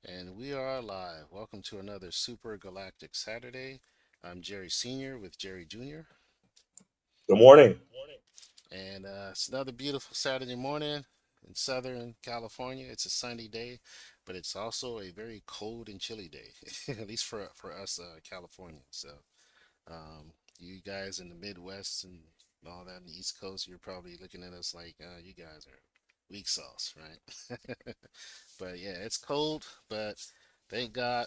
And we are live. Welcome to another Super Galactic Saturday. I'm Jerry Sr. with Jerry Jr. Good morning. And it's another beautiful Saturday morning in Southern California. It's a sunny day, but it's also a very cold and chilly day, at least for us Californians. So, you guys in the Midwest and all that on the East Coast, you're probably looking at us like you guys are weak sauce, right? But yeah, it's cold, but thank God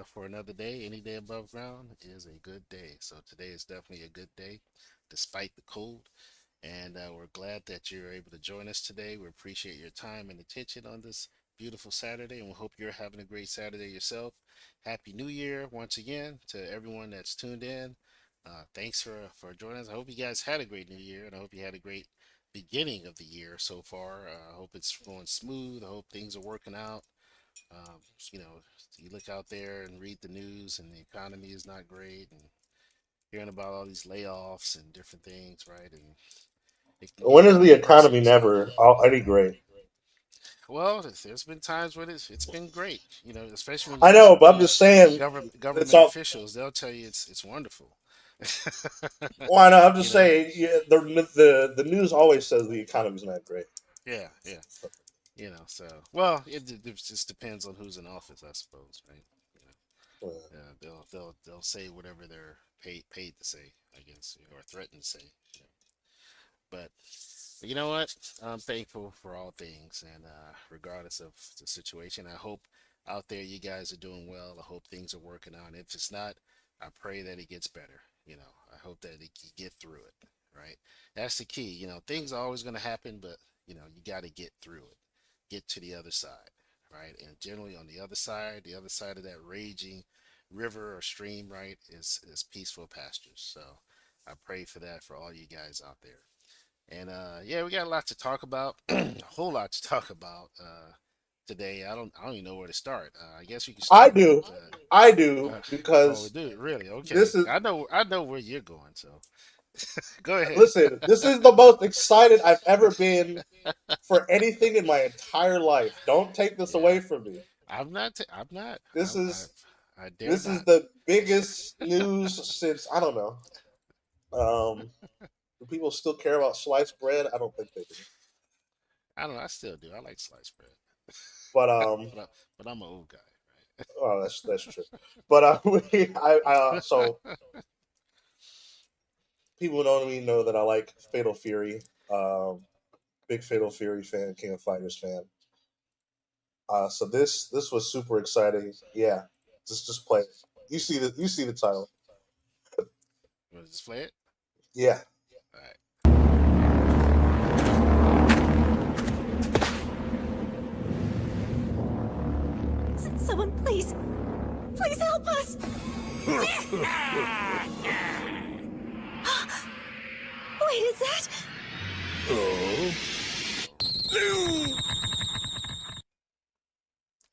for another day. Any day above ground is a good day. So today is definitely a good day, despite the cold. And we're glad that you're able to join us today. We appreciate your time and attention on this beautiful Saturday, and we hope you're having a great Saturday yourself. Happy New Year once again to everyone that's tuned in. Thanks for joining us. I hope you guys had a great New Year, and I hope you had a great beginning of the year so far. I hope it's going smooth. I hope things are working out. Um, you know, you look out there and read the news, and the economy is not great, and hearing about all these layoffs and different things, right? And it can When get is kind the of depressing. economy So, never any great? well, there's been times when it's been great, especially when you I know, listen but I'm to just saying it's government all. officials. They'll tell you it's wonderful. Why not? I'm you just know, saying the news always says the economy's not great. yeah, yeah. So well, it just depends on who's in office, I suppose, right? You they'll say whatever they're paid to say, I guess, or threatened to say. You know. But you know what? I'm thankful for all things, and regardless of the situation, I hope out there you guys are doing well. I hope things are working out. If it's not, I pray that it gets better. I hope that you get through it. Right? That's the key. Things are always going to happen, but you got to get through it, get to the other side. Right? And generally, on the other side of that raging river or stream, right, is peaceful pastures. So I pray for that for all you guys out there. And yeah, we got a lot to talk about, a whole lot to talk about today. I don't even know where to start. I guess we can I start with. do, I do Oh, we because do really? Okay, this is. I know where you're going. So go ahead. Listen, this is the most excited I've ever been for anything in my entire life. Don't take this Yeah, away from me. I'm not. I'm not. This is I dare this is not. the biggest news since I don't know. Do people still care about sliced bread? I don't think they do. I don't know. I still do. I like sliced bread, But but I'm an old guy, oh, that's true. But so people know me know that I like Fatal Fury. Um, Big Fatal Fury fan, King of Fighters fan. So this was super exciting. Yeah, just play it. You see the title. right? Let's play it. Yeah. All right. Someone, please, please help us! Wait, is that?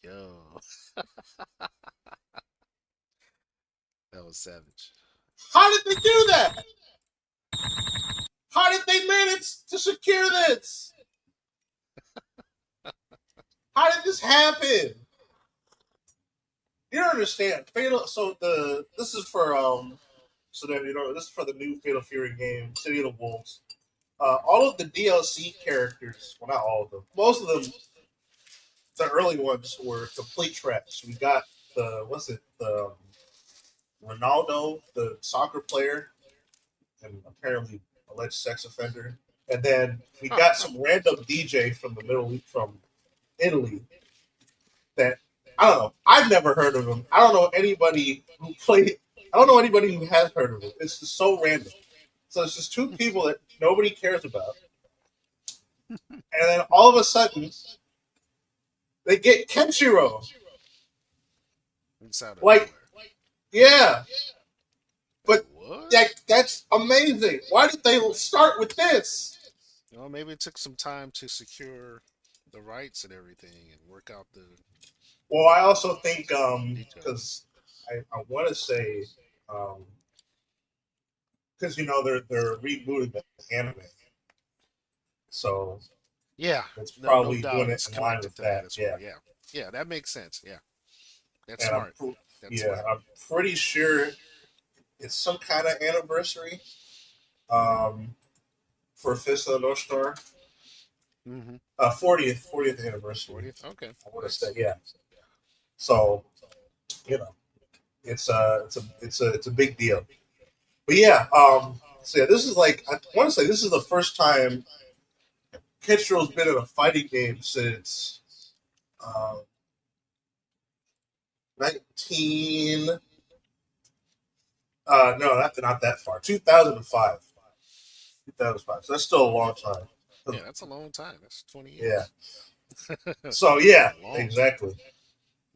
Yo, that was savage. How did they do that? How did they manage to secure this? How did this happen? You don't understand. Fatal. So this is for So that this is for the new Fatal Fury game, City of the Wolves. All of the DLC characters, well, not all of them, most of them, the early ones were complete trash. We got the Ronaldo, the soccer player, and apparently alleged sex offender, and then we got some random DJ from the Middle East, from Italy, that I don't know. I've never heard of him. I don't know anybody who played. I don't know anybody who has heard of him. It's just so random. So it's just two people that nobody cares about, and then all of a sudden they get Kenshiro. It's out of Like, nowhere. yeah, Like but what? that's amazing. Why did they start with this? Maybe it took some time to secure the rights and everything and work out Well, I also think details. because I want to say because they're rebooting the anime, so Yeah, it's no probably doing doubt it it's in line connected with to that that. as well. Yeah. Yeah, yeah, that makes sense. Yeah, That's and smart. That's yeah, smart. I'm pretty sure it's some kind of anniversary um, for Fist of the North Star. Mm-hmm. 40th anniversary. 40th. Okay. I want to say, Nice. yeah. So you know, it's a big deal. But yeah, so yeah, this is like I want to say this is the first time Kenshiro has been in a fighting game since uh, 19. No, not that far. 2005. 2005. So that's still a long time. Yeah, that's a long time. That's 20 Yeah. years. So yeah, A long time. exactly.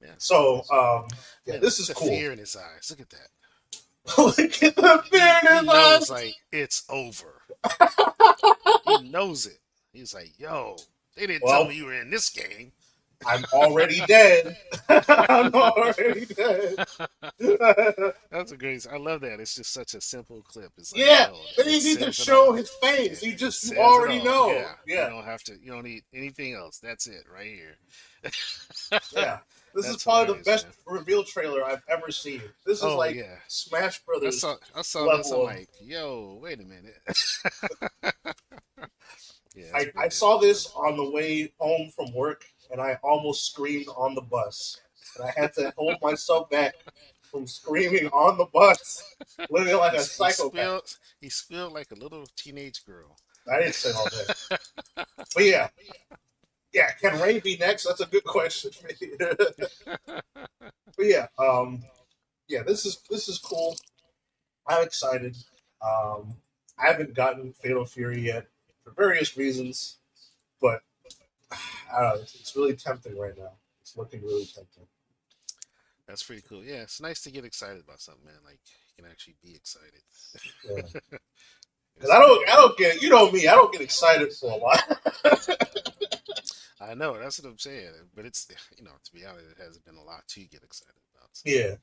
Yeah. So yeah, Man, look this at is the cool. fear in his eyes. Look at that. Look at the He fear in he his knows eyes. like it's over. He knows it. He's like, yo, they didn't tell me Well, you were in this game. I'm already dead. I'm already dead. That's a great. I love that. It's just such a simple clip. It's like, Yeah, yo, then it you need to says it show all. his Yeah, face. it You says it already all. know. Yeah, you Yeah, don't have to. You don't need anything else. That's it right here. yeah. This is That's probably the hilarious, best man. reveal trailer I've ever seen. This is Oh like yeah, Smash I Brothers saw. I saw this. I'm level of. like, yo, wait a minute. Yeah, that's I brilliant. saw So, this on the way home from work, and I almost screamed on the bus, and I had to hold myself back from screaming on the bus, looking like a he psychopath. spilled. He spilled like a little teenage girl. I didn't say all that, but yeah, yeah. Can Ray be next? That's a good question. But yeah, yeah. This is cool. I'm excited. Um, I haven't gotten Fatal Fury yet for various reasons, but it's really tempting right now. It's looking really tempting. That's pretty cool. Yeah, it's nice to get excited about something, man. Like you can actually be excited. Yeah. Because It's I don't get, you know me, I don't get excited for a lot. I know that's what I'm saying, but it's to be honest, it hasn't been a lot to get excited about. So Yeah,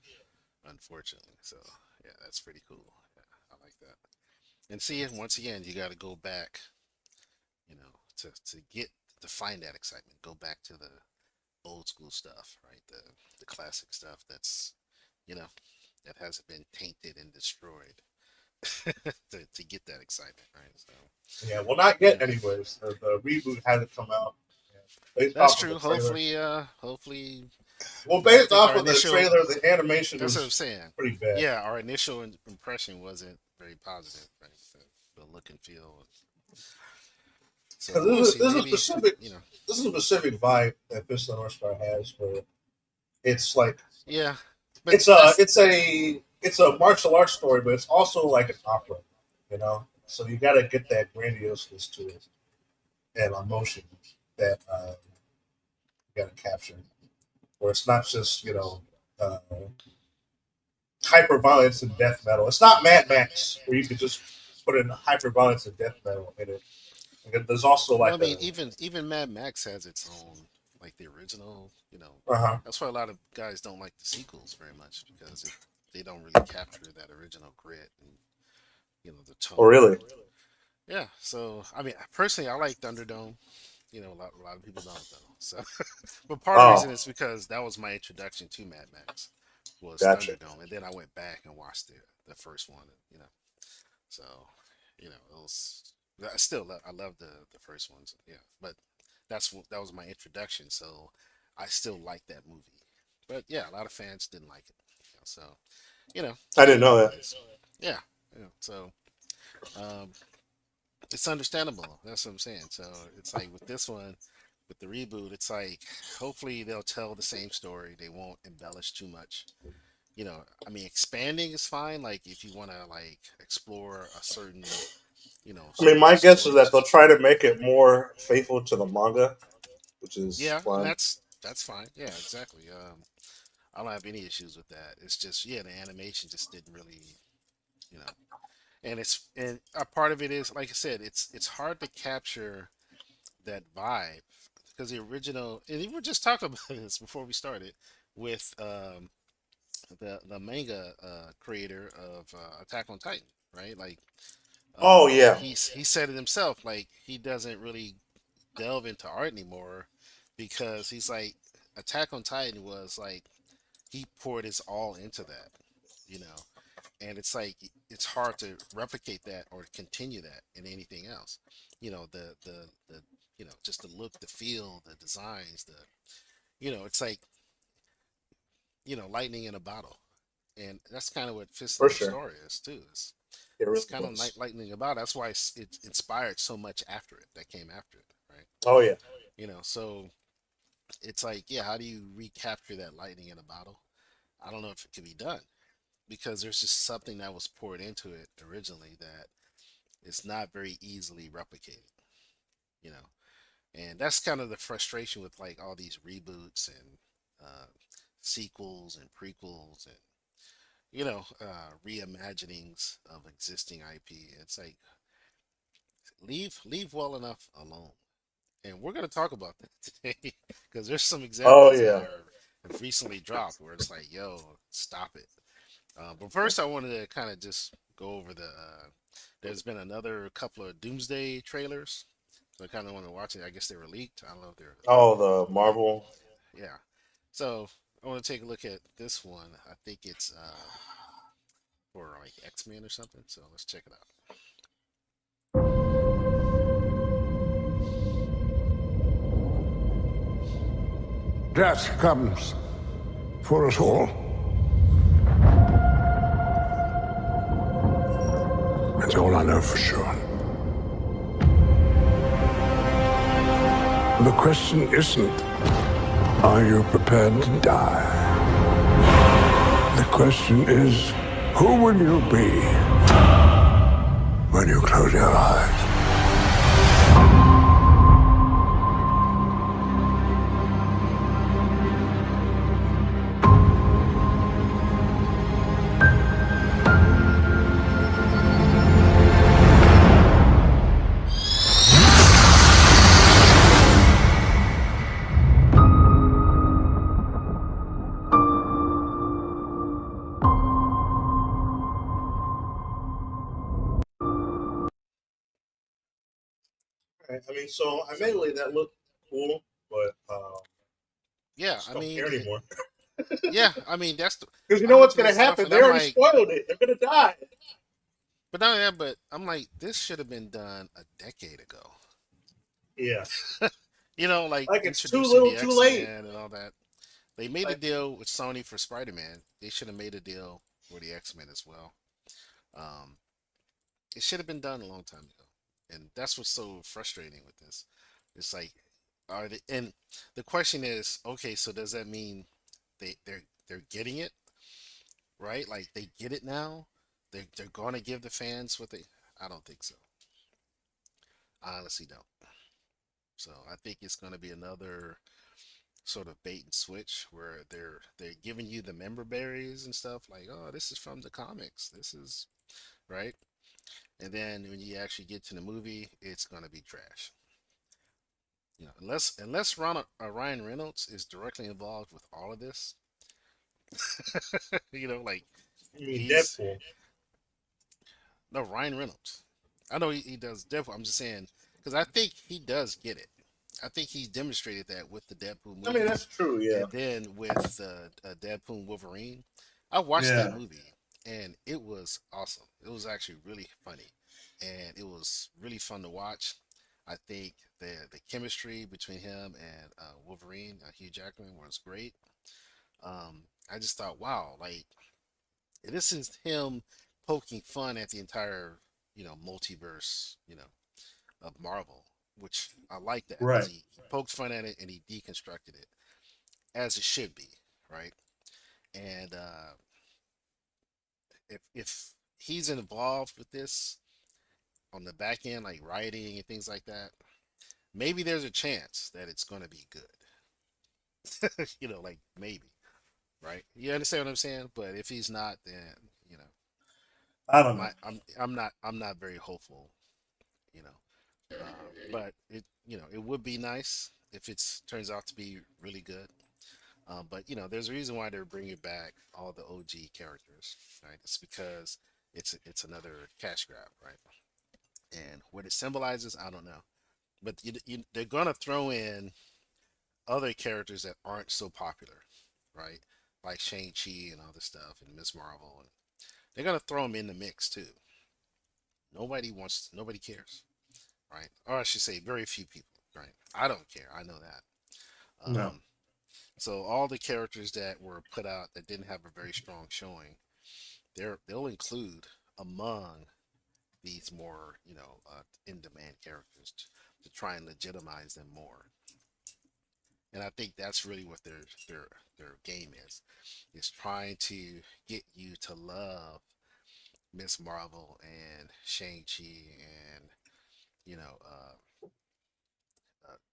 unfortunately, so yeah, that's pretty cool. Yeah, I like that. And see, once again, you got to go back, to get to find that excitement. Go back to the old school stuff, right? The classic stuff you know that hasn't been tainted and destroyed to get that excitement, right? So yeah. Well, not you yet. know Anyways, the reboot hasn't come out. Based that's off of the true. trailer. Hopefully, Well, I based think off our of the initial trailer, the animation that's what I'm was saying. pretty bad. Yeah, our initial impression wasn't very positive, right? The look and feel. So Because we'll see. this is Maybe specific. you know, This is a specific vibe that Fist of the North Star has, where it's like yeah. But that's it's a martial arts story, but it's also like an opera, you know. So you got to get that grandioseness to it and emotion that you got to capture, where it's not just uh, hyper violence and death metal. It's not Mad Max where you could just put in hyper violence and death metal in it. Like, there's also well. I like mean, a even Mad Max has its own like the original. uh-huh. That's why a lot of guys don't like the sequels very much because they don't really capture that original grit and the Oh, tone. really? Yeah. So I mean, personally, I like Thunderdome. A lot of people don't though. So, but part of the reason Oh, is because that was my introduction to Mad Max was gotcha. Thunderdome, and then I went back and watched the first one. So it was. I still I love the first ones. Yeah, but that was my introduction. So I still like that movie. But yeah, a lot of fans didn't like it. So I it didn't is know what it that. is. Yeah. So um, it's understandable. That's what I'm saying. So it's like with this one, with the reboot, it's like hopefully they'll tell the same story. They won't embellish too much. I mean, expanding is fine. Like if you want to like explore a I mean, certain my guess is that stories. they'll try to make it more faithful to the manga, which is Yeah, and fun. that's fine. Yeah, exactly. I don't have any issues with that. It's just the animation just didn't really, you know, and a part of it is like I said, it's hard to capture that vibe because the original, and we were just talking about this before we started with the manga creator of Attack on Titan, right? Like Oh yeah. he said it himself, like he doesn't really delve into art anymore because he's like Attack on Titan was like he poured his all into that, you know, and it's like it's hard to replicate that or continue that in anything else. The just the look, the feel, the designs, it's like lightning in a bottle, and that's kind of what Fist of For North sure. Star is too. It It's really kind of was. lightning about. That's why it inspired so much after it that came after it, right? Oh yeah. So it's like, yeah, how do you recapture that lightning in a bottle? I don't know if it can be done because there's just something that was poured into it originally that is not very easily replicated, you know. And that's kind of the frustration with like all these reboots and sequels and prequels and reimaginings of existing IP. It's like leave well enough alone. And we're going to talk about that today because there's some Oh examples that yeah. have recently dropped where it's like, yo, stop it. But first, I wanted to kind of just go over the. There's been another couple of Doomsday trailers, so I kind of want to watch it. I guess they were leaked. I don't know if they're. Oh, the Marvel. Yeah. So I want to take a look at this one. I think it's for like X Men or something. So let's check it out. Death comes for us all. That's all I know for sure. The question isn't, are you prepared to die? The question is, who will you be when you close your eyes? I mean, so admittedly that looked cool, but Yeah, just I don't mean, care anymore. yeah, I mean that's the. Because you I know what's looked at gonna this stuff happen? and They I'm already like, spoiled it. They're gonna die. but not that, but I'm like, this should have been done a decade ago. Yeah. Like Like it's too introducing little, the too X late. Men and all that. They made a Like deal with Sony for Spider Man. They should have made a deal for the X Men as well. Um, it should have been done a long time ago, and that's what's so frustrating with this. It's like, are they? And the question is, okay, so does that mean they're getting it right? Like they get it now? They're going to give the fans what they? I don't think so. I honestly don't. So I think it's going to be another sort of bait and switch where they're giving you the member berries and stuff like, oh, this is from the comics. This is right. And then when you actually get to the movie, it's gonna be trash. Unless Ryan Reynolds is directly involved with all of this, like I mean he's Deadpool. no Ryan Reynolds. I know he does Deadpool. I'm just saying because I think he does get it. I think he's demonstrated that with the Deadpool I mean movie, that's true. Yeah. and then with Deadpool and Wolverine. I watched that Yeah. movie and it was awesome. It was actually really funny, and it was really fun to watch. I think the chemistry between him and Wolverine, Hugh Jackman, was great. I just thought, wow, like this is him poking fun at the entire multiverse of Marvel, which I like that because Right. he poked fun at it and he deconstructed it as it should be, right? And if he's involved with this on the back end, like writing and things like that, maybe there's a chance that it's going to be good. Like maybe, right? You understand what I'm saying? But if he's not, then you know, I don't know. I'm not very hopeful. You know, but it would be nice if it's turns out to be really good. But there's a reason why they're bringing back all the OG characters, right? It's because it's another cash grab, right? And what it symbolizes, I don't know. But they're gonna throw in other characters that aren't so popular, right? like Shang-Chi and other stuff and Miss Marvel, and they're gonna throw them in the mix too. Nobody cares, right? Or I should say, very few people, right? I don't care. I know that. No. So all the characters that were put out that didn't have a very strong showing, they'll include among these more, in demand characters to try and legitimize them more. And I think that's really what their game is trying to get you to love Miss Marvel and Shang Chi and you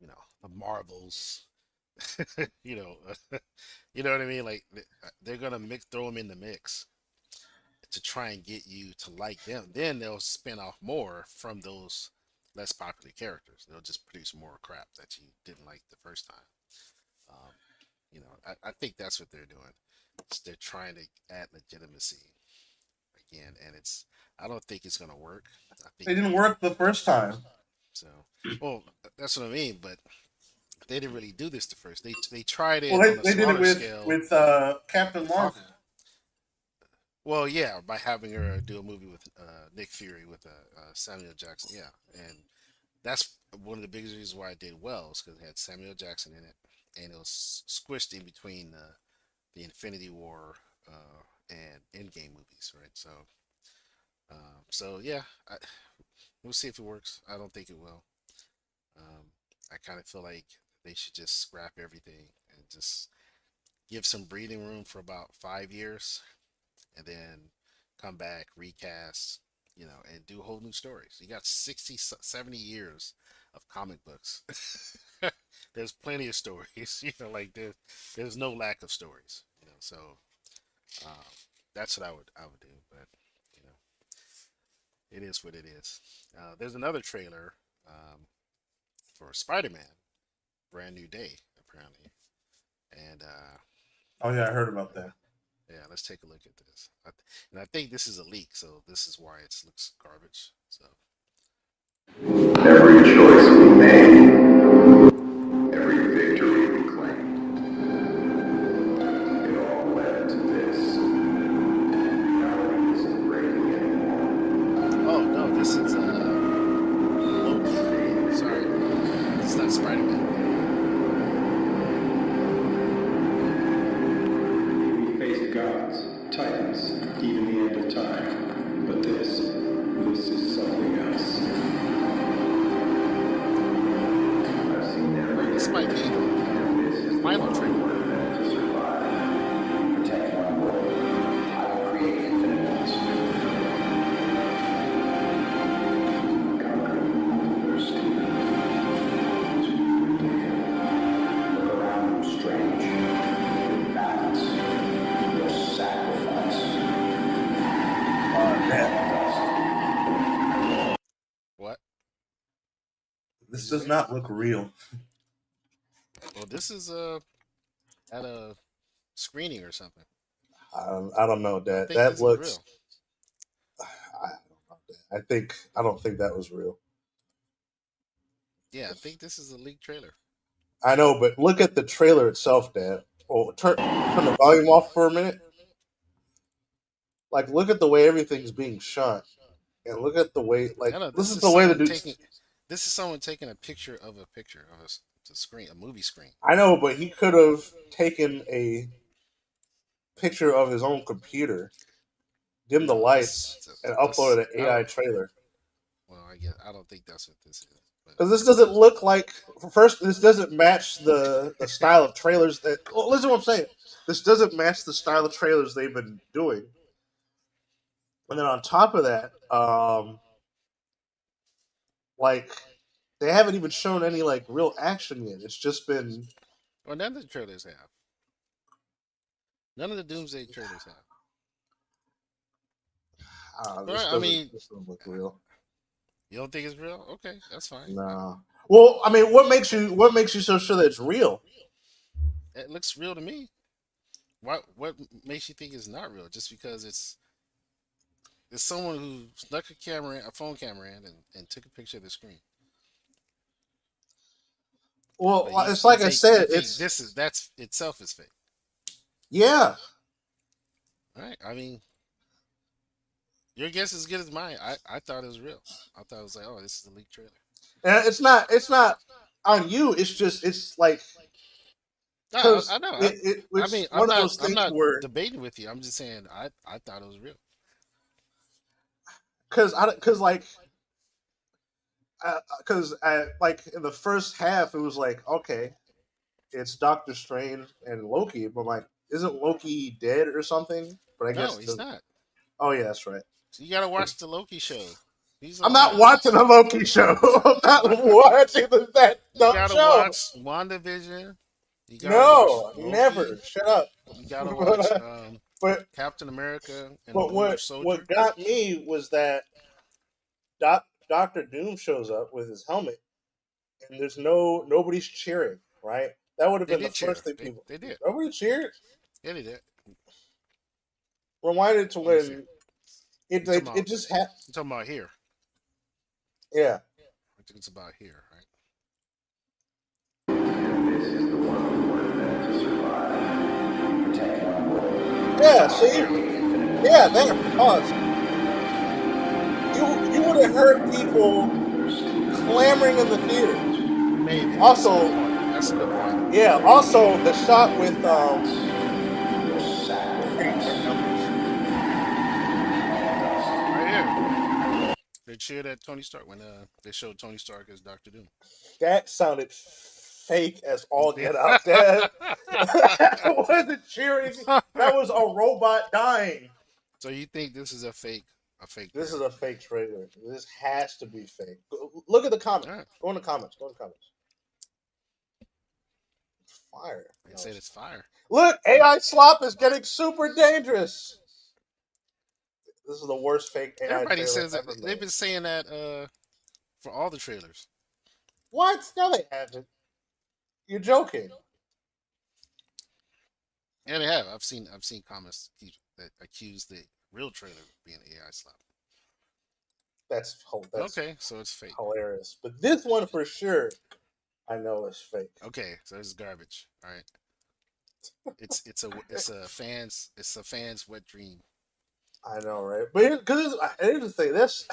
know the Marvels. you know, you know what I mean? Like they're gonna throw them in the mix to try and get you to like them. Then they'll spin off more from those less popular characters. They'll just produce more crap that you didn't like the first time. Um, I think that's what they're doing. They're trying to add legitimacy again, and I don't think it's gonna work. I think They didn't work the first time. so. Well, that's what I mean. But they didn't really do this the first. They tried Well, it on a they did it smaller with scale. Captain Hawk. Marvel. Well, yeah, by having her do a movie with Nick Fury with Samuel Jackson. Yeah, and that's one of the biggest reasons why it did well is because it had Samuel Jackson in it, and it was squished in between the Infinity War and Endgame movies, right? So yeah, we'll see if it works. I don't think it will. Um, I kind of feel like they should just scrap everything and just give some breathing room for about 5 years, and then come back, recast, and do whole new stories. You got 60, 70 years of comic books. There's plenty of stories, like there's no lack of stories, so um, that's what I would do, but you know, it is what it is. There's another trailer for Spider-Man, Brand New Day, apparently, and Oh yeah, I heard about that. yeah, let's take a look at this. And I think this is a leak, so this is why it looks garbage. So Every choice we made, every victory we claimed, it all led to this. Now it isn't raining anymore. oh no, this is Loki. Sorry, it's not Spider-Man. We faced gods, titans, even the end of time. But this is something else. I've seen every This might be this the is the final one trailer. we're meant to survive. Protect my world. I will create infinite ones. Conquer the multiverse. As we bring together. Look around you, strange. Your balance. Your sacrifice. Man, What? this does not look real. Well, this is at a screening or something. I don't know, I Dad. think That this is looks. real. I don't know, Dad. I don't think that was real. Yeah, I think this is a leaked trailer. I know, but look at the trailer itself, Dad. Oh, turn the volume off for a minute. Like, look at the way everything's being shot, and look at the way, like, No, no, this this is is the way the someone dude's. taking. This is someone taking a picture of a screen, a movie screen. I know, but he could have taken a picture of his own computer, dimmed the No, lights, and uploaded an I AI don't. trailer. Well, I don't think that's what this is. But Because this doesn't look like. First, this doesn't match the style of trailers that. Well, listen, to what I'm saying. This doesn't match the style of trailers they've been doing. And then on top of that, like they haven't even shown any like real action yet. It's just been. well, none of the trailers have. None of the Doomsday trailers have. This But I doesn't. mean, This doesn't look real. you don't think it's real? Okay, that's fine. No. Well, I mean, what makes you so sure that it's real? It looks real to me. What makes you think it's not real? Just because it's someone who snuck a phone camera in and took a picture of the screen. Well, But it's like I said. you think It's that's itself is fake. Yeah, All right. I mean, your guess is as good as mine. I thought it was real. I thought it was like, oh, this is a leaked trailer. and it's not on you. It's just it's like No, I because know. I it's mean, one of those I'm things not where debating with you. I'm just saying I thought it was real. because because like in the first half it was like okay it's Doctor Strange and Loki, but like isn't Loki dead or something? But I No, guess he's the not. oh yeah that's right. So you gotta watch the Loki show. He's I'm not alive. watching the Loki show. I'm not watching that You dumb gotta show. watch WandaVision. You gotta watch No, never. Loki. Shut up. You gotta but, watch but Captain America and the but Winter Soldier. what got me was that Doctor Doom shows up with his helmet, and there's nobody's cheering. Right? That would have They been the did cheer. first thing people. They did. Nobody cheered. Yeah, they did. Reminded to Let me see. when it You talking it about just had. you talking about here? Yeah, I think it's about here, right? This is the one we were meant to survive. Protect one world. yeah. Talking about See, here. yeah, there. Pause. You would have heard people clamoring in the theater. Maybe that's a good Also, point. That's a good point. yeah. Also, the shot with Your where you get sacrifice. numbers. Right here. They cheered at Tony Stark when they showed Tony Stark as Doctor Doom. That sounded fake as all get out. That wasn't cheering. That was a robot dying. So you think this is a fake This is trailer? a fake trailer. This has to be fake. Look at the comments. All right. Go in the comments. Go in the comments. Fire. They No, said it's fire. look, AI slop is getting super dangerous. This is the worst fake AI Everybody trailer says that ever they've made. been saying that for all the trailers. What? No, they haven't. You're joking. Yeah, they have. I've seen comments that accuse the real trailer of being AI slap. That's Okay, so it's fake. hilarious. But this one for sure, I know is fake. Okay, so it's garbage. All right. It's a fans wet dream. I know, right? But because here's the thing, this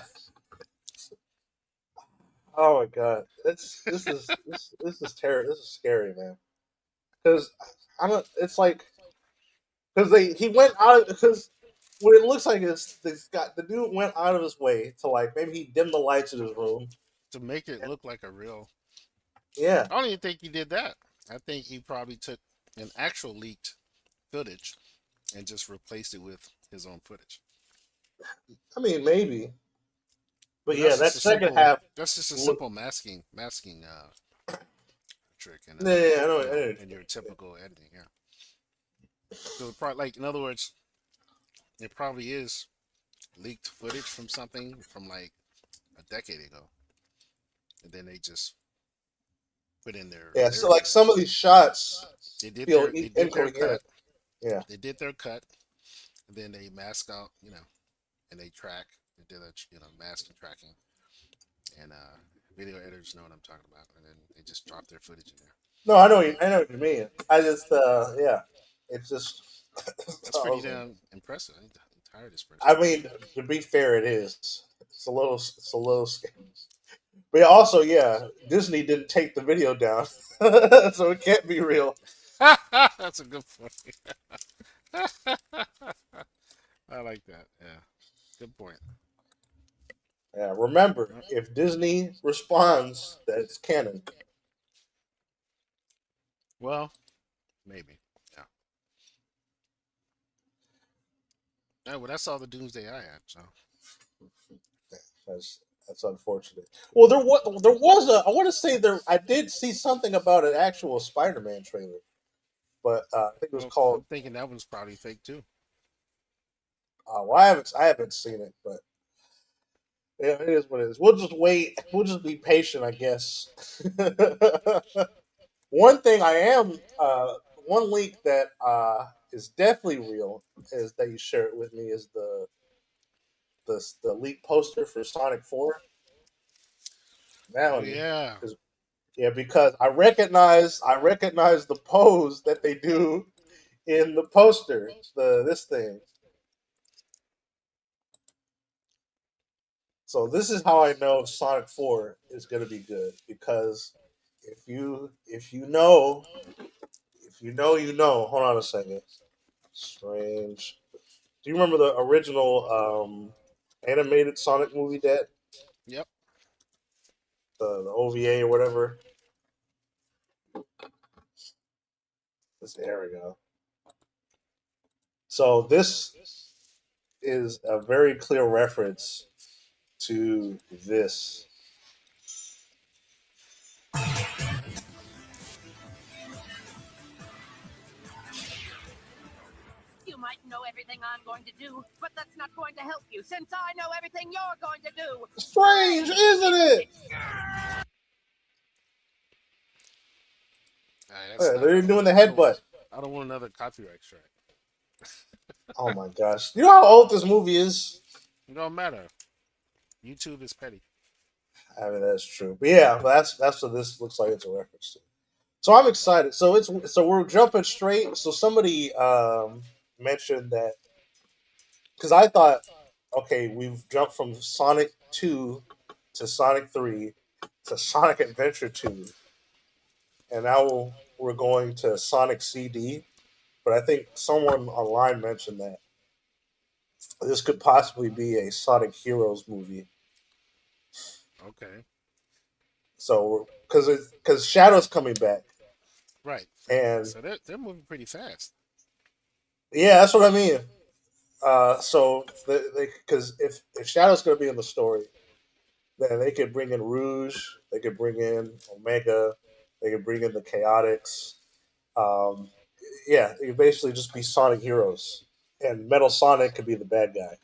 oh my god, this is terror. This is scary, man. Because I don't. It's like because he went out because what it looks like is this guy the dude went out of his way to like maybe he dimmed the lights in his room. To make it And, look like a real. yeah, I don't even think he did that. I think he probably took an actual leaked footage and just replaced it with his own footage. I mean maybe, but But yeah, that's just that a second simple. half That's just a look. simple masking trick Yeah, I know. I know. in your typical editing. Yeah. So it probably like in other words, it probably is leaked footage from something from like a decade ago, and then they just put in Yeah, their so like some of footage. these shots feel They did their cut. incoherent. Yeah. They did their cut, and then they mask out, and they track. They did a mask and tracking, and video editors know what I'm talking about, and then they just drop their footage in there. No, I know what you mean. I just, yeah, it's just. That's I pretty was like, damn impressive. I'm tired of this person. I mean, to be fair, it is. It's a little scary. But yeah, also, yeah, Disney didn't take the video down, so it can't be real. That's a good point. I like that. Yeah, good point. Yeah, remember, if Disney responds, that's canon. Well, maybe. Yeah. Yeah. Well, that's all the Doomsday I had. So That's unfortunate. Well, there was a. I want to say there. I did see something about an actual Spider-Man trailer, but I think it was well, called. I'm thinking that one's probably fake too. Well, I haven't seen it, but yeah, it is what it is. We'll just wait. We'll just be patient, I guess. One thing I am. One link that is definitely real is that you share it with me is the leak poster for Sonic 4. That Oh one yeah. yeah, because I recognize the pose that they do in the poster, the this thing. So this is how I know Sonic 4 is going to be good because if you know. Hold on a second. Strange. Do you remember the original animated Sonic movie that Yep. the OVA or whatever? There we go. So this is a very clear reference to this. You might know everything I'm going to do, but that's not going to help you since I know everything you're going to do. Strange, isn't it? All right, that's enough. They're doing the I don't. headbutt. I don't want another copyright strike. Oh my gosh! You know how old this movie is? It don't matter. YouTube is petty. I mean, that's true. But yeah, that's what this looks like. It's a reference to. So I'm excited. So we're jumping straight. So somebody mentioned that because I thought, okay, we've jumped from Sonic 2 to Sonic 3 to Sonic Adventure 2, and now we're going to Sonic CD. But I think someone online mentioned that this could possibly be a Sonic Heroes movie. Okay. So because Shadow's coming back, Right. and So they're moving pretty fast. yeah, that's what I mean. So they because if Shadow's going to be in the story, then they could bring in Rouge, they could bring in Omega, they could bring in the Chaotix. Um, yeah, it could basically just be Sonic heroes, and Metal Sonic could be the bad guy.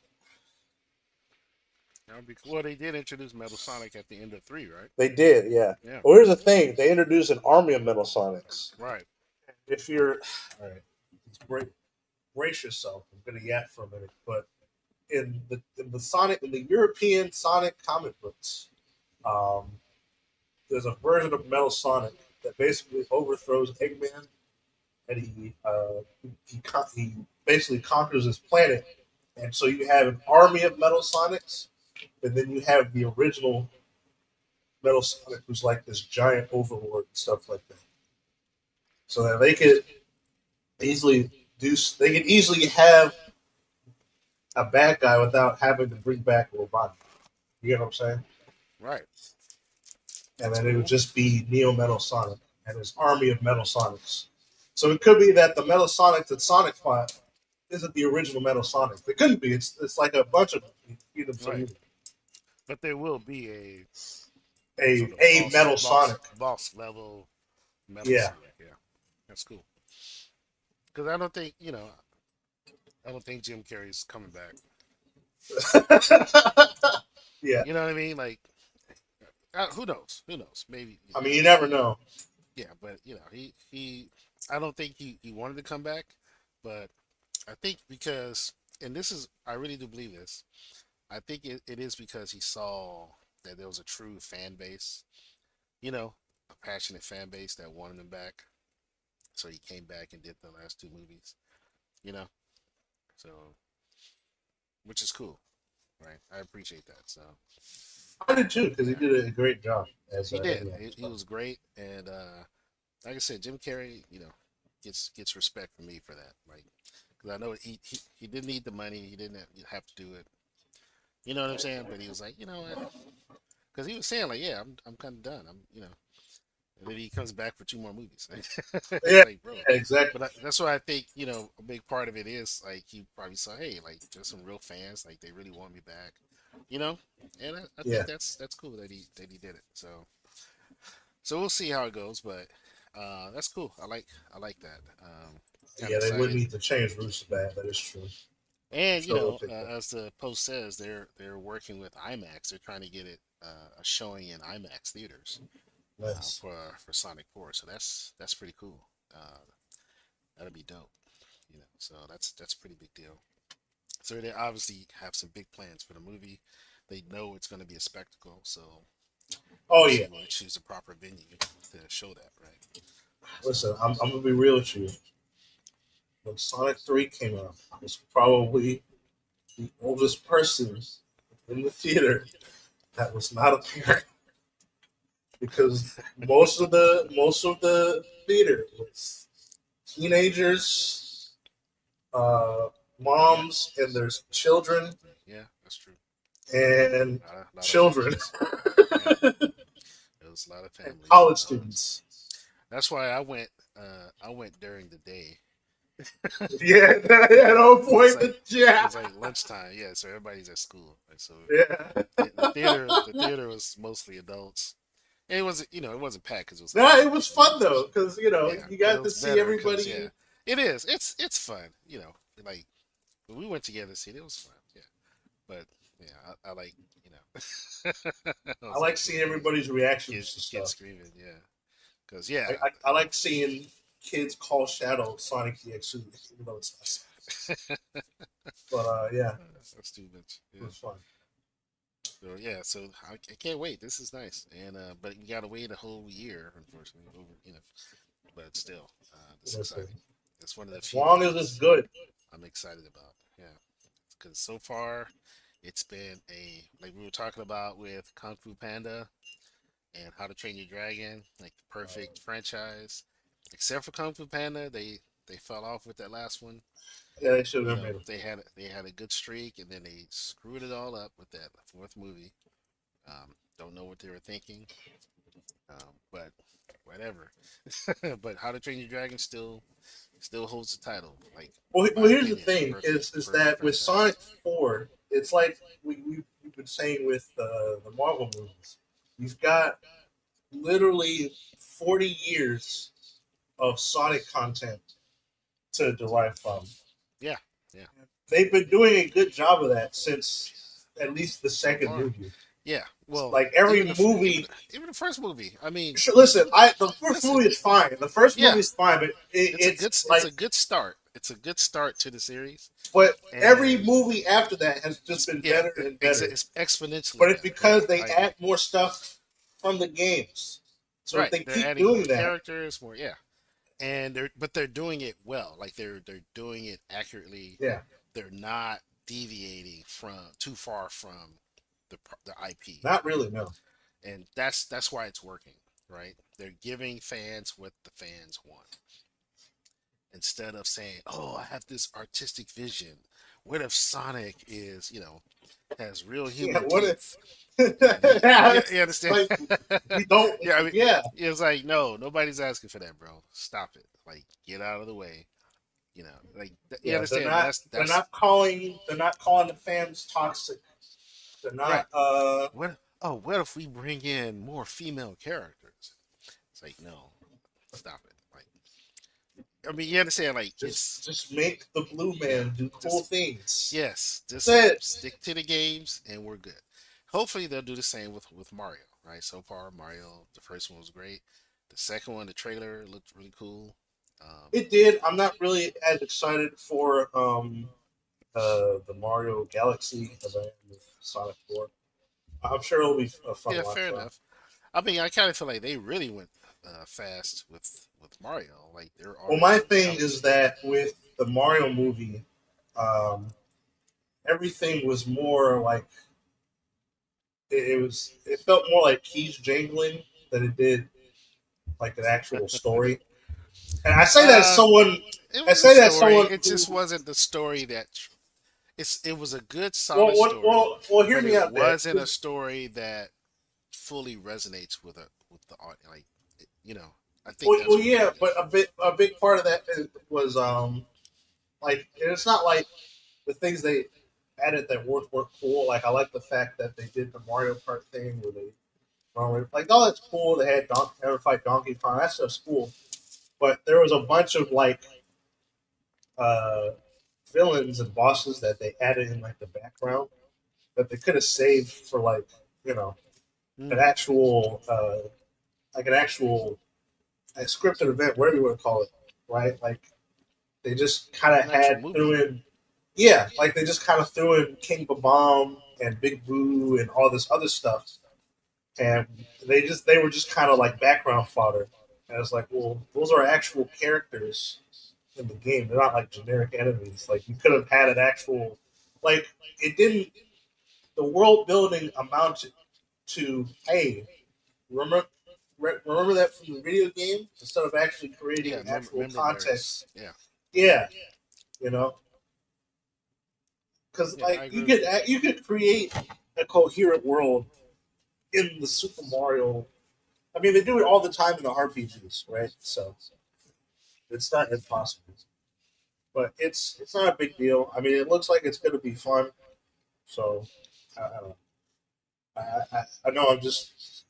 That would be cool. Well, they did introduce Metal Sonic at the end of three, right? They did, yeah. Yeah. Well, here's the thing: they introduced an army of Metal Sonics. Right. If you're all right, brace yourself. I'm going to yap for a minute, but in the Sonic in the European Sonic comic books, um, there's a version of Metal Sonic that basically overthrows Eggman, and he basically conquers his planet. And so you have an army of Metal Sonics, and then you have the original Metal Sonic, who's like this giant overlord and stuff like that. So that easily they could easily have a bad guy without having to bring back Robotnik. You get what I'm saying? Right. And That's then it would cool. just be Neo Metal Sonic and his army of Metal Sonics. So it could be that the Metal Sonic that Sonic fought isn't the original Metal Sonic. It couldn't be. It's like a bunch of Right. But there will be a sort of a Metal Sonic. boss level Metal Yeah, Sonic. Yeah. That's cool. Because I don't think I don't think Jim Carrey's coming back. yeah. You know what I mean? Like, who knows? Who knows? Maybe. I mean, you never know. Yeah, but he I don't think he wanted to come back, but I think because and this is I really do believe this. I think it is because he saw that there was a true fan base, a passionate fan base that wanted him back. So he came back and did the last two movies, you know. So which is cool, right? I appreciate that. So I did too because he yeah, did a great job as he did. Eggman. He was great, and like I said, Jim Carrey, gets respect from me for that. Like, because I know he didn't need the money, he didn't have to do it. You know what I'm saying? But he was like, you know what? Because he was saying like, yeah, I'm kind of done. And then he comes back for two more movies. It's Yeah, like, bro. exactly. But that's why I think a big part of it is like he probably saw, hey, like there's some real fans, like they really want me back, you know. And I Yeah, think that's cool that he did it. So we'll see how it goes, but that's cool. I like that. Kind of yeah. They would excited. need to change Bruce Bad. That is true. And Still don't think that. as the post says, they're working with IMAX. They're trying to get it a showing in IMAX theaters Nice. for Sonic 4. So that's pretty cool. That'll be dope. So that's a pretty big deal. So they obviously have some big plans for the movie. They know it's going to be a spectacle. So Oh obviously yeah. you want to choose a proper venue to show that, right? So Listen, I'm gonna be real with you. when Sonic 3 came out, I was probably the oldest person in the theater that was not a parent because most of the theater was teenagers, uh, Yeah, moms and their children yeah, that's true. and A lot of children families. Yeah, there was a lot of and families. college students. That's why I went. I went during the day. Yeah, at Yeah, no it was point, like it yeah, was like lunchtime. Yeah, so everybody's at school. Like, so yeah. the theater was mostly adults. And it wasn't, it wasn't packed because it was like No, a it was Avengers movie. fun though because Yeah, you but it got to was see better because yeah, everybody. it is. It's fun. Like when we went together to see it, it was fun. Yeah, but yeah, I like you know, I I was like like seeing everybody's reactions to kids stuff. screaming. Yeah, because yeah, I like seeing kids call Shadow Sonic EX, even though it's not Sonic. But yeah, that's too much. it Yeah. was fun. So yeah, so I can't wait. This is nice, and but you gotta wait a whole year, unfortunately. But still, it's Listen, exciting. It's one of the as few long as it's things good, I'm excited about. Yeah, because so far it's been like we were talking about with Kung Fu Panda and How to Train Your Dragon, like the perfect franchise. Except for Kung Fu Panda, they fell off with that last one. yeah, they should have made it. They had a good streak, and then they screwed it all up with that fourth movie. Don't know what they were thinking, but whatever. But How to Train Your Dragon still holds the title. Like in Well, my here's the opinion, thing: perfect is perfect that with franchise. Sonic 4, it's like we've been saying with the Marvel movies. You've got literally 40 years of Sonic content to derive from. Yeah, yeah. They've been doing a good job of that since at least the So second far, movie. yeah. Well, Like even every the movie, even the first movie. I mean, listen, I the first listen. movie is fine. The first Yeah, movie is fine, but it's it's like, a good start. It's a good start to the series, but every and movie after that has just it's been yeah, better and better. it's exponentially But it's better. Yeah, because they I add agree. more stuff from the games. So if Right, they they're keep adding more doing that, characters, more yeah, and they're doing it well. Like they're doing it accurately. yeah, They're not deviating from too far from the IP, not really. No, and that's why it's working. Right, they're giving fans what the fans want instead of saying, "Oh, I have this artistic vision. What if Sonic is, has real yeah. human What if? teeth?" It's You understand? like we don't. Yeah, I mean, Yeah, it's like no, nobody's asking for that, bro. Stop it. Like, get out of the way. Like you yeah. They're understand? not. They're That's not calling. They're not calling the fans toxic. They're right. not. What if we bring in more female characters? It's like no, stop it. Like, I mean, you understand? Like, Just make the blue yeah, man do cool just things. yes, That's just it. stick to the games and we're good. Hopefully they'll do the same with Mario, right? So far, Mario, the first one was great. The second one, the trailer looked really cool. Um, It did. I'm not really as excited for the Mario Galaxy as I am with Sonic 4. I'm sure it'll be a fun yeah, watch fair though. enough. I mean, I kind of feel like they really went fast with Mario. Like they're Well, already my in thing is Galaxy. that with the Mario movie, um, everything was more like it was. It felt more like keys jangling than it did like an actual story. And I say that as Uh, someone. it I was a say that as story. someone It just who. wasn't the story that it was a good Well, solid well, story, well, well hear but me it out there. wasn't a story that fully resonates with the audience. Like, I think Well, that's what yeah, it but is. a big part of that was like it's not like the things they added that were cool. Like I like the fact that they did the Mario Kart thing where they like all that's cool. They had ever fight Donkey Kong. That stuff's cool. But there was a bunch of like uh, villains and bosses that they added in like the background that they could have saved for like you know an Mm, actual like an actual a scripted event, whatever you want to call it, right? Like they just kind of an actual had movie. threw in, yeah, like they just kind of threw in King Bomb and Big Boo and all this other stuff, and they were just kind of like background fodder. And it's like, well, those are actual characters in the game. They're not like generic enemies. Like you could have had an actual, like it didn't. The world building amounted to, hey, remember remember that from the video game instead of actually Yeah, creating actual remember there's context. yeah. Yeah, you know, because Yeah, I like agree with you. you could create a coherent world in the Super Mario. I mean, they do it all the time in the RPGs, right? So it's not impossible, but it's not a big deal. I mean, it looks like it's going to be fun. So I don't know. I know I'm just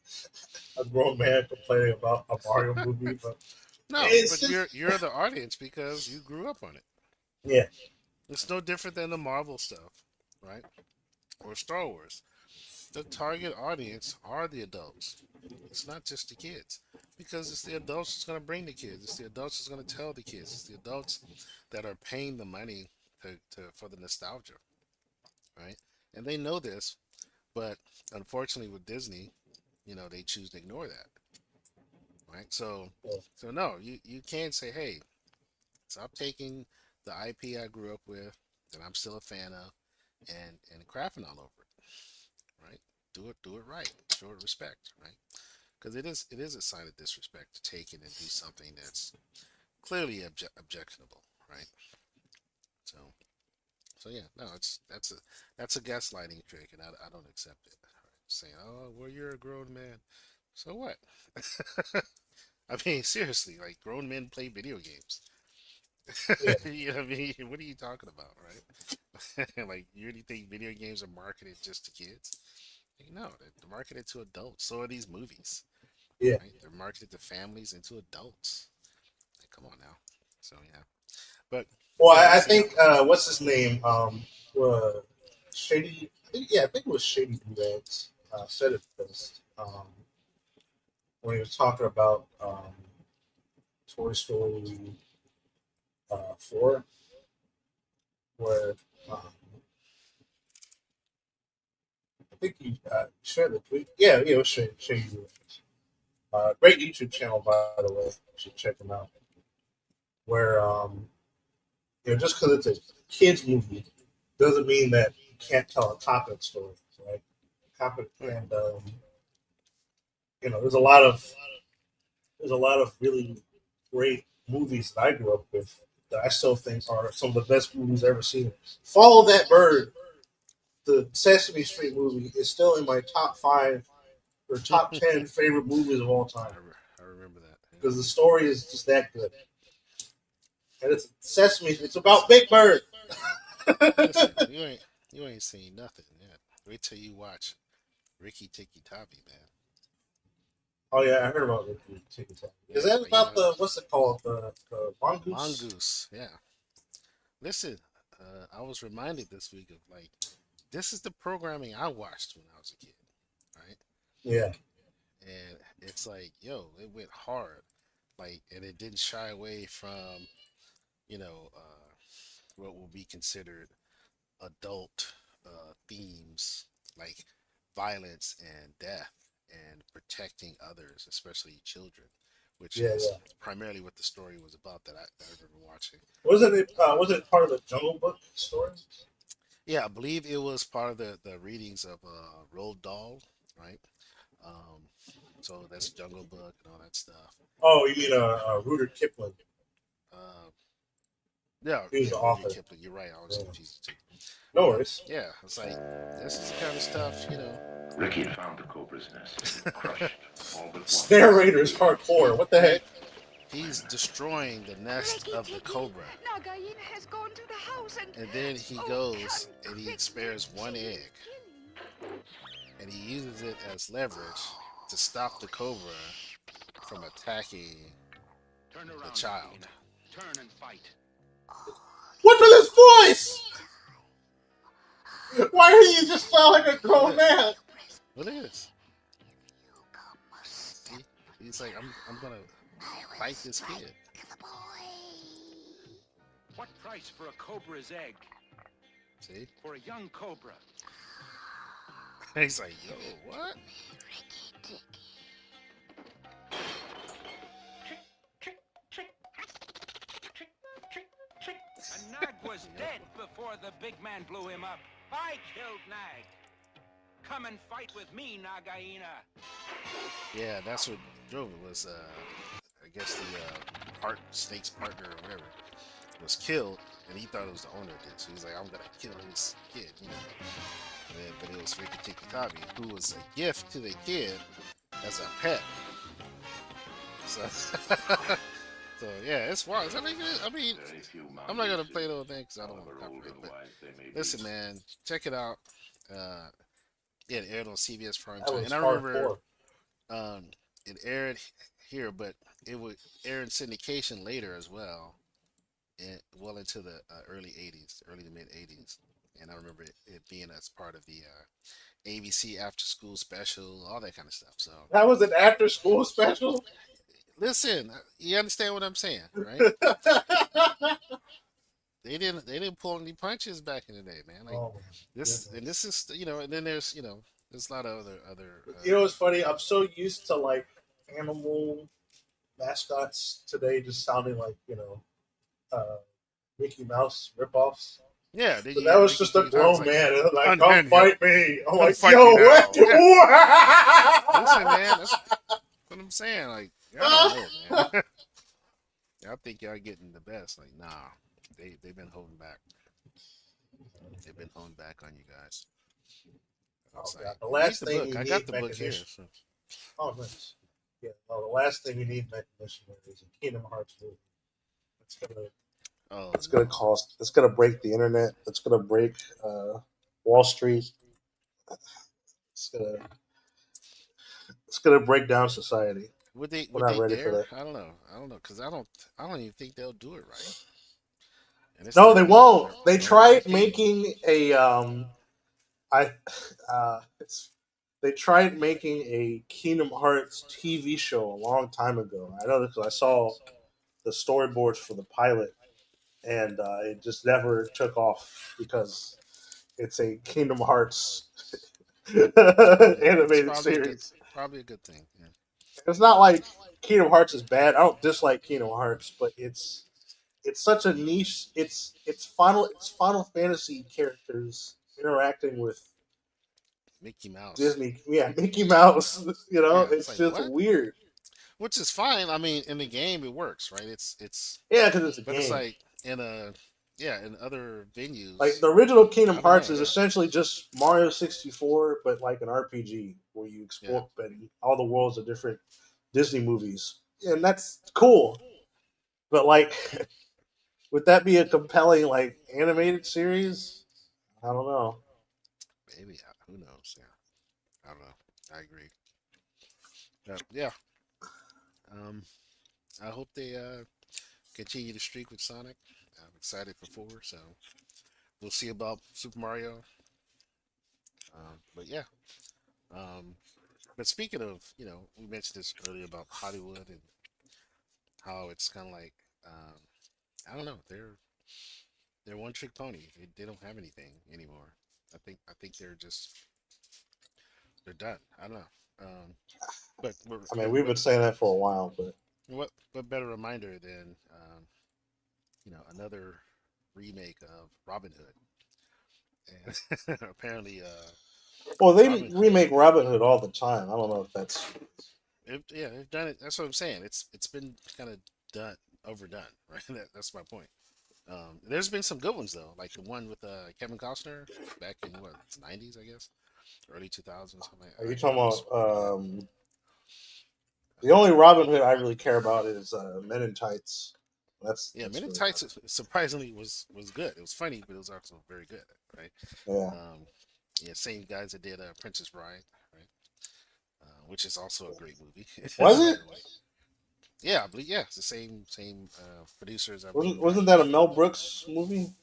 a grown man complaining about a Mario movie, but No, it's but just you're the audience because you grew up on it. yeah, It's no different than the Marvel stuff, right? Or Star Wars. The target audience are the adults. It's not just the kids. Because it's the adults that's going to bring the kids. It's the adults that's going to tell the kids. It's the adults that are paying the money for the nostalgia, right? And they know this, but unfortunately with Disney, they choose to ignore that, right? yeah, No, you can't say, hey, stop taking the IP I grew up with that I'm still a fan of and crapping all over it, right? Do it right. Show it respect, right? Because it is a sign of disrespect to take it and do something that's clearly objectionable, right? So so yeah, no, that's a gaslighting trick, and I don't accept it. Right? Saying, oh, well, you're a grown man, so what? I mean, seriously, like grown men play video games. yeah, You know what I mean? What are you talking about, right? Like, you really think video games are marketed just to kids? Like, no, they're marketed to adults. So are these movies, yeah. right? They're marketed to families and to adults. Like, come on now. So yeah, but Well, yeah, we'll I see. think what's his name? Shady. I think it was Shady Duets said it best when he was talking about Toy Story 4, where um, I think he shared the tweet. Yeah, yeah, it was Shady Duets. Great YouTube channel, by the way. You should check him out. Where just because it's a kids movie doesn't mean that you can't tell a competent story, right? Competent Right. and there's a lot of really great movies that I grew up with that I still think are some of the best movies I've ever seen. Follow That Bird, the Sesame Street movie, is still in my top five or top 10 favorite movies of all time I remember that. because the story is just that good. And it's Sesame. It's about Big Bird. Listen, you ain't seen nothing yet. Wait till you watch Ricky Tikki Tavi, man. Oh yeah, I heard about Ricky Chicken Tack. Is Yeah, that like, about the what's it called the mongoose? Mongoose. Yeah. Listen, I was reminded this week of like this is the programming I watched when I was a kid, right? Yeah, And it's like, yo, it went hard, like, and it didn't shy away from you know uh, what will be considered adult themes like violence and death and protecting others, especially children, which yeah, is yeah. primarily what the story was about that I remember watching. Wasn't it part of the Jungle Book story? Yeah, I believe it was part of the readings of Roald Dahl, right? Um, so that's Jungle Book and all that stuff. Oh, you mean And Rudyard Kipling? uh, yeah, He was yeah, the Rudyard author. Kipling. You're right. I was Yeah. confused too. No But worries. yeah, it's like this is the kind of stuff. Ricky had found the cobra's nest, crushed all but This one. narrator is hardcore. What the heck? He's destroying the nest Ricky of the Tikki, cobra, Nagain has gone to the house and... and then he Oh, goes come and he quick, spares one Richie. egg, and he uses it as leverage to stop the cobra from attacking Turn the around, child. Athena. Turn and fight. What's with his voice? Why do you just sound like a grown Look, man? what is? See, he's like, I'm gonna bite this kid. What price for a cobra's egg? See, For a young cobra. he's like, yo, what? was dead before the big man blew him up. I killed Nag. Come and fight with me, Nagaina. Yeah, that's what drove it was. I guess the snake's partner or whatever was killed, and he thought it was the owner did. So he's like, I'm gonna kill his kid, you know. But it was Riki Tikitabi, who was a gift to the kid as a pet. So, so yeah, it's wild. I mean, I'm not gonna play the whole thing because I don't want to copyright. But listen, man, check it out. Uh, yeah, it aired on CBS Prime That Time, was and I remember hardcore. um, it aired here, but it would air in syndication later as well, and well into the early '80s, early to mid '80s. And I remember it being as part of the ABC after school special, all that kind of stuff. So That was an after school special. listen, you understand what I'm saying, right? They didn't pull any punches back in the day, man. Like Oh my this, and goodness. this is and then there's a lot of other You know what's funny? I'm so used to like animal mascots today just sounding like, uh, Mickey Mouse ripoffs. yeah. Then But you that hear was Ricky just a Tikki Tavi, it's grown like man. It was like, come unhand, fight me. I'm come like, fight me yo, what? now. Yeah, listen, man, that's what I'm saying. Like I don't know, man. I think y'all getting the best. Like nah, they've been holding back. They've been holding back on you guys. I Oh was god, like, the read last the thing book. we I got need the book here. mechanician. So. Oh, nice. Yeah, well, the last thing we need mechanician is a Kingdom Hearts movie. It's gonna, Oh it's gonna no. cost. It's gonna break the internet. It's gonna break Wall Street. It's gonna, it's gonna break down society. Would they We're would not they ready for dare? that. I don't know. I don't know because I don't even think they'll do it right. And it's No, they won't. They their own tried IP. making a I it's they tried making a Kingdom Hearts TV show a long time ago. I know this because I saw the storyboards for the pilot, and it just never took off because it's a Kingdom Hearts It's animated series. probably a good thing. Yeah. It's not like Kingdom Hearts is bad. I don't dislike Kingdom Hearts, but it's such a niche. It's Final Fantasy characters interacting with Mickey Mouse. Disney. Yeah, Mickey Mouse. Yeah, it's It's like just what? weird. Which is fine. I mean, in the game it works, right? Yeah, because it's a but it's game. like in other Like venues, the original Kingdom I don't Hearts know. is Yeah, essentially just Mario 64, but like an RPG where you yeah. explore and all the worlds of different Disney movies, and that's cool. But like, would that be a compelling like animated series? I don't know. Maybe who knows? Yeah, I don't know. I agree. Yeah. Um, I hope they continue to streak with Sonic. I'm excited for four, so we'll see about Super Mario. But yeah. Um, but speaking of, we mentioned this earlier about Hollywood and how it's kind of like, um, I don't know, they're one trick pony. They don't have anything anymore. I think they're done. I don't know. But I mean, we've been saying that for a while, but what better reminder than another remake of Robin Hood, and apparently well, they Robin remake Hood. Robin Hood all the time. I don't know if that's Yeah, they've done it. That's what I'm saying. It's been kind of done overdone, right? That's my point. There's been some good ones though, like the one with Kevin Costner back in what '90s, I guess, early 2000s. Something. Are you That talking was pretty good. about? The only Robin Hood I really care about is Men in Tights. Yeah, That's Men in really Tights surprisingly was good. It was funny, but it was also very good, right? yeah. Um, yeah, same guys that did Princess Bride, right? Which is also a great movie, Was by it? the way. Yeah, I believe it's the same producers, I Wasn't believe, wasn't that a directors. Mel Brooks movie?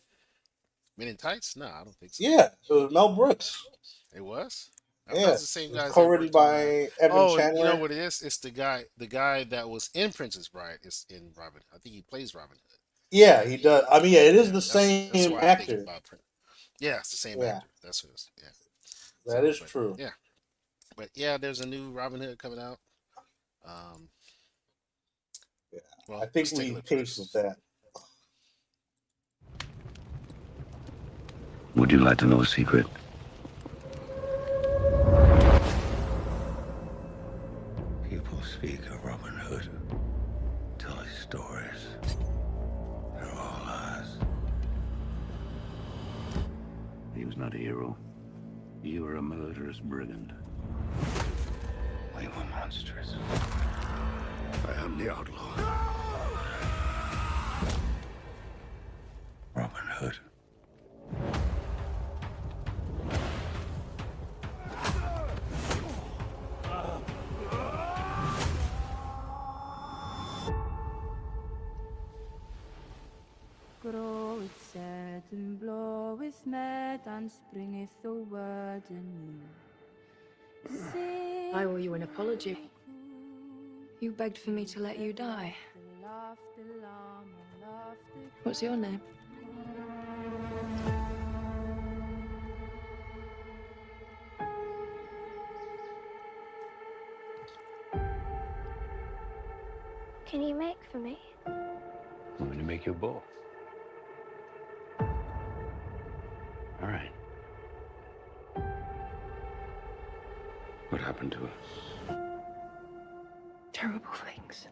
Men in Tights? No, I don't think so. Yeah, it was Mel Brooks. It was. I thought Yeah, it's the it same was guys that co-written worked on. by Evan Oh, you know Chandler. what it is? It's the guy that was in Princess Bride is in Robin. I think he plays Robin Hood. Yeah, he does. I mean, yeah, it is Yeah, the that's same why I'm thinking actor. about Prince. Yeah, it's the same Yeah, actor. That's what it is. Yeah. that So, is but true. yeah, there's a new Robin Hood coming out. Um, Yeah, I well, think let's take a we look peaked with first. that. Would you like to know a secret? People speak of Robin Hood, tell his stories. They're all lies. He was not a hero. You were a murderous brigand. We were monsters. I am the outlaw. Robin Hood. Groweth sad and bloweth mad and springeth the word anew. I owe you an apology. You begged for me to let you die. What's your name? Can you make for me? I'm going to make you a bowl. All right. What happened to us? Terrible things.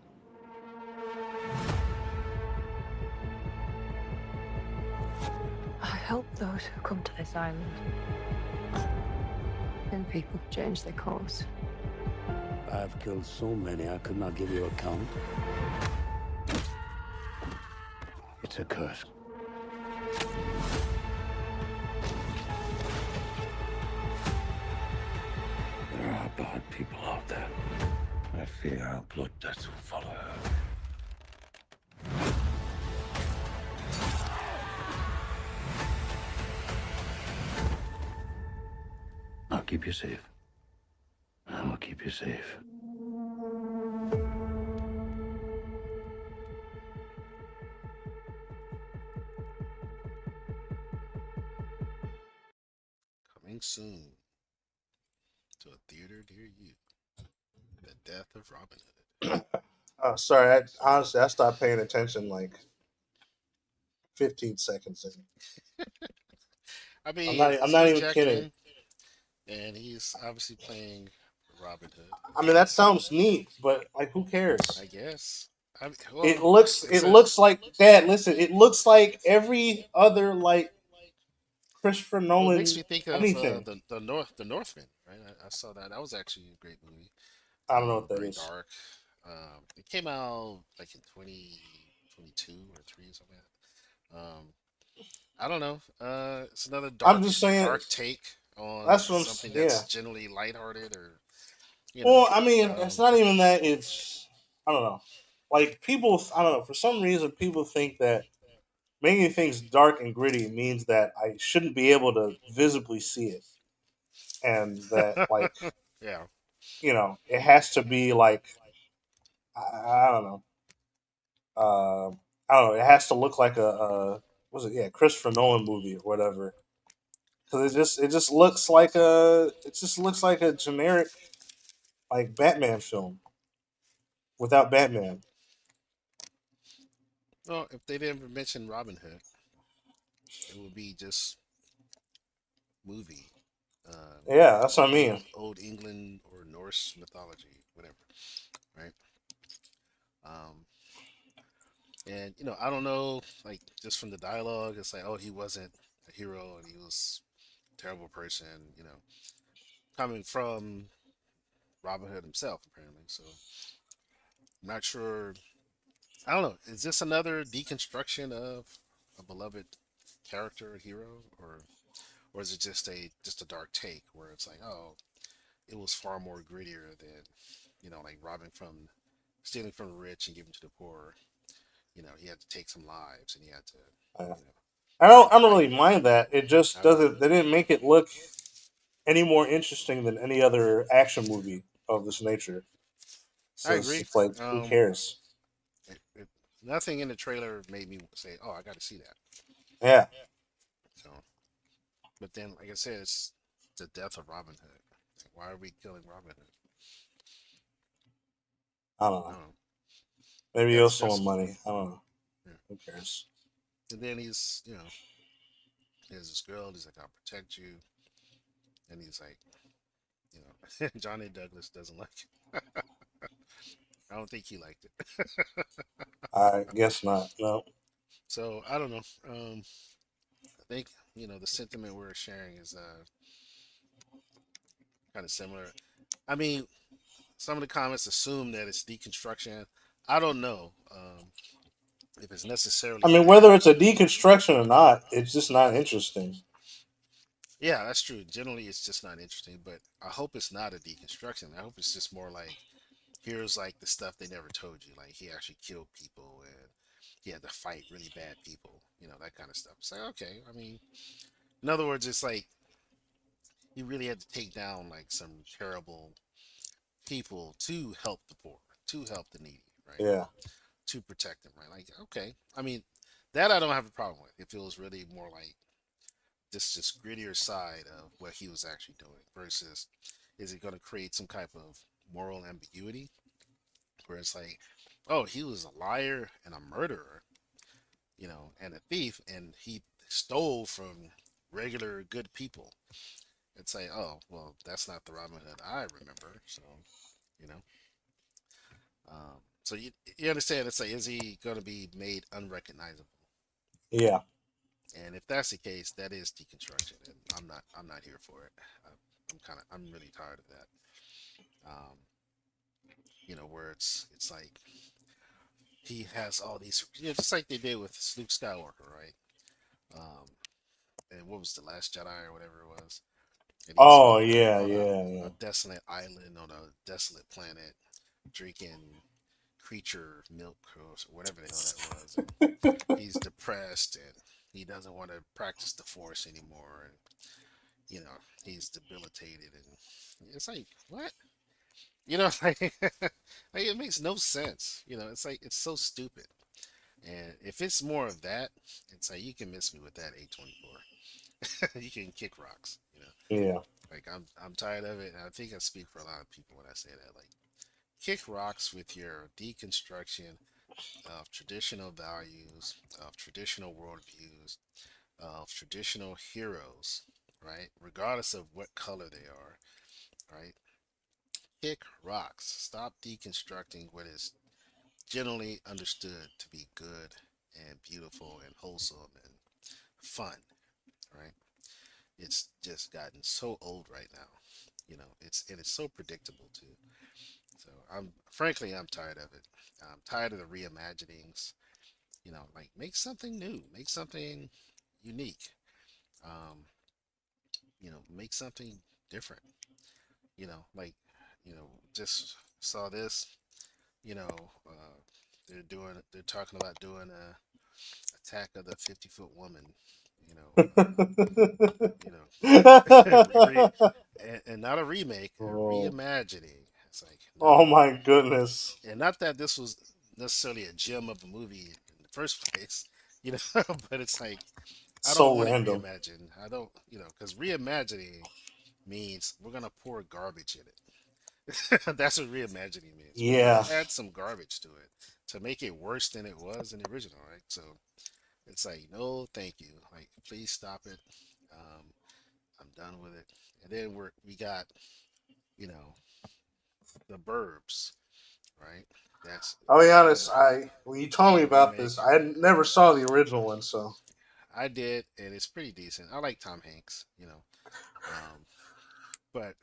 I help those who come to this island. And people change their course. I've killed so many I could not give you a count. It's a curse. There are bad people out there. I fear our blood debts will follow her. I'll keep you safe. I'm gonna keep you safe. Coming soon to a theater near you. The Death of Robin Hood. Sorry, honestly I stopped paying attention like 15 seconds in. I I'm mean, not. I'm it's not Hugh even kidding. Jackman, and he's obviously playing Robin Hood. I mean, that sounds neat, but like, who cares? I guess. It Well, looks. it's It a. looks like Dad. Listen, it looks like every other like Christopher Well, it makes Nolan me think of anything. the Northman, right? I saw that. That was actually a great movie. I don't know what that Very is. dark. It came out like in 2022 or three or something like that. I don't know. It's another I'm just saying. dark take on That's what something Yeah. that's generally lighthearted, or you know. Well, I mean, it's Um, not even that. It's. I don't know. Like people, I don't know. For some reason, people think that making things dark and gritty means that I shouldn't be able to visibly see it, and that like yeah. it has to be like I don't know. I don't know. It has to look like a was it? Yeah, Christopher Nolan movie or whatever. Because it just looks like a generic like Batman film without Batman. Well, if they didn't mention Robin Hood, it would be just movie. Yeah, that's what I mean. Old England or Norse mythology, whatever, right? Um, and I don't know, like just from the dialogue, it's like, oh, he wasn't a hero and he was a terrible person, coming from Robin Hood himself, apparently. So I'm not sure. I don't know. Is this another deconstruction of a beloved character, hero, or is it just a dark take where it's like, oh, it was far more grittier than, like robbing from, stealing from the rich and giving to the poor. He had to take some lives and he had to, Uh, you know, I don't fight. really mind that. It just I don't know. doesn't. They didn't make it look any more interesting than any other action movie of this nature. I So it's agree. just like, who cares? It, nothing in the trailer made me say, "Oh, I got to see that." Yeah, So, but then, like I said, it's the death of Robin Hood. Like, why are we killing Robin Hood? I don't I know. don't know. Maybe he owes That's someone money. I don't know. yeah. Who cares? And then he's, There's this girl. He's like, I'll protect you, and he's like, you know, Johnny Douglas doesn't like it. I don't think he liked it. I guess not. No. So I don't know. I think the sentiment we're sharing is kind of similar. I mean, some of the comments assume that it's deconstruction. I don't know if it's I necessarily mean, that. whether it's a deconstruction or not, it's just not interesting. Yeah, that's true. Generally, it's just not interesting. But I hope it's not a deconstruction. I hope it's just more like here's like the stuff they never told you. Like he actually killed people and he had to fight really bad people. That kind of stuff. It's like okay. I mean, in other words, it's like he really had to take down like some terrible people to help the poor, to help the needy, right? Yeah. To protect them, right? Like, okay, I mean, that I don't have a problem with. It feels really more like this grittier side of what he was actually doing versus is it going to create some type of moral ambiguity where it's like, oh, he was a liar and a murderer, and a thief, and he stole from regular good people. It's like, oh, well, that's not the Robin Hood I remember. So, you know, so you understand? It's like, is he going to be made unrecognizable? Yeah. And if that's the case, that is deconstruction, and I'm not here for it. I'm really tired of that. Um, where it's like he has all these, just like they did with Luke Skywalker, right? Um, and what was the Last Jedi or whatever it was? And he's Oh yeah, on yeah, a yeah. desolate island on a desolate planet, drinking creature milk or whatever the hell that was, and he's depressed and he doesn't want to practice the Force anymore, and he's debilitated, and it's like what? Like, like it makes no sense. It's like it's so stupid. And if it's more of that, it's like you can miss me with that A24. You can kick rocks. Yeah. Like I'm tired of it, and I think I speak for a lot of people when I say that. Like kick rocks with your deconstruction of traditional values, of traditional worldviews, of traditional heroes, right? Regardless of what color they are, right? Kick rocks. Stop deconstructing what is generally understood to be good and beautiful and wholesome and fun, right? It's just gotten so old right now. It's so predictable too. So I'm tired of it. I'm tired of the reimaginings. Like make something new, make something unique. Um, make something different. Like just saw this. You know, uh, they're talking about doing a Attack of the 50-foot woman. You know, you know, and not a remake, a Oh. reimagining. It's like Oh no, my goodness. and not that this was necessarily a gem of a movie in the first place, but it's like I don't So want it random. reimagined. I don't, because reimagining means we're gonna pour garbage in it. That's what reimagining means. We're gonna Yeah. add some garbage to it to make it worse than it was in the original, right? So it's like, no, thank you. Like, please stop it. Um, I'm done with it. And then we got, you know, the Burbs, right? That's I'll be honest. another I when you told me about remake. this, I never saw the original one. So I did, and it's pretty decent. I like Tom Hanks, but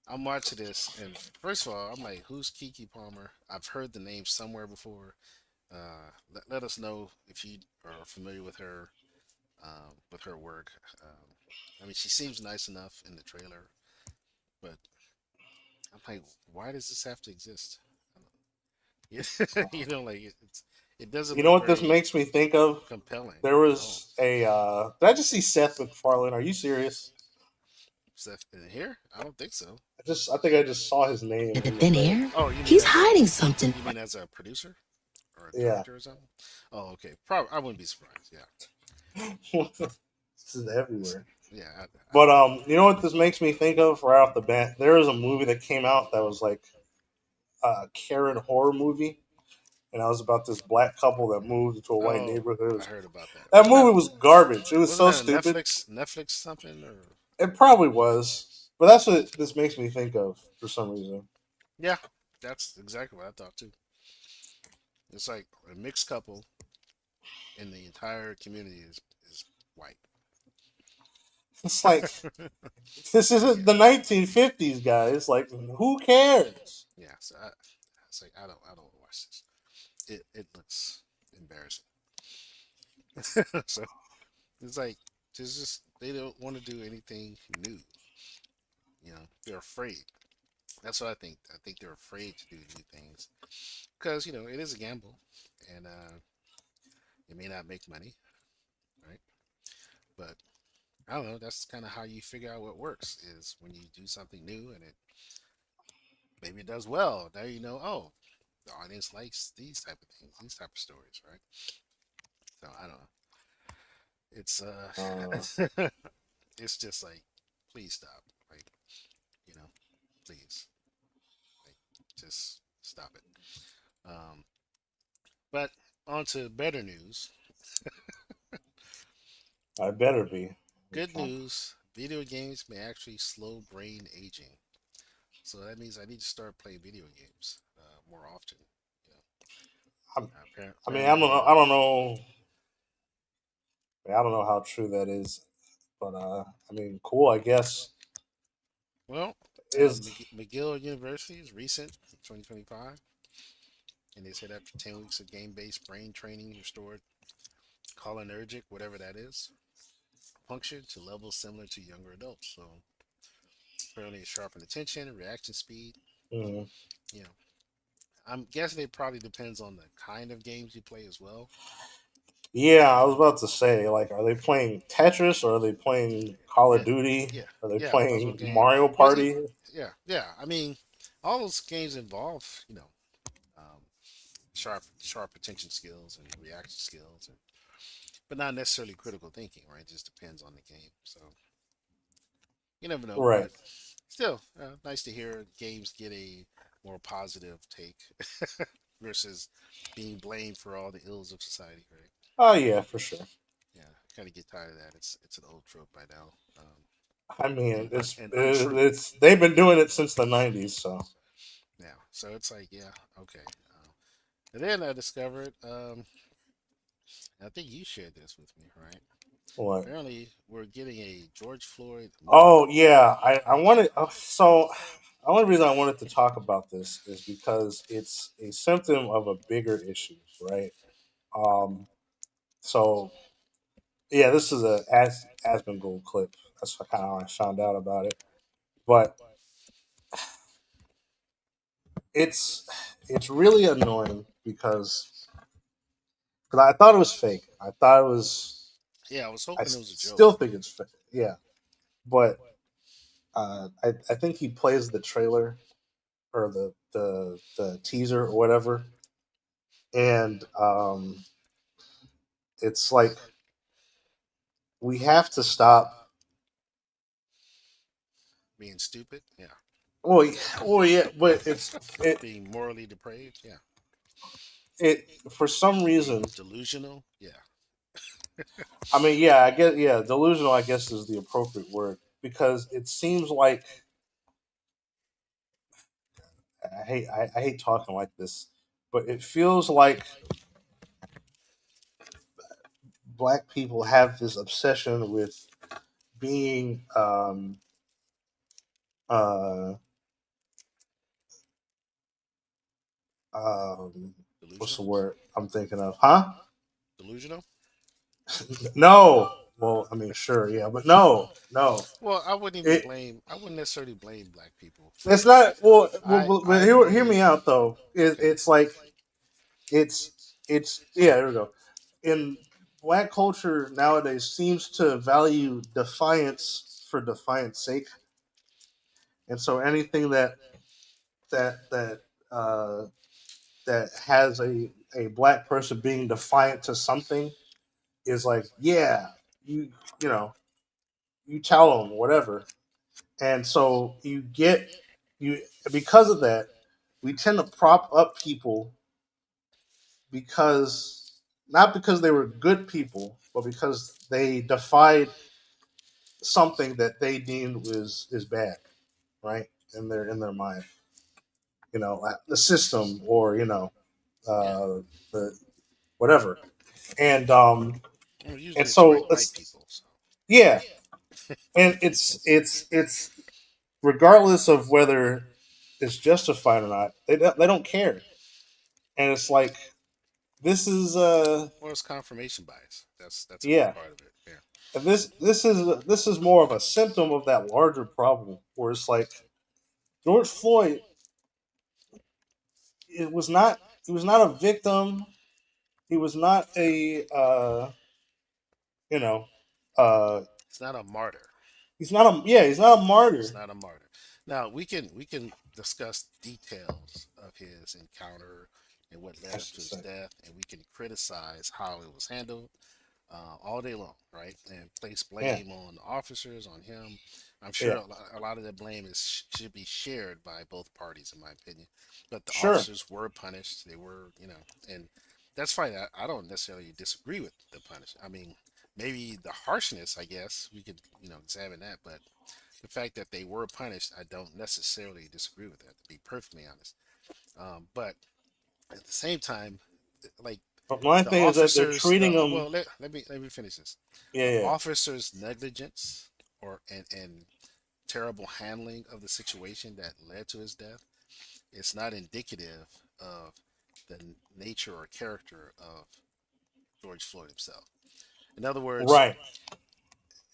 I'm watching this, and first of all, I'm like, who's Kiki Palmer? I've heard the name somewhere before. Let us know if you are familiar with her work. I mean, she seems nice enough in the trailer, but I'm like, why does this have to exist? Like it doesn't you know look what this very makes me think of? compelling There at all. was a. Did I just see Seth MacFarlane? Are you serious? Stuff in here? I don't think so. I think I just saw his name At the in the thin credits. air? Oh, you mean He's as a hiding something. you mean as a producer or a Yeah. director or something? Oh, okay. Probably I wouldn't be surprised. Yeah, This is It's- everywhere. yeah. But you know what this makes me think of right off the bat? There was a movie that came out that was like a Karen horror movie. and I was about this black couple that moved into a white Oh, neighborhood. I heard about that. That movie was garbage. It was Wasn't so that a stupid. Netflix something or It probably was, but that's what this makes me think of for some reason. yeah, that's exactly what I thought too. It's like a mixed couple and the entire community is white. It's like this isn't Yeah, the 1950s, guys. Like, who cares? yeah. So it's like I don't want to watch this. It looks embarrassing. So it's like just they don't want to do anything new. You know, they're afraid. That's what I think. I think they're afraid to do new things because it is a gamble, and it may not make money, right? But I don't know. That's kind of how you figure out what works is when you do something new and it maybe it does well. Now you know, oh, the audience likes these type of things, these type of stories, right? So I don't know. It's Uh, it's just like, please stop, like you know, please, like just stop it. Um, but on to better news. I better be. Good news: video games may actually slow brain aging. So that means I need to start playing video games more often. You I'm, I mean, I don't apparently, know. I don't know. I don't know how true that is, but I mean, cool. I guess well, is. McGill University is recent, 2025, and they said after 10 weeks of game-based brain training, restored cholinergic, whatever that is, function to levels similar to younger adults. So apparently, it sharpened attention, reaction speed. Mm, You know, I'm guessing it probably depends on the kind of games you play as well. yeah, I was about to say, like, are they playing Tetris or are they playing Call of Yeah, Duty? yeah, Are they yeah. Puzzle playing game. Mario Well, Party? yeah, yeah. I mean, all those games involve um, sharp attention skills and reaction skills, but not necessarily critical thinking. Right? It just depends on the game. So you never know. Right. But still, nice to hear games get a more positive take versus being blamed for all the ills of society. Right? Oh yeah, for sure. Yeah, kind of get tired of that. It's an old trope by now. I mean, And untrue. it's they've been doing it since the '90s. So Yeah. So it's like, yeah, okay. And then I discovered, I think you shared this with me, right? what? Apparently, we're getting a George Floyd movie. Oh yeah, I wanted so. The only reason I wanted to talk about this is because it's a symptom of a bigger issue, right? Um, so yeah, this is a Asmongold clip. That's kind of how I found out about it. But it's it's really annoying because I thought it was fake. I thought it was. Yeah, I was I hoping it was a joke. still think it's fake. Yeah, but I think he plays the trailer or the teaser or whatever, and it's like we have to stop. Being stupid, yeah. Well, well, yeah, but it Being morally depraved, yeah. it for some Being reason. delusional, yeah. I mean, yeah, I guess yeah, delusional. I guess is the appropriate word because it seems like I hate talking like this, but it feels like black people have this obsession with being uh um what's the Delusional? word I'm thinking of? Huh? Delusional? No. Well, I mean, sure, yeah, but no, no. Well, It I wouldn't necessarily blame black people for it's this. not. Well, I but I hear me believe, out though. okay, It's like it's yeah. There we go. In black culture nowadays seems to value defiance for defiance sake, and so anything that uh, that has a black person being defiant to something is like, yeah, you you know, you tell them whatever. And so you because of that, we tend to prop up people because not because they were good people, but because they defied something that they deemed is bad, right? In their mind, the system, or Yeah. the whatever, and Well, and usually it's so white it's people. So yeah, and it's regardless of whether it's justified or not, they don't care, and it's like this is well, it's confirmation bias. That's a big yeah, part of it. Yeah. and this is more of a symptom of that larger problem where it's like George Floyd, it was not he was not a victim, he was not a you know uh It's not a martyr. he's not a It's martyr. not a martyr. Now we can discuss details of his encounter and what led I up should to his say. death, and we can criticize how it was handled all day long, right? And place Yeah, blame on the officers, on him. I'm sure yeah, a lot of the blame should be shared by both parties, in my opinion. But the sure. officers were punished. They were, and that's fine. I don't necessarily disagree with the punish. I mean, maybe the harshness, I guess we could, examine that. But the fact that they were punished, I don't necessarily disagree with that. To be perfectly honest, but at the same time, like But my the thing is that they're officers, treating them. well, let me finish this. Yeah, The yeah, officers' negligence and terrible handling of the situation that led to his death, it's not indicative of the nature or character of George Floyd himself. In other words, right.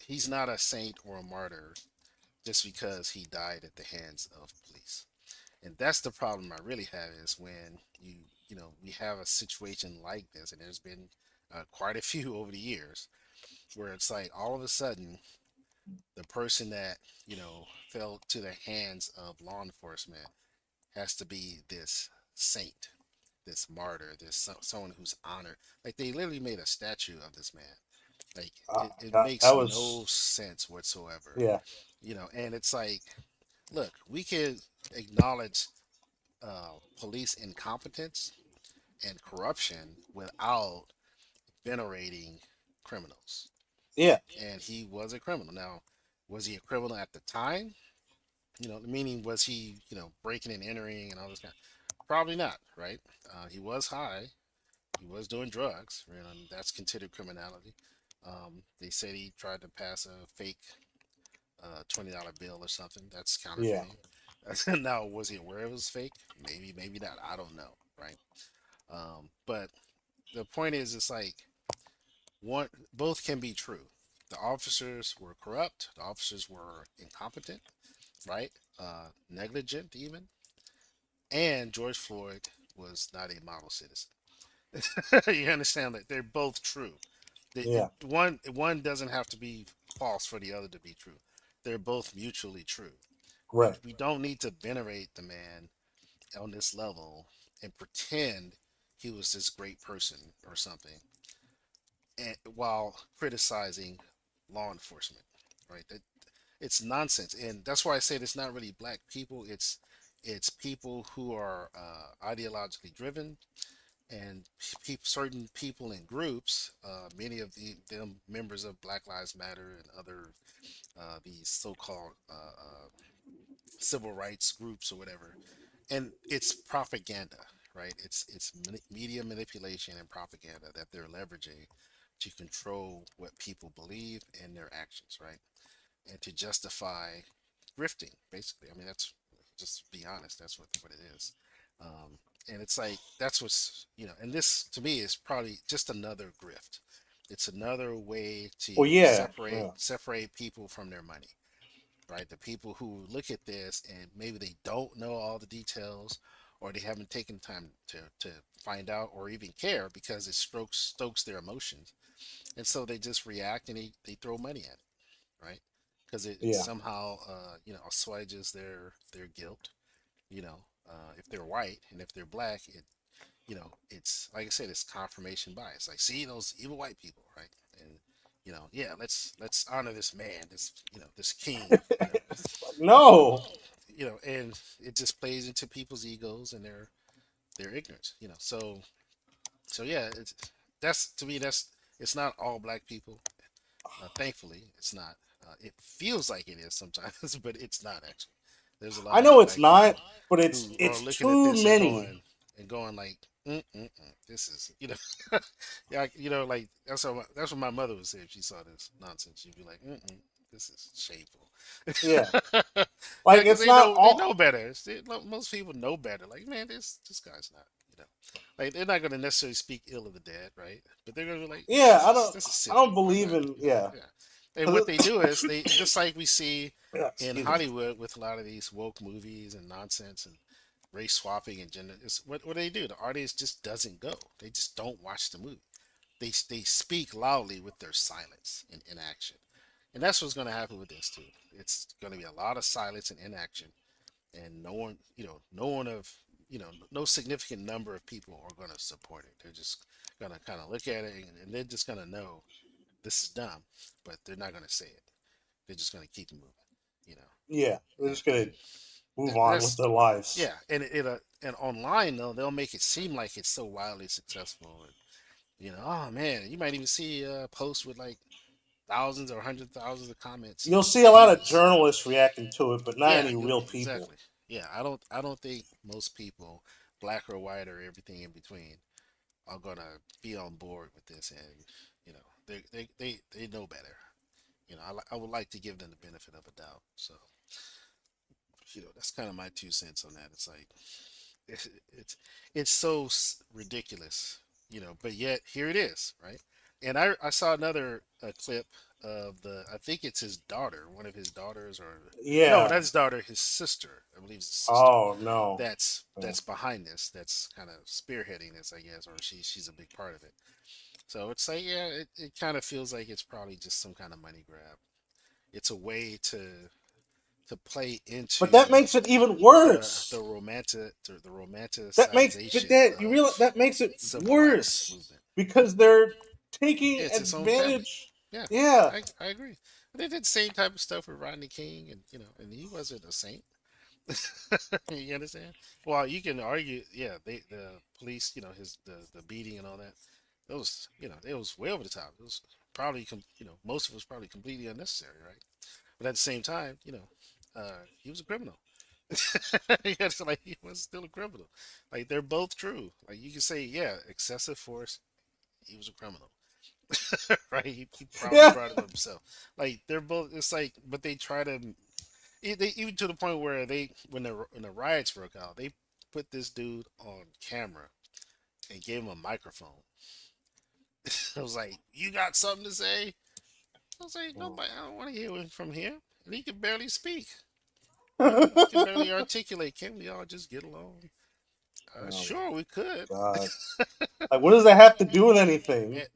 he's not a saint or a martyr just because he died at the hands of police. And that's the problem I really have is when we have a situation like this, and there's been quite a few over the years where it's like all of a sudden the person that fell to the hands of law enforcement has to be this saint, this martyr, someone who's honored. Like they literally made a statue of this man. Like it That makes no was sense whatsoever. yeah, And it's like, look, we could acknowledge police incompetence and corruption without venerating criminals. yeah, And he was a criminal. Now, was he a criminal at the time? Meaning was he, breaking and entering and all this kind? Probably not, right? He was high. He was doing drugs. And that's considered criminality. They said he tried to pass a fake $20 bill or something. That's yeah. counterfeiting. Now, was he aware it was fake? Maybe, maybe not. I don't know, right? But the point is, it's like both can be true. The officers were corrupt. The officers were incompetent, right? Negligent, even. And George Floyd was not a model citizen. You understand that they're both true. Yeah, One doesn't have to be false for the other to be true. They're both mutually true. We right. we don't need to venerate the man on this level and pretend he was this great person or something, and while criticizing law enforcement, right? It's nonsense, and that's why I said it's not really black people. It's people who are ideologically driven, and certain people in groups, many of them members of Black Lives Matter and other these so-called civil rights groups or whatever, and it's propaganda, right? It's media manipulation and propaganda that they're leveraging to control what people believe and their actions, right? And to justify grifting, basically. I mean, that's just be honest. That's what it is. And it's like that's and this to me is probably just another grift. It's another way to Well, yeah, separate yeah, separate people from their money, right? The people who look at this and maybe they don't know all the details, or they haven't taken time to find out or even care because it stokes their emotions, and so they just react and they throw money at it, right? Because it yeah, somehow assuages their guilt. If they're white and if they're black, it's like I said, it's confirmation bias. Like, see those evil white people, right? And yeah, let's honor this man, this king, it's like no. and it just plays into people's egos and their ignorance. So So yeah, that's to me that's it's not all black people. Thankfully, it's not. It feels like it is sometimes, but it's not actually. There's a lot I of know it's black people not, but it's who are it's looking at too this and many. going like, this is yeah, like that's what my mother would say if she saw this nonsense. She'd be like, this is shameful. Yeah, Yeah, like because it's not they all. know better. Most people know better. Like, man, this guy's not, like they're not gonna necessarily speak ill of the dead, right? But they're gonna be like, Yeah, this is I silly. don't I'm believe not, in yeah. yeah. And 'Cause what they do is they just like we see yeah, in excuse me. Hollywood with a lot of these woke movies and nonsense and race swapping and gender. Is what do they do? The audience just doesn't go. They just don't watch the movie. They speak loudly with their silence and inaction, and that's what's going to happen with this too. It's going to be a lot of silence and inaction, and no one, no one of, no significant number of people are going to support it. They're just going to kind of look at it and they're just going to know this is dumb, but they're not going to say it. They're just going to keep moving, you know. Yeah, they're And just gonna move on with that's their lives. yeah, and and online though they'll make it seem like it's so wildly successful, and oh man, you might even see posts with like thousands or hundred thousands of comments You'll and see a lot of views. journalists reacting to it, but not Yeah, any real people. exactly. Yeah, I don't think most people, black or white or everything in between, are gonna be on board with this, and they know better. I would like to give them the benefit of a doubt. So that's kind of my 2 cents on that. It's like it's it's, it's so ridiculous, but yet here it is, right? And I saw another clip of I think it's his daughter, one of his daughters, or no, not Yeah. his daughter, his sister. I believe it's his sister. Oh no. Yeah. That's behind this. That's kind of spearheading this, I guess, or she's a big part of it. So it's like, yeah, it kind of feels like it's probably just some kind of money grab. It's a way to play But that into makes it even the worse. But romanticization you realize of that makes it civil rights worse movement. because they're taking It's its own family. advantage. Yeah, Yeah. I agree. They did the same type of stuff with Rodney King, and and he wasn't a saint. You understand? Well, you can argue, yeah, the police, the beating and all that. Those, it was way over the top. It was probably, most of it was probably completely unnecessary, right? But at the same time, he was a criminal. It's like he was still a criminal. Like they're both true. Like you can say, yeah, excessive force. He was a criminal, right? He probably Yeah. brought it up himself. Like they're both. It's like, but they try to. They even to the point where when the riots broke out, they put this dude on camera and gave him a microphone. I was like, "You got something to say?" I was like, "Nobody. I don't want to hear it from here." And he could barely speak. He can barely articulate. Can't we all just get along? Oh Sure, we could. God. Like, what does that have to do with anything? it,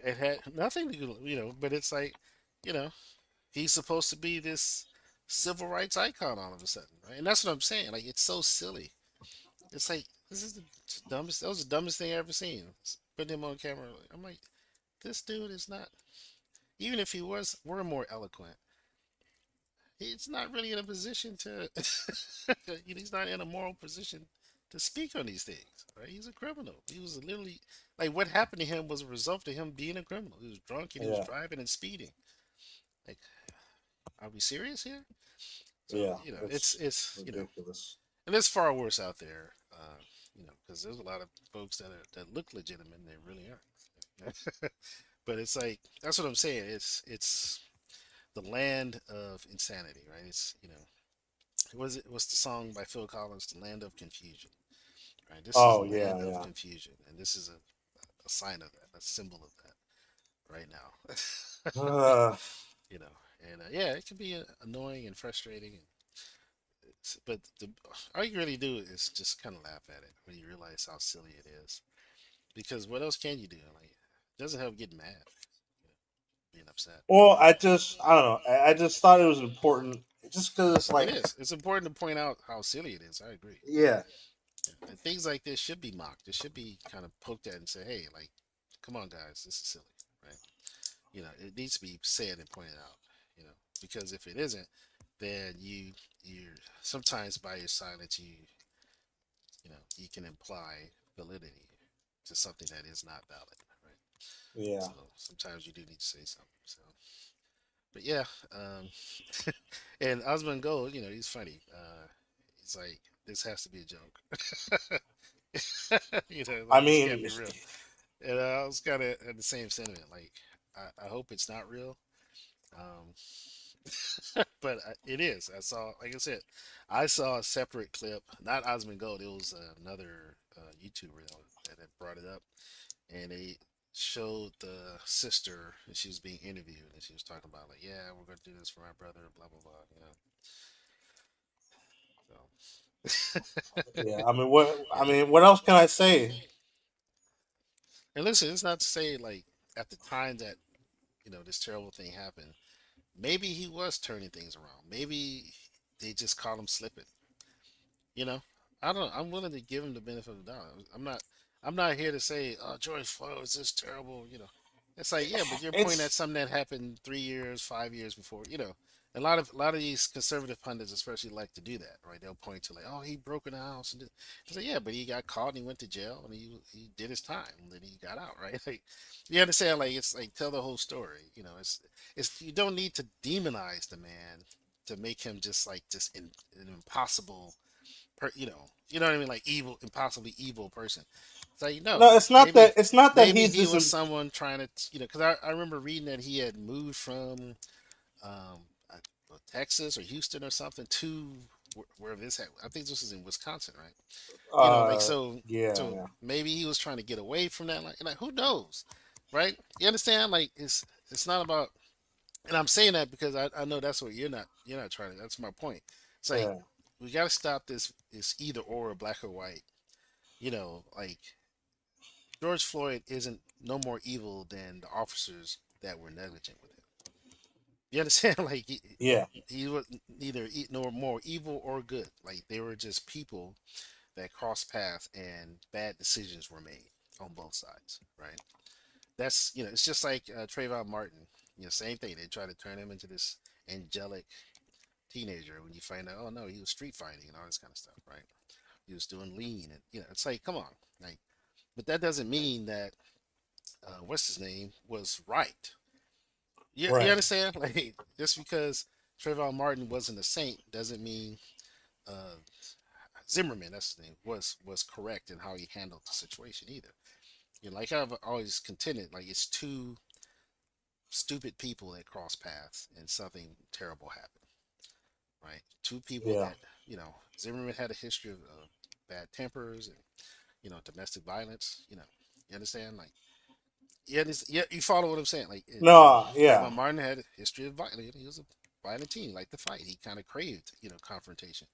it had nothing to do, but it's like, you know, he's supposed to be this civil rights icon all of a sudden, right? And that's what I'm saying. Like, it's so silly. It's like, this is the dumbest, that was the dumbest thing I ever seen. Putting him on camera. I'm like, this dude is not, even if he were more eloquent, he's not really in a position to, he's not in a moral position to speak on these things, right? He's a criminal. He was literally, like, what happened to him was a result of him being a criminal. He was drunk and he was Yeah. driving and speeding. Like, are we serious here? So, Yeah. it's Ridiculous. and it's far worse out there, because there's a lot of folks that look legitimate and they really aren't. But it's like, that's what I'm saying. It's the land of insanity, right? It's, what's the song by Phil Collins, The Land of Confusion, right? This is Oh a yeah, land of yeah. confusion, and this is a sign of that, a symbol of that right now. Uh, you know, and yeah, it can be annoying and frustrating, but all you really do is just kind of laugh at it when you realize how silly it is. Because what else can you do? Like, it doesn't help getting mad, you know, being upset. well, I don't know. I just thought it was important, just because it's It like, is. It's important to point out how silly it is. I agree. yeah, Yeah. And things like this should be mocked. It should be kind of poked at and say, "Hey, like, come on, guys, this is silly, right?" It needs to be said and pointed out. Because if it isn't, then you sometimes by your silence you can imply validity, to something that is not valid, right? Yeah. So sometimes you do need to say something. So, but yeah, um, and Osmond Gold, he's funny. He's like, this has to be a joke. I Like this mean, can't be real. And I was kind of at the same sentiment. Like, I hope it's not real. Um, but it is. I saw, like I said, I saw a separate clip, not Osmond Gold. It was another YouTuber that had brought it up, and they showed the sister, and she was being interviewed, and she was talking about like, yeah, we're gonna do this for my brother, blah blah blah. So, yeah. I mean, what? I yeah. mean, what else can I say? And listen, it's not to say like at the time that this terrible thing happened, maybe he was turning things around. Maybe they just caught him slipping. You know, I don't. I'm willing to give him the benefit of the doubt. I'm not. I'm not here to say, "Oh, George Floyd was just terrible." It's like, yeah, but you're pointing at It's something that happened 3 years, 5 years before. A lot of these conservative pundits, especially, like to do that, right? They'll point to like, "Oh, he broke in the house," and it's like, yeah, but he got caught and he went to jail and he did his time and then he got out, right? Like, you understand? Like, it's like tell the whole story. It's you don't need to demonize the man to make him just like an impossible you know what I mean, like evil, impossibly evil person. It's like no, no. It's not maybe that. It's not that maybe he's he just. was someone trying to, because I remember reading that he had moved from um, uh, Texas or Houston or something to wherever this had. I think this was in Wisconsin, right? Like Uh. so. Yeah. So Yeah. maybe he was trying to get away from that. Like who knows, right? You understand? Like it's not about. And I'm saying that because I know that's what you're not trying to. That's my point. It's like Yeah. we got to stop this either or, black or white. Like George Floyd isn't no more evil than the officers that were negligent with him. You understand? Like Yeah. he was neither nor more evil or good. Like they were just people that crossed paths and bad decisions were made on both sides. Right? That's it's just like Trayvon Martin. Same thing. They try to turn him into this angelic teenager when you find out, oh no, he was street fighting and all this kind of stuff, right? He was doing lean, and it's like, come on, like, but that doesn't mean that what's his name was right. You Right. understand? Like, just because Trayvon Martin wasn't a saint doesn't mean uh, Zimmerman, that's his name, was correct in how he handled the situation either. Like I've always contended, like it's two stupid people that cross paths and something terrible happened, right? Two people Yeah. that Zimmerman had a history of bad tempers and domestic violence. You understand? Like, yeah, yeah, you follow what I'm saying? Like, No. Yeah. Trayvon Martin had a history of violence. He was a violent teen, he liked to fight. He kind of craved confrontation.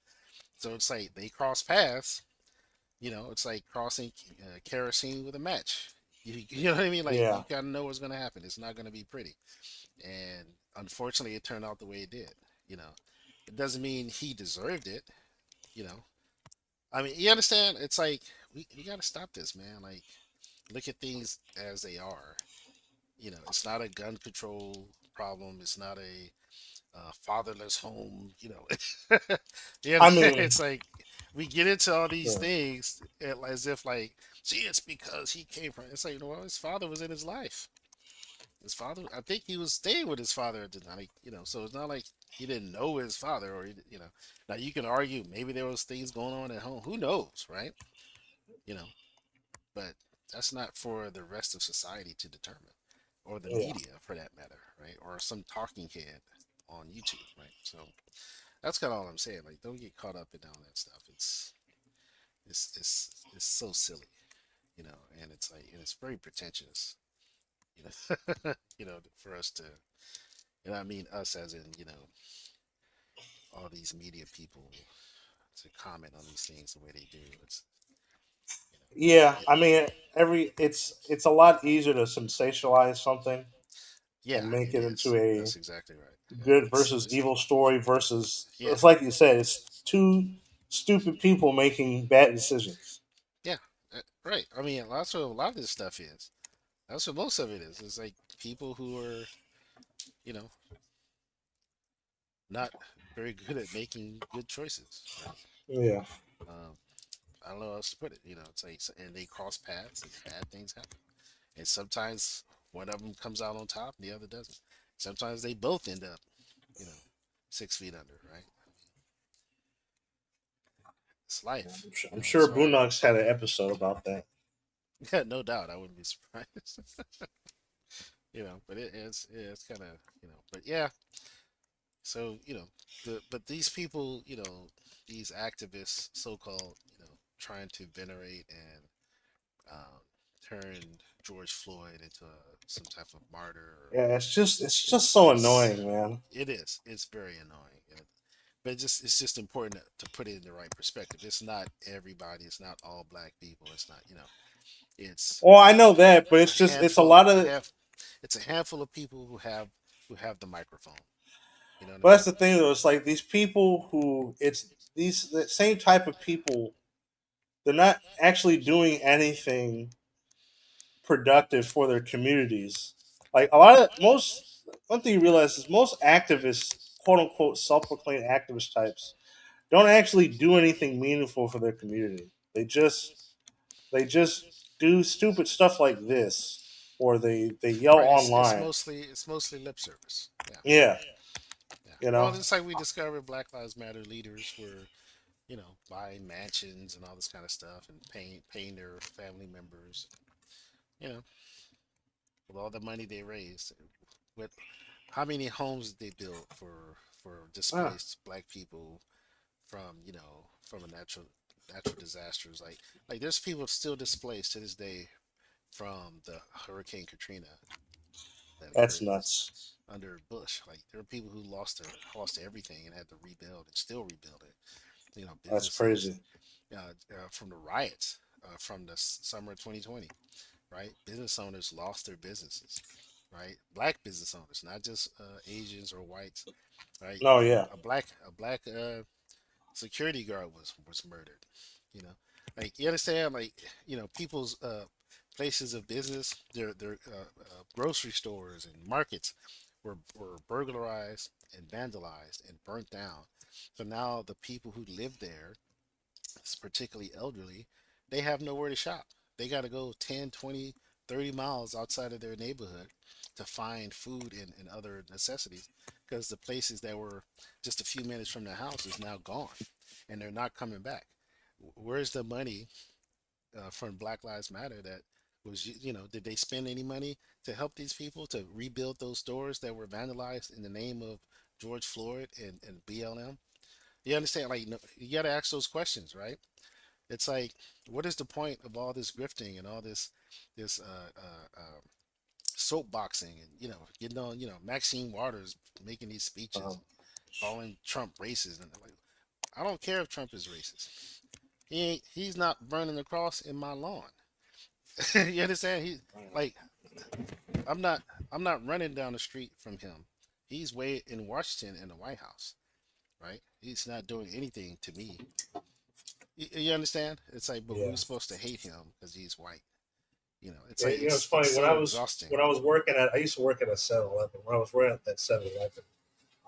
So it's like they cross paths. It's like crossing kerosene with a match. You know what I mean? Like you Yeah. gotta know what's gonna happen. It's not gonna be pretty. And unfortunately, it turned out the way it did. You know, it doesn't mean he deserved it. You know, I mean, you understand? It's like we got to stop this, man. Like, look at things as they are. It's not a gun control problem. It's not a fatherless home. Yeah, I mean. it's like we get into all these Yeah. things as if like, see, it's because he came from. It's like, well, his father was in his life. His father, I think he was staying with his father at the time. Like, so it's not like he didn't know his father, or Now you can argue maybe there was things going on at home. Who knows, right? You know, but that's not for the rest of society to determine, or the Yeah. media for that matter, right? Or some talking head on YouTube, right? So that's kind of all I'm saying. Like, don't get caught up in all that stuff. It's so silly, and it's like, and it's very pretentious, for us to, I mean us as in, all these media people to comment on these things the way they do. It's, Yeah. it, I mean, it's a lot easier to sensationalize something yeah, and make it it into is. a That's exactly right. Yeah, good versus evil story versus yeah, it's like you said, it's two stupid people making bad decisions. yeah, right. I mean, that's what a lot of this stuff is. That's what most of it is. It's like people who are, you know, not very good at making good choices, right? Yeah. Um, I don't know how else to put it. It's like, and they cross paths and bad things happen. And sometimes one of them comes out on top and the other doesn't. Sometimes they both end up, you know, 6 feet under, right? It's life. I'm It's sure hard. Boondocks had an episode about that. Yeah, no doubt. I wouldn't be surprised. But it's kind of, but yeah. So, but these people, these activists, so-called, trying to venerate and um, turn George Floyd into some type of martyr. Yeah, it's just It's so it's annoying, man. it is. It's very annoying. But it's just important to put it in the right perspective. It's not everybody. It's not all black people. It's not. It's Well, I know that, but a it's a handful. lot of. It's a handful of people who have the microphone. You know what I But that's mean? the thing, though. It's like these people who it's these the same type of people. They're not actually doing anything productive for their communities. Like a lot of most one thing you realize is most activists, quote unquote, self-proclaimed activist types, don't actually do anything meaningful for their community. They just do stupid stuff like this, or they yell Right. It's online. mostly lip service. Yeah. Yeah, Yeah. you Well, know, just like we discovered, Black Lives Matter leaders were, buying mansions and all this kind of stuff and paying their family members. You know, with all the money they raised, with how many homes did they build for ah, displaced black people from from a natural disasters, like there's people still displaced to this day from the Hurricane Katrina that that's occurred nuts. under Bush. Like there are people who lost everything and had to rebuild and still rebuild it. That's Businesses crazy. from the riots from the summer of 2020, right? Business owners lost their businesses, right? Black business owners, not just Asians or whites, right? No, yeah, A black security guard was murdered. You know, like you understand, like people's places of business, their grocery stores and markets were burglarized and vandalized and burnt down. So now the people who live there, particularly elderly, they have nowhere to shop. They got to go 10, 20, 30 miles outside of their neighborhood to find food and other necessities because the places that were just a few minutes from their house is now gone and they're not coming back. Where's the money from Black Lives Matter that was, did they spend any money to help these people to rebuild those stores that were vandalized in the name of George Floyd and BLM? You understand? Like, you got to ask those questions, right? It's like, what is the point of all this grifting and all this soapboxing and getting on Maxine Waters making these speeches um, and calling Trump racist and like, I don't care if Trump is racist. He's not burning the cross in my lawn. You understand? He like I'm not I'm not running down the street from him. He's way in Washington in the White House, right? He's not doing anything to me. You understand? It's like, but yeah. we're supposed to hate him because he's white. It's Yeah, like it's it's funny so exhausting. when I was working at I used to work at a 7-Eleven. When I was working at that 7-Eleven,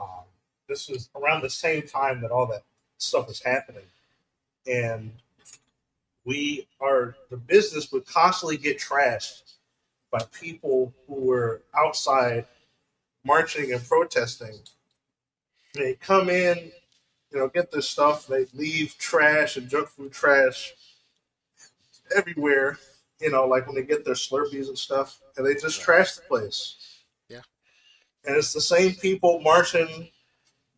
um, this was around the same time that all that stuff was happening, and the business would constantly get trashed by people who were outside marching and protesting. They come in, get their stuff. They leave trash and junk food trash everywhere. Like when they get their Slurpees and stuff, and they just Right. trash the place. Yeah. And it's the same people marching.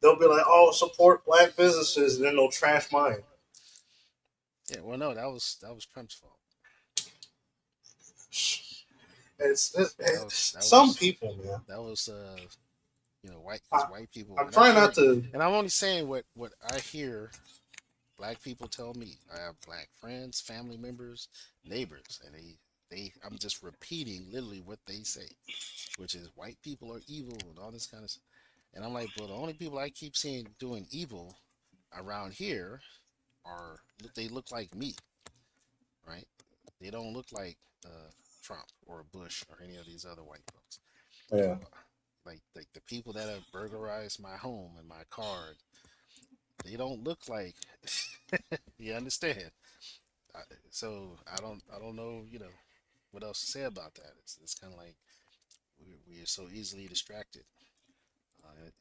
They'll be like, "Oh, support black businesses," and then they'll trash mine. Yeah. Well, no, that was Trump's fault. That was It's that some was people, man. that was white I, because white people I'm and I trying not hear to. and I'm only saying what I hear black people tell me. I have black friends, family members, neighbors, and I'm just repeating literally what they say, which is white people are evil and all this kind of stuff. And I'm like, well, the only people I keep seeing doing evil around here are they look like me, right? They don't look like Trump or Bush or any of these other white folks. Yeah, Like the people that have burglarized my home and my car, they don't look like. You understand? I, so I don't know, what else to say about that. It's kind of like we are so easily distracted.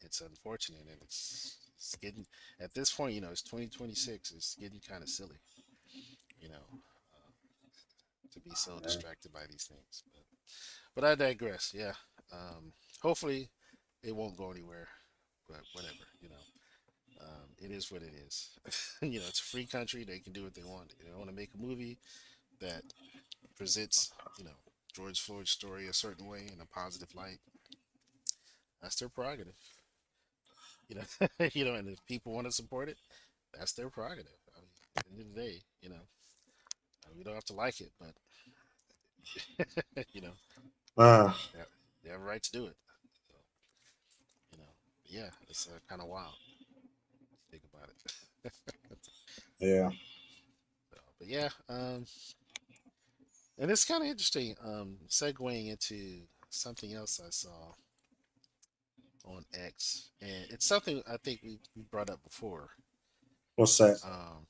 It's unfortunate, and it's getting at this point. It's 2026. It's getting kind of silly. You know, to be so distracted by these things. But I digress. Yeah. Hopefully, it won't go anywhere. But whatever. It is what it is. It's a free country. They can do what they want. They want to make a movie that presents, George Floyd's story a certain way in a positive light. That's their prerogative. And if people want to support it, that's their prerogative. I mean, at the end of the day, we don't have to like it, but you know, Uh, they have a right to do it. So, you know, yeah, it's kind of wild. Think about it. yeah. But yeah, and it's kind of interesting. Segueing into something else I saw on X, and it's something I think we brought up before. What's that? Um,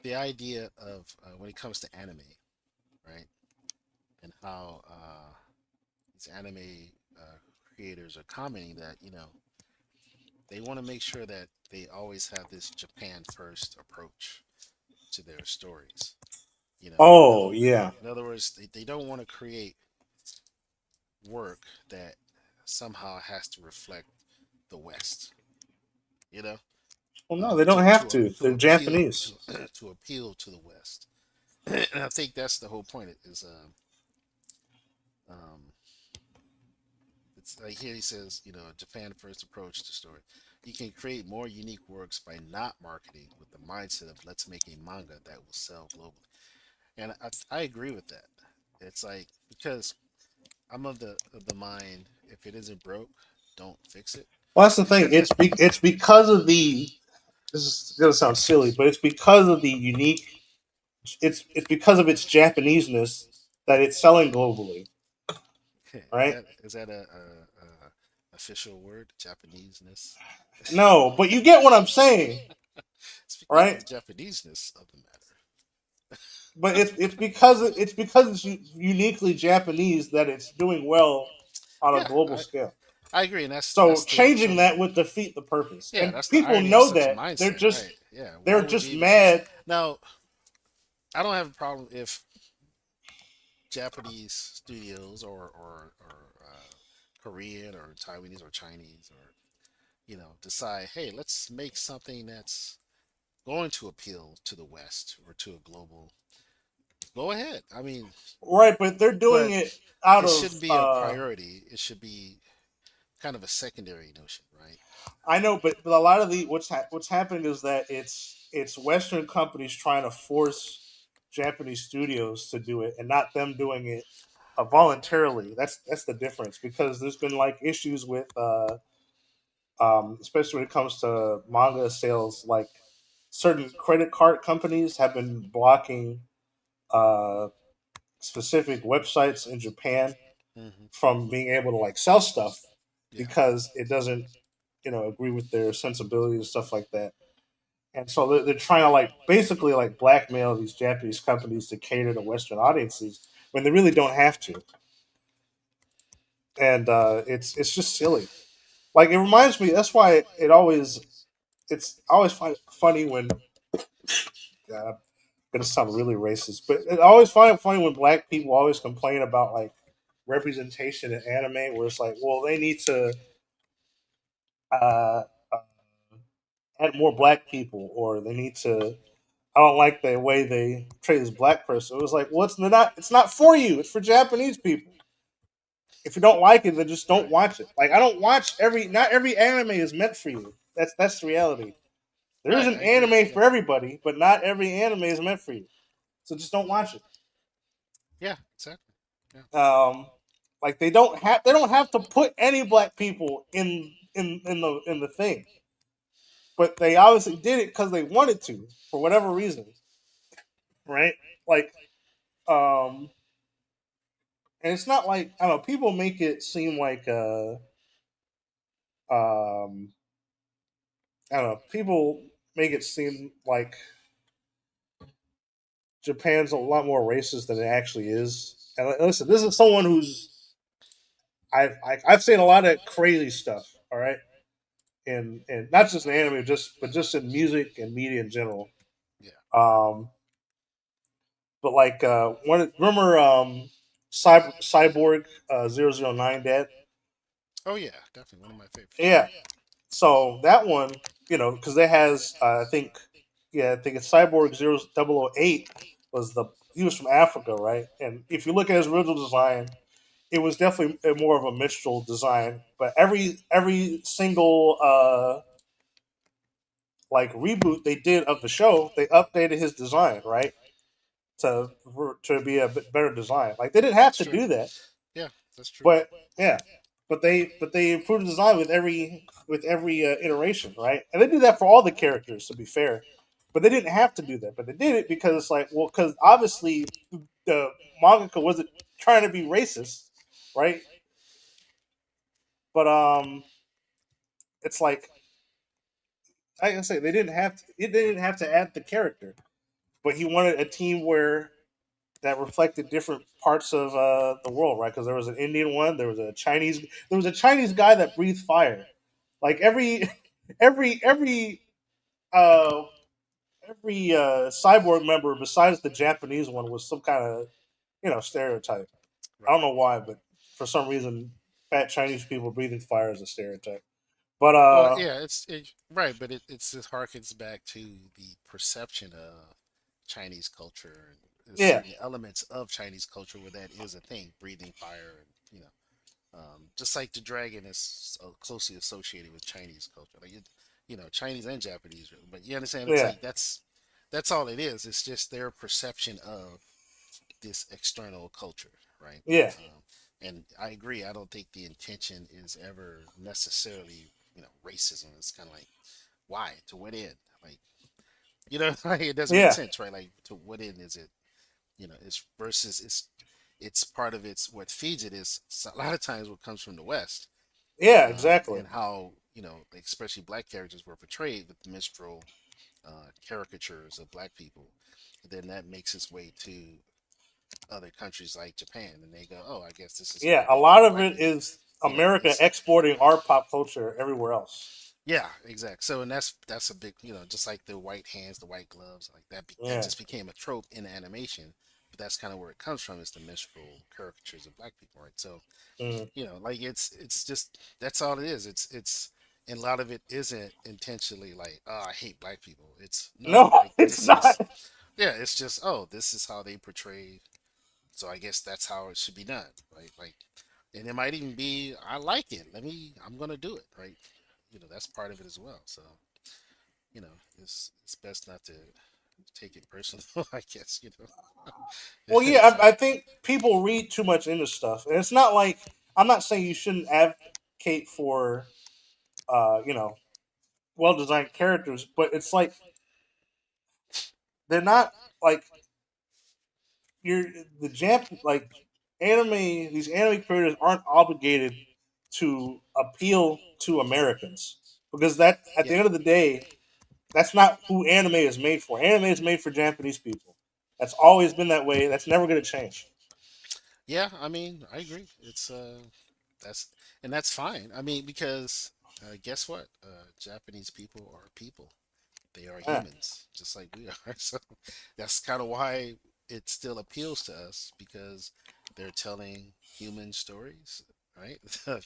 the idea of when it comes to anime, right, and how these anime creators are commenting that they want to make sure that they always have this Japan first approach to their stories. Oh yeah. In other words, they don't want to create work that somehow has to reflect the West. You know, Well, no, they don't have to. to They're appeal Japanese. to appeal to the West. And I think that's the whole point. Is um, it's like here he says, Japan first approach to story. You can create more unique works by not marketing with the mindset of let's make a manga that will sell globally. And I agree with that. It's like because I'm of the mind if it isn't broke, don't fix it. Well, that's the thing. It's because of the. This is gonna sound silly, but it's because of the unique. It's because of its Japaneseness that it's selling globally, is right? that a official word? Japaneseness. No, but you get what I'm saying, It's because of right? the Japaneseness of the matter. But it's because it's uniquely Japanese that it's doing well on a Yeah, global scale. I agree, and So that's the changing sort of that would defeat the purpose, yeah, and that's the people irony of know such a that. They're mindset, just right? Yeah, why they're would you just even fix? mad. Now, I don't have a problem if Japanese studios or Korean or Taiwanese or Chinese or decide, hey, let's make something that's going to appeal to the West or to a global. Go ahead. I mean, Right, but they're doing but it out it of shouldn't be a priority. It should be kind of a secondary notion, right? I know, but a lot of the what's happening is that it's Western companies trying to force Japanese studios to do it, and not them doing it voluntarily. That's the difference because there's been like issues with, especially when it comes to manga sales. Like certain credit card companies have been blocking uh, specific websites in Japan Hmm. from being able to like sell stuff Yeah. because it doesn't agree with their sensibilities and stuff like that. And so they're trying to like basically like blackmail these Japanese companies to cater to Western audiences when they really don't have to. And it's just silly. Like it reminds me. That's why it's I always find it funny when God, I'm gonna sound really racist, but I always find it funny when black people always complain about like representation in anime, where it's like, well, they need to uh, uh, add more black people, or they need to. I don't like the way they portray this black person. It was like, well, it's not for you. It's for Japanese people. If you don't like it, then just don't Right. watch it. Like I don't watch every. Not every anime is meant for you. That's the reality. There is Right. an I agree. anime Yeah. for everybody, but not every anime is meant for you. So just don't watch it. Yeah. Exactly. Yeah. Um, like they don't have to put any black people in the thing, but they obviously did it because they wanted to for whatever reason, right? Like, um, and it's not like I don't know. People make it seem like I don't know. People make it seem like Japan's a lot more racist than it actually is. And listen, this is someone who's I've seen a lot of crazy stuff. All right, and not just in anime, just in music and media in general. Yeah. Um, but like one remember Cyborg 009 Dad? Oh yeah, definitely one of my favorites. Yeah. So that one, because it has I think I think it's Cyborg 0008 was the he was from Africa, right? And if you look at his original design, it was definitely more of a minstrel design. But every single like reboot they did of the show, they updated his design, right? To to be a bit better design. Like they didn't have That's to true. do that, Yeah, that's true. but yeah, but they improved the design with every iteration, right? And they do that for all the characters, to be fair. But they didn't have to do that, but they did it because it's like, well, because obviously the mangaka wasn't trying to be racist, right? But it's like I say, they didn't have to add the character, but he wanted a team where that reflected different parts of the world, right? Because there was an Indian one, there was a Chinese guy that breathed fire. Like every every uh, cyborg member besides the Japanese one was some kind of stereotype. I Right. don't know why, but for some reason, fat Chinese people breathing fire is a stereotype. But Well, yeah, right, but it harkens back to the perception of Chinese culture and there's yeah, certain elements of Chinese culture where that is a thing, breathing fire, and just like the dragon is so closely associated with Chinese culture, like Chinese and Japanese, but you understand, it's yeah, like that's all it is. It's just their perception of this external culture, right? yeah, And I agree. I don't think the intention is ever necessarily, racism. It's kind of like, why? To what end? Like, like, it doesn't make yeah, sense, right? Like, to what end is it? It's versus it's part of its what feeds it is a lot of times what comes from the West, yeah, exactly. and how especially black characters were portrayed with minstrel caricatures of black people. Then that makes its way to other countries like Japan, and they go, "Oh, I guess this is Yeah, how a they lot treat of black it people." is America It's exporting our pop culture everywhere else. yeah, exact. So, and that's a big, just like the white hands, the white gloves, like that. That Yeah. just became a trope in animation, but that's kind of where it comes from. Is the minstrel caricatures of black people, right? So, Mm. like it's just that's all it is. It's and a lot of it isn't intentionally like, oh, I hate black people. It's no, No, like it's this not. is yeah, it's just, oh, this is how they portray. So I guess that's how it should be done, right? Like, and it might even be, I like it. I'm gonna do it, right? That's part of it as well. So, it's best not to take it personal, I guess. Well, yeah, It's I think people read too much into stuff, and it's not like I'm not saying you shouldn't advocate for, well designed characters, but it's like they're not like you're the jam like anime. These anime creators aren't obligated to appeal to Americans because that at the yeah, end of the day, that's not who anime is made for. Anime is made for Japanese people. That's always been that way. That's never going to change. yeah. I mean, I agree. It's that's and that's fine. I mean, because guess what? Japanese people are people. They are Yeah, humans, just like we are. So that's kind of why it still appeals to us because they're telling human stories, right?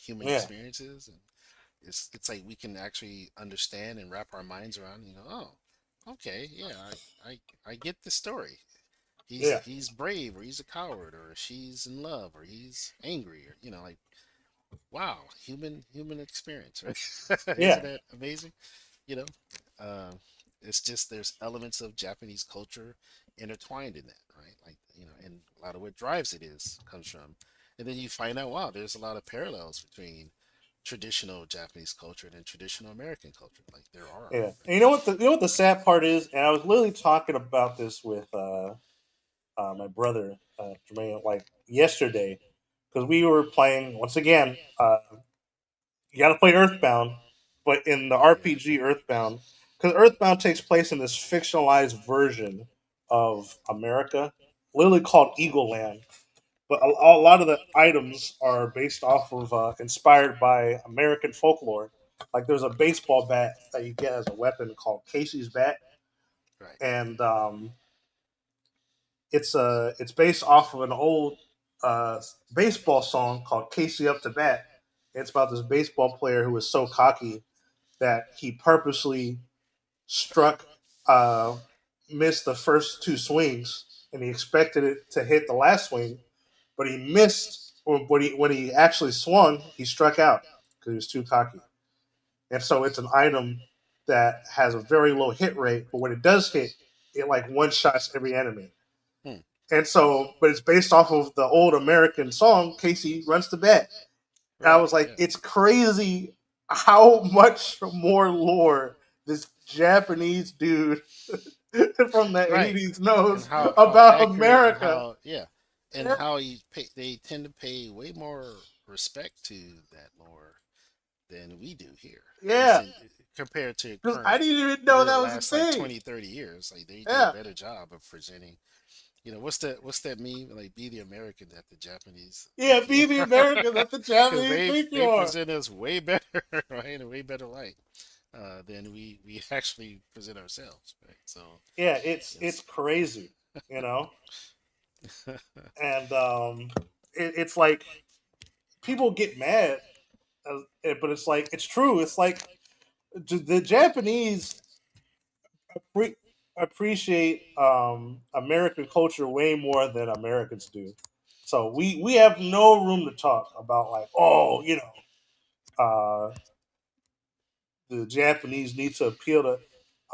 Human yeah, experiences, and it's like we can actually understand and wrap our minds around. Oh, okay, yeah, I get the story. He's yeah, he's brave, or he's a coward, or she's in love, or he's angry, or like, wow, human experience, right? yeah, Isn't that amazing? You know, uh, it's just there's elements of Japanese culture intertwined in that, right? Like, and a lot of what drives it is comes from, and then you find out, wow, there's a lot of parallels between traditional Japanese culture and traditional American culture. Like there are, yeah. And right? you know what the sad part is, and I was literally talking about this with my brother Jermaine like yesterday because we were playing once again. You got to play Earthbound, but in the Oh yeah, RPG Earthbound, because Earthbound takes place in this fictionalized version of America, literally called Eagle Land. But a lot of the items are based off of inspired by American folklore. Like there's a baseball bat that you get as a weapon called Casey's bat, Right. and it's based off of an old baseball song called "Casey Up to Bat." It's about this baseball player who was so cocky that he purposely struck, uh, missed the first two swings, and he expected it to hit the last swing, but he missed. Or when he actually swung, he struck out because he was too cocky. And so it's an item that has a very low hit rate, but when it does hit, it like one shots every enemy. Hmm. And so, but it's based off of the old American song "Casey Runs the Bat." And I Right. was like, Yeah. it's crazy how much more lore this Japanese dude from the Right. '80s And knows how about accurate and America. how, yeah, and Yeah, how they tend to pay way more respect to that lore than we do here. At least yeah. compared to Because I current, didn't even know over the that was a last like thing. 20, 30 years. Like they do a Yeah, better job of presenting. What's that meme? Like, be the American that the Japanese yeah. think you Be the are. American that the Because Japanese think you they are. present us way better, right? In a way better light than we actually present ourselves, right? So Yeah, it's yes. crazy, you know. And it's like people get mad, but it's like it's true. It's like the Japanese pre- appreciate American culture way more than Americans do. So we have no room to talk about like, oh, the Japanese need to appeal to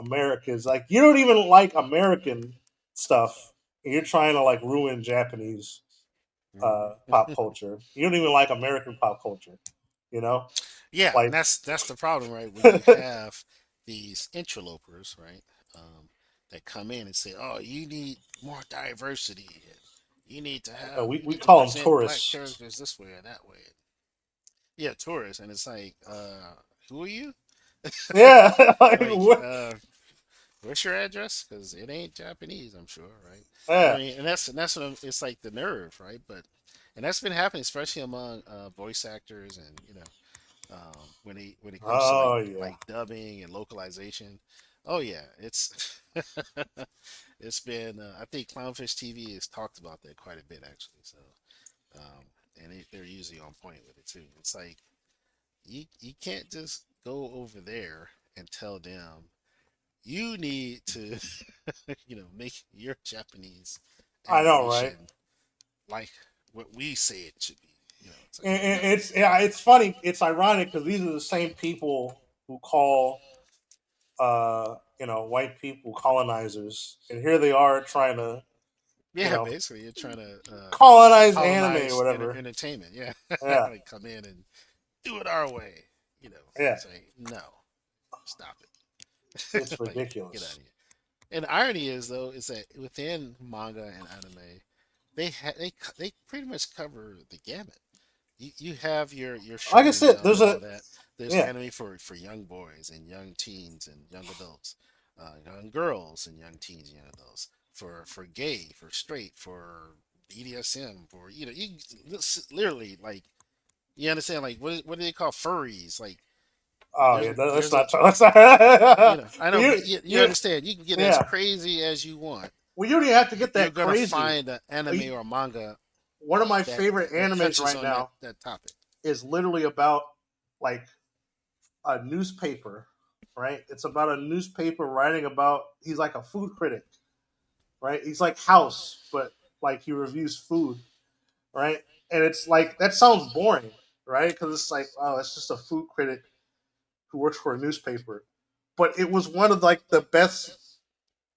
Americans. Like you don't even like American stuff, and you're trying to like ruin Japanese Mhm. pop culture. You don't even like American pop culture, you know? Yeah, and Like, that's the problem, right? When you have these interlopers, right, that come in and say, "Oh, you need more diversity, and you we need to call them present black tourists. characters this way or that way." Yeah, tourists, and it's like, who are you? Yeah, like Like, what? what's your address? Because it ain't Japanese, I'm sure, right? I Yeah. mean, and that's what it's like, the nerve, right? But and that's been happening, especially among voice actors, and when it comes to Oh yeah. like dubbing and localization. Oh yeah, it's it's been. I think Clownfish TV has talked about that quite a bit actually. So and they're usually on point with it too. It's like you can't just go over there and tell them you need to make your Japanese I know, right? animation like what we say it should be. It's like And no. it's yeah, it's funny. It's ironic because these are the same people who call white people colonizers, and here they are trying to you Yeah, know basically, you're trying to colonize anime or colonize whatever. entertainment. Yeah, Yeah, like come in and do it our way. yeah. It's like no, stop it. It's Like, get out of ridiculous. here. And the irony is though is that within manga and anime, they pretty much cover the gamut. You have your Like I Shonen said, Jump there's and a all that. There's yeah. anime for young boys and young teens and young adults, young girls and young teens and young adults. For gay, for straight, for BDSM, for literally like you understand like what do they call furries? Like Oh yeah, that's there's a not. That's not I know, but you, you you, understand. You can get as yeah. crazy as you want. Well, you don't even have to get You're that gonna crazy. find an anime or manga One of my that favorite that animes touches right on now that topic. is literally about like a newspaper, right? It's about a newspaper writing about. He's like a food critic, right? He's like House, but like he reviews food, right? And it's like that sounds boring, right? Because it's like, oh, it's just a food critic who works for a newspaper. But it was one of like the best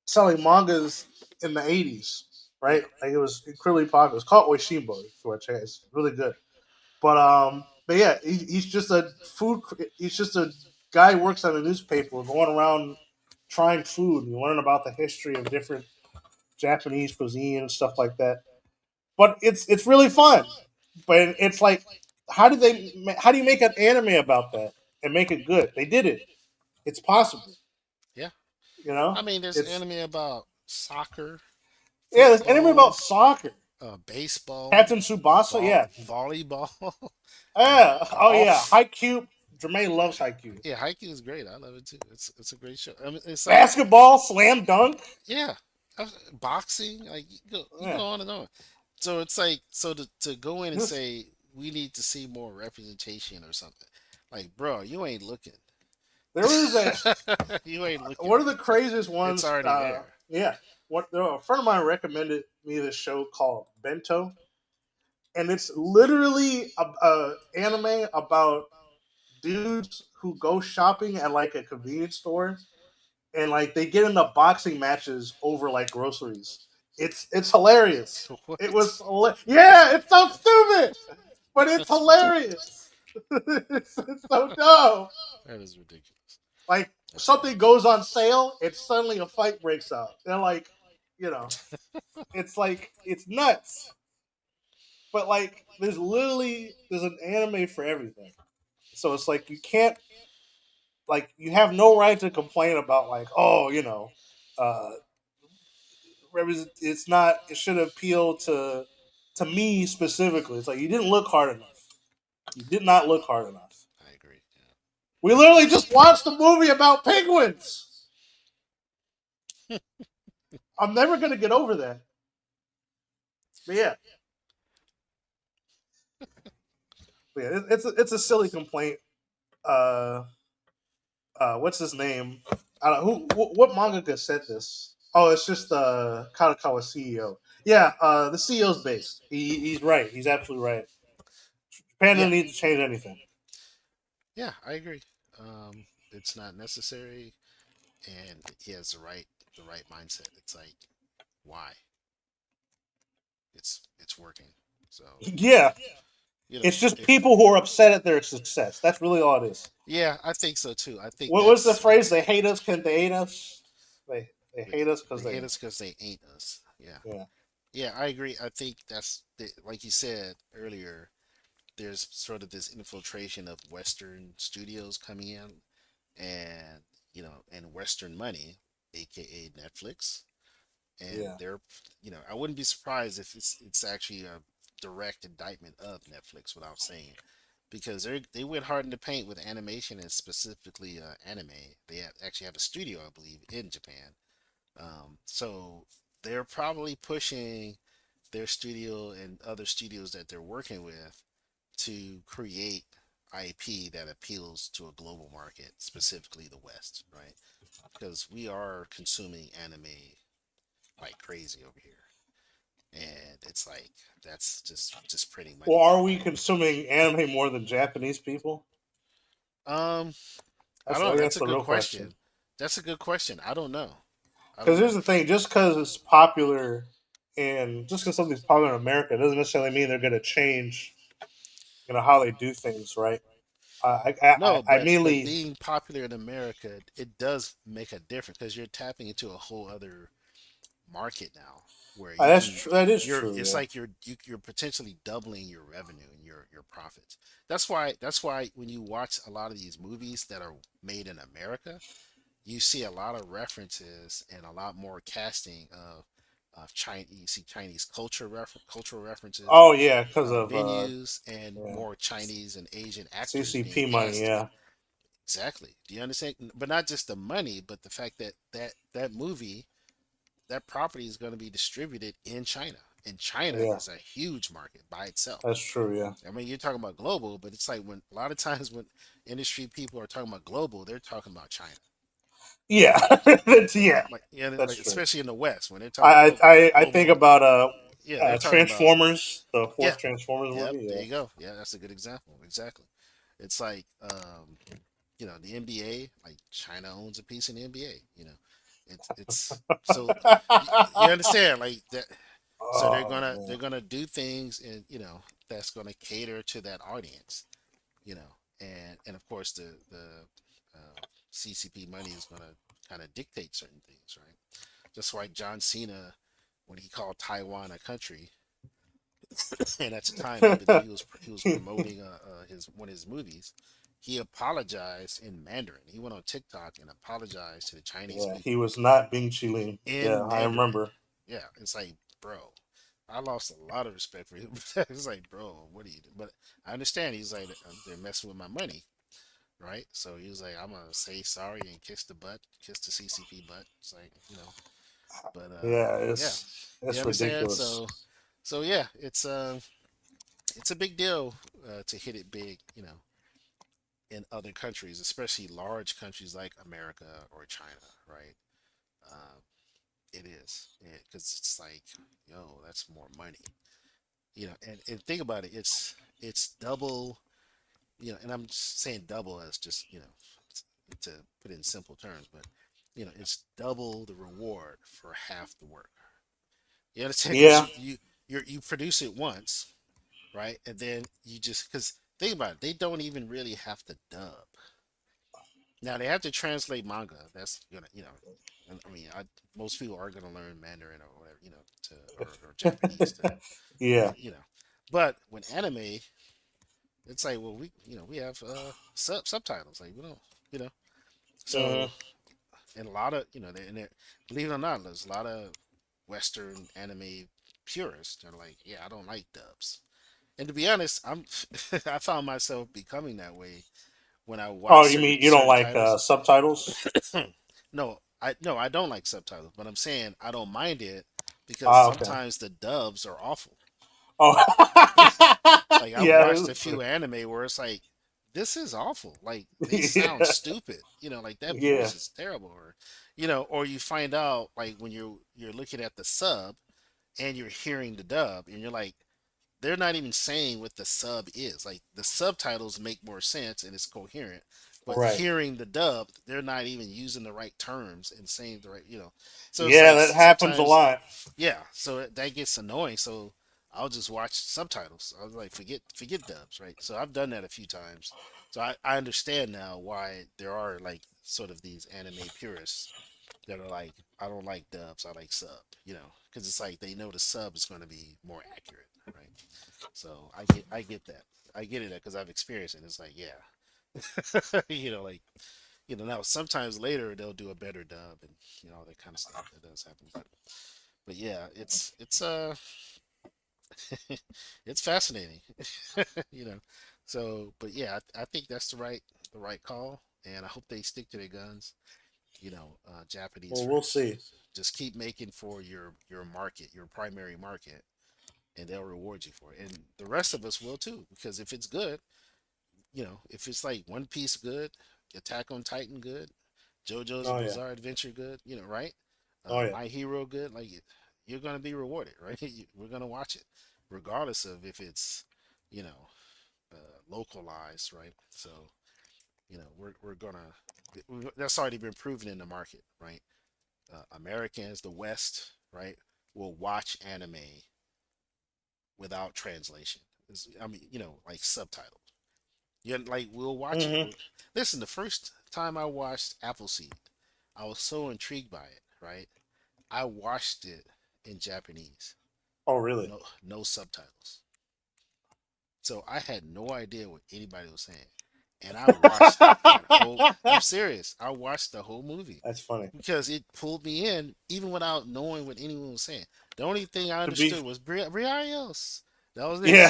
selling mangas in the '80s, right? Yeah. Like it was incredibly popular. It's called Oishimbo. If you want to check it, it's really good. But yeah, he's just a food. He's just a guy who works at a newspaper, going around trying food and learning about the history of different Japanese cuisine and stuff like that. But it's really fun. But it's like, how do you make an anime about that and make it good? They did it. It's possible. Yeah. You know, I mean, there's it's anime about soccer, Yeah, there's anime about football, soccer. baseball, Captain Tsubasa. Yeah, volleyball, yeah. Oh yeah, golf. Haikyuu. Jermaine loves Haikyuu. Yeah, Haikyuu is great. I love it too. It's a great show. I mean, it's like Basketball, slam dunk. yeah, boxing. Like you Yeah. go on and on. So it's like to go in and This, say we need to see more representation or something. Like, bro, you ain't looking. there was a You ain't looking. one of the craziest It's ones. already there. Yeah, what a friend of mine recommended me this show called Bento, and it's literally a anime about dudes who go shopping at like a convenience store, and like they get into boxing matches over like groceries. It's hilarious. What? Yeah, it's so stupid, but it's That's ridiculous. hilarious. It's so dumb. That is ridiculous. Like That's something goes on sale and suddenly a fight breaks out. They're like, you know, it's like it's nuts. But like there's an anime for everything. So it's like you can't like you have no right to complain about like, oh, uh it's not it should appeal to me specifically. It's like you didn't look hard enough. You did yeah, not look hard enough. I agree. We literally just watched a movie about penguins. I'm never gonna get over that. But yeah, it's a silly complaint. Uh, what's his name? I don't what mangaka said this. Oh, it's just Kadokawa CEO. Yeah, the CEO's based. He's right. He's absolutely right. Japan Yeah, doesn't need to change anything. yeah, I agree. It's not necessary, and he has the right mindset. It's like why it's working. So Yeah, you know, it's just it, people who are upset at their success. That's really all it is. yeah, I think so too. I think What's the that's phrase? what's They hate us because they hate us. They hate us because they they hate us because they ain't us. Yeah, yeah yeah, I agree. I think that's like you said earlier. There's sort of this infiltration of Western studios coming in, and and Western money, aka Netflix, and yeah. they're, I wouldn't be surprised if it's actually a direct indictment of Netflix without saying it, because they went hard in the paint with animation and specifically anime. Actually have a studio, I believe, in Japan. So they're probably pushing their studio and other studios that they're working with to create IP that appeals to a global market, specifically the West, right? Because we are consuming anime like crazy over here, and it's like that's just printing Well, money. are we consuming anime more than Japanese people? Um, I That's don't know. I That's guess a the good real question. question. That's a good question. I don't know. I Because don't here's know. the thing: just because it's popular, and just because something's popular in America, doesn't necessarily mean they're going to change, how they do things, right? No, I but mainly being popular in America, it does make a difference because you're tapping into a whole other market now where you that's can that is you're true. it's Yeah, like you're potentially doubling your revenue and your profits. That's why when you watch a lot of these movies that are made in America, you see a lot of references and a lot more casting of Chinese. You see Chinese cultural references, oh yeah, because of venues, and yeah more Chinese and Asian actors being CCP money. casted. Yeah, Exactly. Do you understand? But not just the money, but the fact that that movie, that property is going to be distributed in China. And China yeah, is a huge market by itself. that's true. Yeah, I mean, you're talking about global, but it's like when a lot of times when industry people are talking about global, they're talking about China. yeah, yeah, Like yeah, that's like true. especially in the West when they're talking about I think global. about Yeah, they're talking about Transformers, the yeah. fourth Transformers Yep, movie. there Yeah, you go. Yeah, that's a good example. Exactly. It's like the NBA, like China owns a piece in the NBA. It's so you understand like that. So they're oh gonna man, they're gonna do things, and that's gonna cater to that audience. And of course CCP money is gonna kind of dictate certain things, right? Just like John Cena, when he called Taiwan a country, and at the time I believe he was promoting his one of his movies. he apologized in Mandarin. He went on TikTok and apologized to the Chinese Yeah, he people was not being Chilean. Yeah, in I Mandarin. remember. Yeah, it's like, bro, I lost a lot of respect for him. It's like, bro, what are you doing? But I understand. He's like, they're messing with my money, right? So he was like, I'm gonna say sorry and kiss the butt, kiss the CCP butt. It's like, but Yeah, yeah, you it's understand. ridiculous. So yeah, it's a big deal to hit it big, in other countries, especially large countries like America or China, right? Um, it is because it's like, yo, that's more money, and think about it, it's double, and I'm saying double as just to put it in simple terms, but it's double the reward for half the work. You understand? Because Yeah. you produce it once, right, and then you just because think about it, they don't even really have to dub. Now they have to translate manga. That's gonna, and I mean, most people are gonna learn Mandarin or whatever, or Japanese to, Yeah. but when anime, it's like, well, we have subtitles, like we don't, you know, Hmm. so and a lot of, believe it or not, there's a lot of Western anime purists that are like, yeah, I don't like dubs, and to be honest, I found myself becoming that way when I watch Oh, you certain mean you don't certain like titles. subtitles? No, I don't like subtitles, but I'm saying I don't mind it because Ah, okay. sometimes the dubs are awful. Oh, Like I've yeah. watched a few anime where it's like, this is awful. Like they sound Yeah. stupid. Like that Yeah. voice is terrible, or or you find out like when you're looking at the sub and you're hearing the dub and you're like, they're not even saying what the sub is. Like the subtitles make more sense and it's coherent, but Right. hearing the dub, they're not even using the right terms and saying the right. So it's Yeah, like that happens a sometimes, lot. yeah. So that gets annoying. So I'll just watch subtitles. I was like, forget dubs, right? So I've done that a few times. So I understand now why there are like sort of these anime purists that are like, I don't like dubs, I like sub, because it's like they know the sub is going to be more accurate, right? So I get that. I get it because I've experienced it. It's like, yeah, like now sometimes later they'll do a better dub and all that kind of stuff that does happen. But yeah, it's it's fascinating, you know. So, but yeah, I think that's the right call, and I hope they stick to their guns. Japanese Well, we'll first. see. Just keep making for your market, your primary market, and they'll reward you for it. And the rest of us will too, because if it's good, if it's like One Piece good, Attack on Titan good, JoJo's Oh yeah. Bizarre Adventure good, right? Oh yeah. My Hero good, like you're gonna be rewarded, right? We're gonna watch it, regardless of if it's, you know, localized, right? So we're gonna. That's already been proven in the market, right? Americans, the West, right, will watch anime without translation. I mean, like subtitles. Yeah, like we'll watch it. Hmm. Listen, the first time I watched Appleseed, I was so intrigued by it. Right, I watched it in Japanese, Oh really? no subtitles. So I had no idea what anybody was saying, and I watched that whole. I'm serious. I watched the whole movie That's funny. because it pulled me in, even without knowing what anyone was saying. The only thing I To be. understood was Briareos. That was it.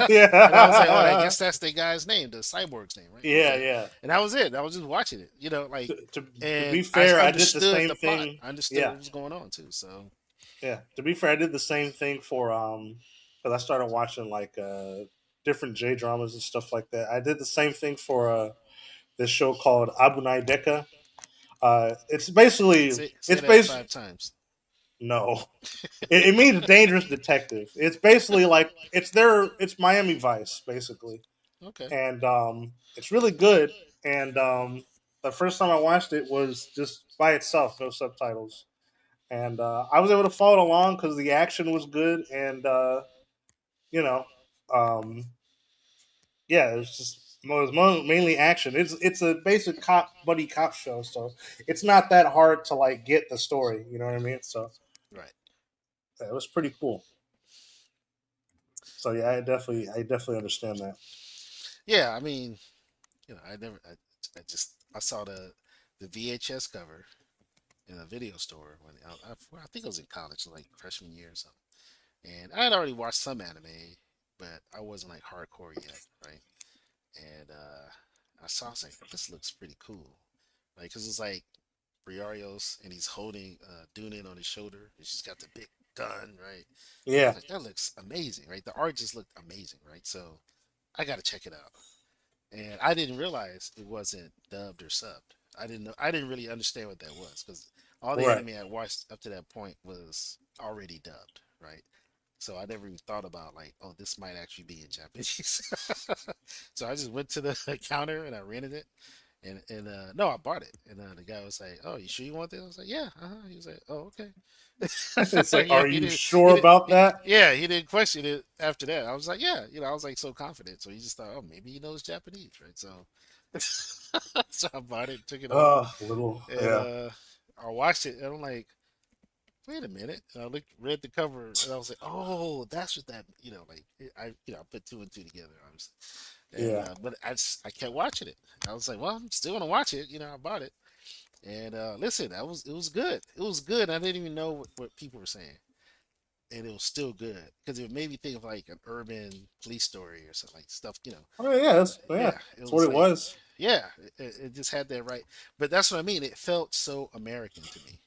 Yeah. And I was like, oh, I Yeah. guess that's the guy's name, the cyborg's name, right? Yeah. Okay. Yeah. And that was it. I was just watching it, like, To be and I fair, I did the understood same the plot. thing. I understood Yeah. what was going on too. So, Yeah. To be fair, I did the same thing for because I started watching like different J dramas and stuff like that. I did the same thing for this show called Abunai Deka. It's basically say it's that base. 5 times. No, it means dangerous detective. It's basically like it's Miami Vice basically, Okay. and it's really good. And the first time I watched it was just by itself, no subtitles, and I was able to follow along because the action was good, and you know, um, yeah, it was just mainly action. It's a basic cop buddy cop show, so it's not that hard to like get the story. You know what I mean? So Right. yeah, it was pretty cool. So yeah, I definitely understand that. Yeah. I mean, I never. I saw the VHS cover in a video store when I think I was in college, like freshman year or something. And I had already watched some anime, but I wasn't like hardcore yet, right? And I was like, this looks pretty cool, like because it's like Briario's and he's holding Dunin on his shoulder. And she's got the big gun, right? I was Yeah. like, that looks amazing, right? The art just looked amazing, right? So I got to check it out. And I didn't realize it wasn't dubbed or subbed. I didn't know. I didn't really understand what that was because all the Right. anime I watched up to that point was already dubbed, right? So I never even thought about like, oh, this might actually be in Japanese. So I just went to the counter and I rented it, and no, I bought it. And the guy was like, "Oh, you sure you want this?" I was like, "Yeah." He was like, "Oh, okay." It's like, Yeah, are you sure about that? yeah, he didn't question it after that. I was like, "Yeah," I was like so confident. So he just thought, "Oh, maybe he knows Japanese, right?" So, so I bought it, took it home, Little. and Yeah. I watched it, and I'm like, "Wait a minute!" And I read the cover, and I was like, "Oh, that's what that," like I put two and two together, obviously. And Yeah. but I kept watching it. I was like, well, I'm still gonna watch it. I bought it. And listen, it was good. It was good. I didn't even know what people were saying, and it was still good because it made me think of like an urban police story or something like stuff. I mean, yeah. Yeah, it That's what was it like, was. yeah, it just had that right. But that's what I mean. It felt so American to me,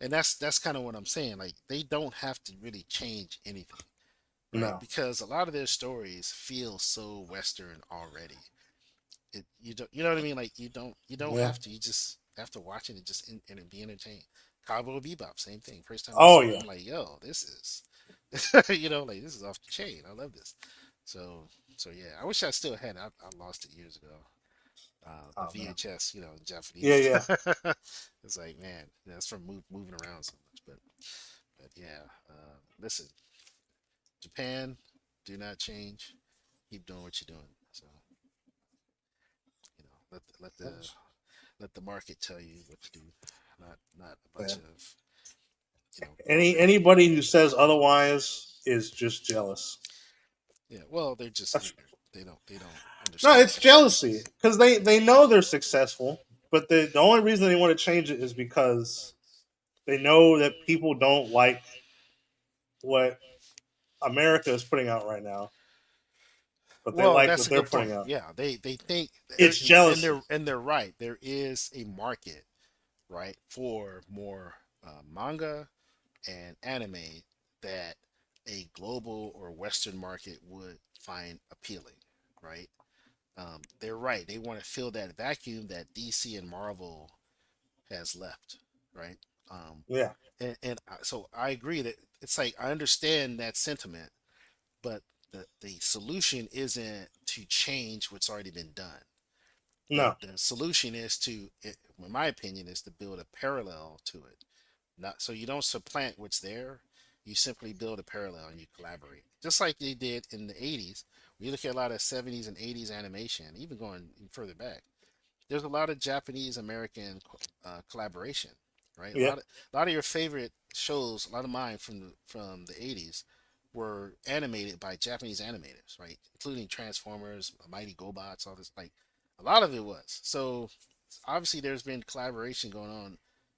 and that's kind of what I'm saying. Like they don't have to really change anything, right? No. Because a lot of their stories feel so Western already. You don't, you know what I mean? Like you don't Yeah. have to. You just have to watch it and just and be entertained. Cowboy Bebop, same thing. First time I Oh saw it, yeah. I'm like, yo, this is like this is off the chain. I love this. So yeah, I wish I still had it. I lost it years ago. The Oh man. VHS, in Yeah. Japanese. Yeah. It's like, man, that's from moving around so much. But yeah, listen, Japan, do not change. Keep doing what you're doing. So let the market tell you what to do, not a bunch Yeah. of corporate. Anybody who says otherwise is just jealous. Yeah, well, they're just That's, ignorant. They don't no, understand it's what they're saying. jealousy because they know they're successful, but the only reason they want to change it is because they know that people don't like what America is putting out right now, but they Well, like that's what a they're good putting point. out. Yeah, they think, It's jealousy. and they're right. There is a market, right, for more manga and anime that a global or Western market would find appealing, right? They're right. They want to fill that vacuum that DC and Marvel has left, right? Um, Yeah. so I agree that it's like I understand that sentiment, but the solution isn't to change what's already been done. The No. the solution is in my opinion, is to build a parallel to it. Not so you don't supplant what's there. You simply build a parallel and you collaborate, just like they did in the '80s. When you look at a lot of '70s and '80s animation, even going further back, there's a lot of Japanese American collaboration, right? Yeah. A lot of your favorite shows, a lot of mine from the '80s, were animated by Japanese animators, right? Including Transformers, Mighty GoBots, all this. Like a lot of it was. So obviously, there's been collaboration going on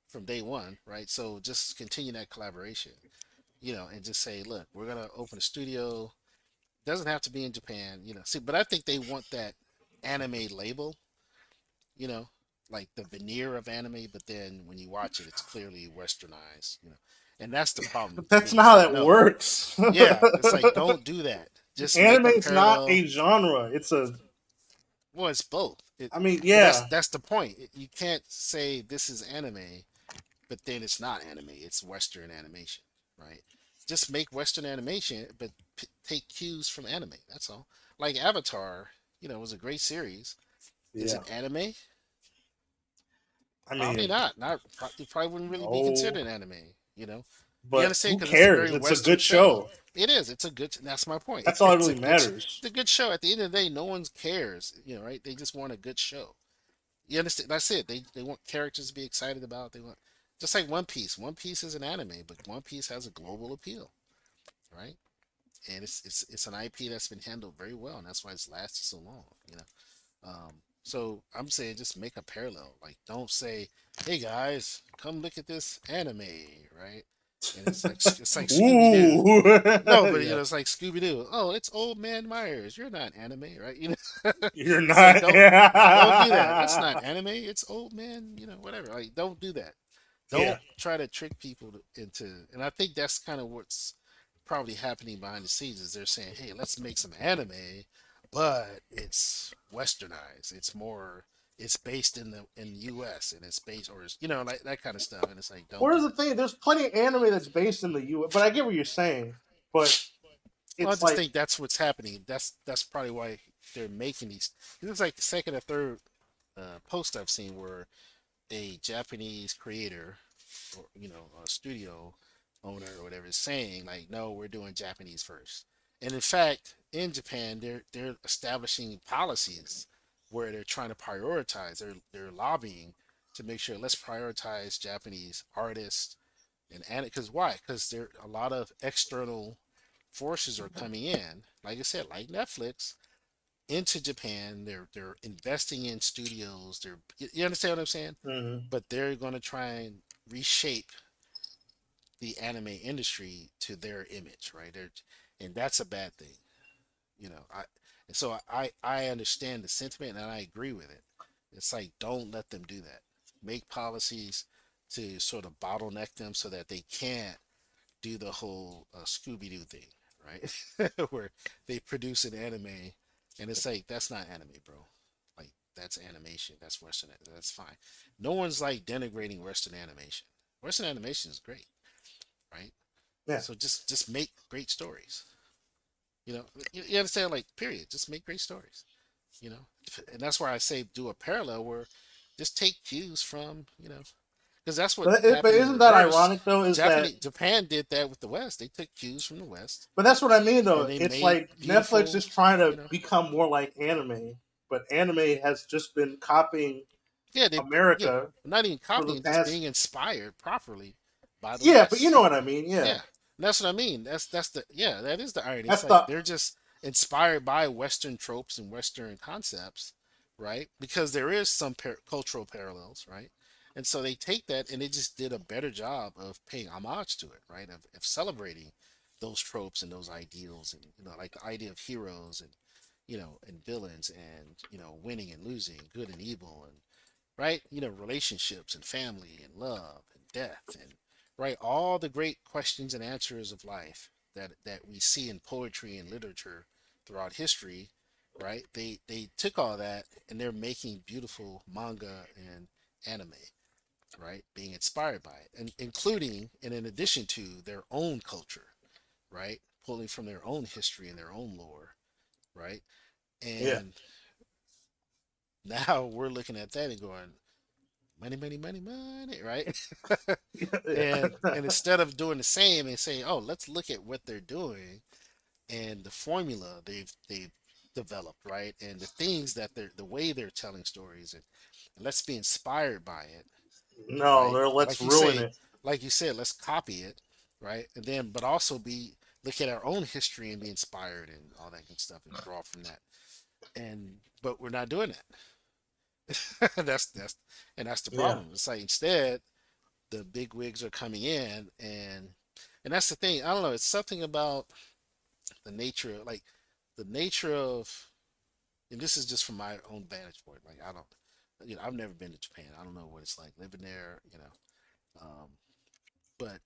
from day one, right? So just continue that collaboration, and just say, look, we're gonna open a studio. Doesn't have to be in Japan, See, but I think they want that anime label, you know, like the veneer of anime, but then when you watch it, it's clearly westernized, and that's the problem But to that's me. not It's how like, that no, works. yeah, it's like, don't do that. Just make Anime a is not parallel. a genre. It's a. Well, it's both. I mean, But that's yeah. that's the point. You can't say this is anime, but then it's not anime. It's Western animation, right? Just make Western animation, but take cues from anime. That's all. Like Avatar, was a great series. Is Yeah. it anime? I Probably mean, not. Not it probably wouldn't really be no. considered anime. You But understand who because it's a cares? very It's a Western good show. show. It is. It's a good. That's my point. That's all that really It's matters. a good show. At the end of the day, no one cares. Right? They just want a good show. You understand? That's it. They want characters to be excited about. They want just like One Piece. One Piece is an anime, but One Piece has a global appeal, right? And it's an IP that's been handled very well, and that's why it's lasted so long. So I'm saying just make a parallel. Like don't say, "Hey guys, come look at this anime," right? And it's like Scooby Doo. Ooh, No, but yeah, it's like Scooby Doo. Oh, it's Old Man Myers. You're not anime, right? you're It's like not. don't do that. That's not anime. It's Old Man. Whatever. Like don't do that. Yeah, Don't try to trick people into. And I think that's kind of what's probably happening behind the scenes is they're saying, "Hey, let's make some anime, but it's westernized. It's more. It's based in the U.S. and it's based or like that kind of stuff." And it's like, don't do where's the that. thing? There's plenty of anime that's based in the U.S., but I get what you're saying. But Well, I it's just like, think that's what's happening. That's probably why they're making these. It's like the second or third post I've seen where a Japanese creator or a studio owner or whatever is saying like, no, we're doing Japanese first. And in fact, in Japan, they're establishing policies where they're trying to prioritize. They're lobbying to make sure let's prioritize Japanese artists and because why? Because there a lot of external forces are coming in. Like I said, like Netflix into Japan. They're investing in studios. You understand what I'm saying? mhm. But they're going to try and reshape the anime industry to their image, right? And that's a bad thing, I and so I understand the sentiment and I agree with it. It's like don't let them do that. Make policies to sort of bottleneck them so that they can't do the whole Scooby Doo thing, right? Where they produce an anime and it's like that's not anime, bro. Like that's animation. That's Western. That's fine. No one's like denigrating Western animation. Western animation is great, right? Yeah. So just make great stories. You understand? Like period. Just make great stories. You know, and that's why I say do a parallel where just take cues from because that's what But happened in isn't that reverse. ironic though? Is that, Japan did that with the West. They took cues from the West but that's what I mean and though. they It's made like Netflix beautiful, is trying to you know. become more like anime, but anime has just been copying Yeah, America not even for the copying, just being past. inspired properly by the Yeah, but you West. know what I mean. Yeah, Yeah, and that's what I mean. That is the irony. It's that's like the they're just inspired by Western tropes and Western concepts, right? Because there is some cultural parallels, right? And so they take that and they just did a better job of paying homage to it, right? Of celebrating those tropes and those ideals, and like the idea of heroes and and villains and winning and losing, good and evil, and right? Relationships and family and love and death and right, all the great questions and answers of life that we see in poetry and literature throughout history, right? They took all that and they're making beautiful manga and anime, right? Being inspired by it and including and in addition to their own culture, right? Pulling from their own history and their own lore, right? yeah. And now we're looking at that and going, money, money, money, money, right? and Yeah. instead of doing the same and saying, oh, let's look at what they're doing and the formula they've developed, right? And the things that the way they're telling stories and let's be inspired by it, No, right? they're let's Like you ruin say, it. like you said, let's copy it, right? And then but also be look at our own history and be inspired and all that good stuff and draw from that. And but we're not doing that. That's the Yeah, problem. It's like instead the big wigs are coming in and that's the thing. I don't know. It's something about the nature, like the nature of, and this is just from my own vantage point. Like I don't, I've never been to Japan. I don't know what it's like living there. But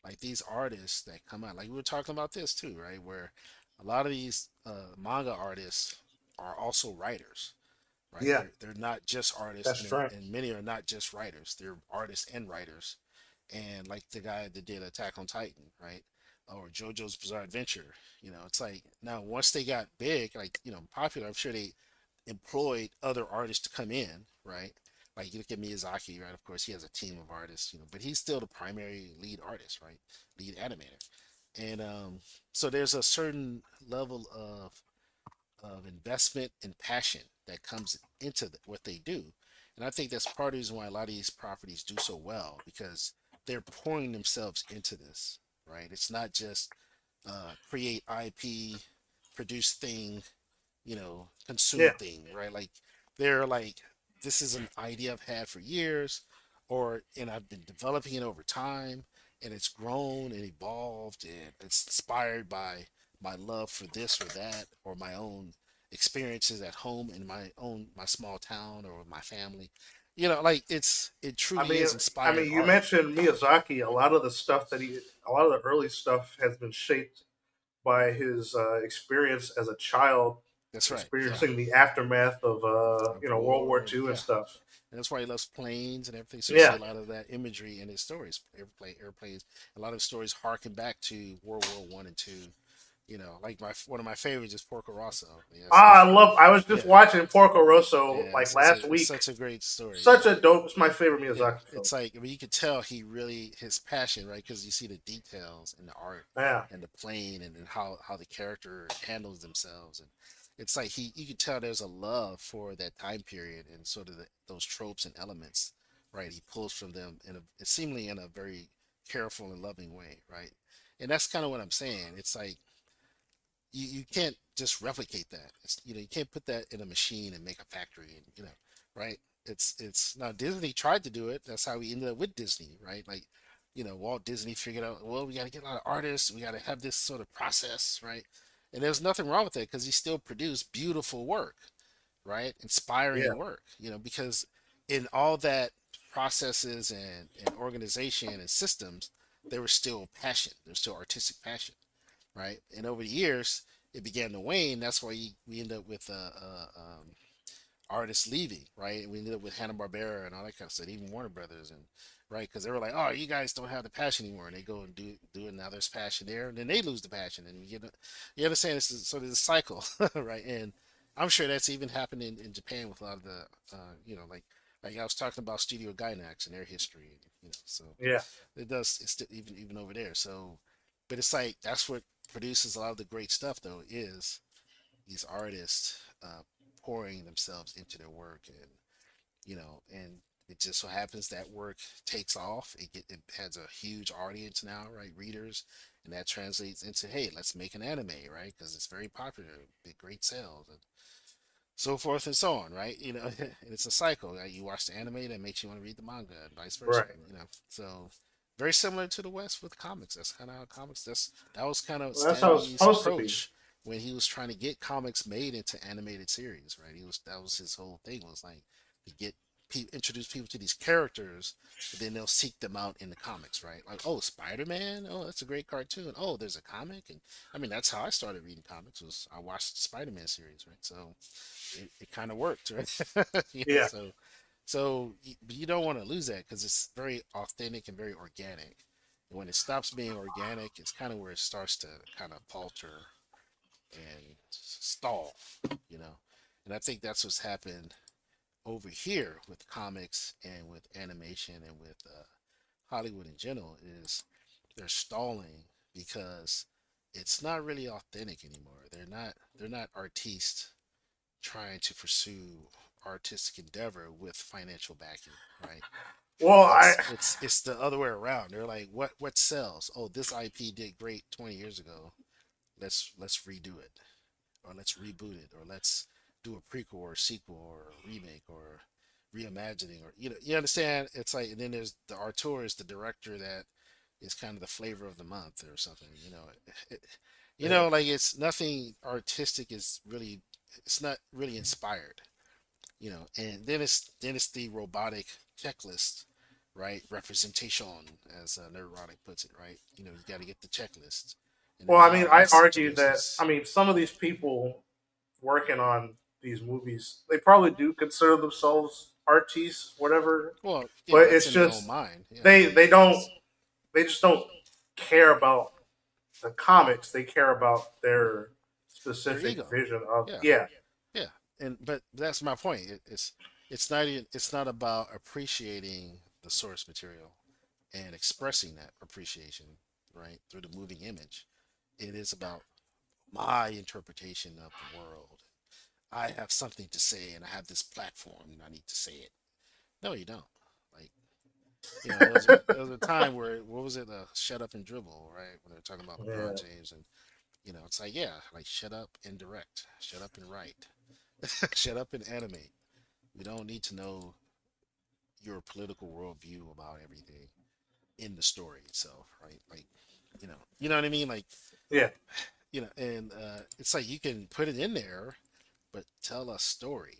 like these artists that come out, like we were talking about this too, right? Where a lot of these manga artists are also writers, right? yeah, They're not just artists, that's right. and many are not just writers. They're artists and writers, and like the guy that did Attack on Titan, right? Or JoJo's Bizarre Adventure. It's like now once they got big, like popular, I'm sure they employed other artists to come in, right? Like you look at Miyazaki, right? Of course, he has a team of artists, but he's still the primary lead artist, right? Lead animator, and so there's a certain level of investment and passion that comes into what they do. And I think that's part of the reason why a lot of these properties do so well because they're pouring themselves into this, right? It's not just create IP, produce thing, consume Yeah, thing, right? Like they're like, this is an idea I've had for years, or and I've been developing it over time, and it's grown and evolved, and it's inspired by my love for this or that, or my own experiences at home in my small town or with my family. Like it I truly mean, is inspired you art. mentioned Miyazaki. A lot of the early stuff has been shaped by his experience as a child, That's right. Yeah. experiencing the aftermath of Of World War war, and II and yeah. stuff. And that's why he loves planes and everything. So you see Yeah, a lot of that imagery in his stories. Airplanes. A lot of stories harken back to World War One and Two. Like my one of my favorites is Porco Rosso. Yes, I love. I was just yeah, watching Porco Rosso yeah. like It's last it's week. such a great story. Such a dope. It's my favorite Yeah, Miyazaki film. it's like, I mean, you could tell he really his passion, right? Because you see the details in the art Yeah, and the plane, and how the character handles themselves, and it's like you could tell there's a love for that time period and sort of those tropes and elements, right? He pulls from them seemingly in a very careful and loving way, right? And that's kind of what I'm saying. It's like you can't just replicate that. You can't put that in a machine and make a factory, and right. It's now Disney tried to do it. That's how we ended up with Disney, right? Like, Walt Disney figured out, well, we got to get a lot of artists, we got to have this sort of process, right? And there's nothing wrong with that because he still produced beautiful work, right? yeah, Inspiring work, because in all that processes and organization and systems, there was still passion, there's still artistic passion, right? And over the years, it began to wane. That's why we end up with artists leaving, right? And we ended up with Hanna Barbera and all that kind of stuff, even Warner Brothers, and right because they were like, oh, you guys don't have the passion anymore, and they go and do it. Now there's passion there, and then they lose the passion, and you understand this is sort of the cycle, right? And I'm sure that's even happened in Japan with a lot of the, like I was talking about Studio Gainax and their history, so yeah. it does. It's still, even over there. So, but it's like that's what produces a lot of the great stuff, though, is these artists pouring themselves into their work, and it just so happens that work takes off. It has a huge audience now, right? Readers, and that translates into, hey, let's make an anime, right? Because it's very popular, big great sales, and so forth and so on, right? And it's a cycle. Right? You watch the anime, that makes you want to read the manga, and vice versa. Right. So very similar to the West with comics. That's kind of how comics. That was kind of Well, that's how Stan it's Lee's supposed to be. approach when he was trying to get comics made into animated series, right? That was his whole thing, was like to get introduce people to these characters, but then they'll seek them out in the comics, right? Like, oh, Spider-Man, oh, that's a great cartoon. Oh, there's a comic, and I mean that's how I started reading comics. Was I watched the Spider-Man series, right? So it kind of worked, right? Yeah. But you don't want to lose that because it's very authentic and very organic. And when it stops being organic, it's kind of where it starts to kind of falter and stall, you know. And I think that's what's happened over here with comics and with animation and with Hollywood in general, is they're stalling because it's not really authentic anymore. They're not artistes trying to pursue artistic endeavor with financial backing, right? Well, It's the other way around. They're like, what sells? Oh, this IP did great 20 years ago. Let's redo it, or let's reboot it, or let's do a prequel or a sequel or a remake or reimagining, or you understand. It's like, and then there's the auteur, is the director, that is kind of the flavor of the month or something. It, yeah. like it's nothing artistic is really, it's not really inspired, and then it's the robotic checklist, right? Representation, as Neurotic puts it, right? You got to get the checklist, and Well, then I mean, now I that's argue that introduces. some of these people working on these movies, they probably do consider themselves artists, whatever. Well, yeah, But that's it's in their own just mind. Yeah, they don't they just don't care about the comics. They care about their their specific ego. vision of Yeah, yeah, yeah, and but that's my point. It's not about appreciating the source material and expressing that appreciation, right, through the moving image. It is about my interpretation of the world. I have something to say, and I have this platform, and I need to say it. No, you don't. Like, there was a time where, what was it? Shut up and dribble, right? When they're talking about yeah. LeBron James, and it's like, yeah, like, shut up and direct, shut up and write, shut up and animate. We don't need to know your political worldview about everything in the story itself, right? Like, you know what I mean? Like, Yeah. and it's like you can put it in there, but tell a story.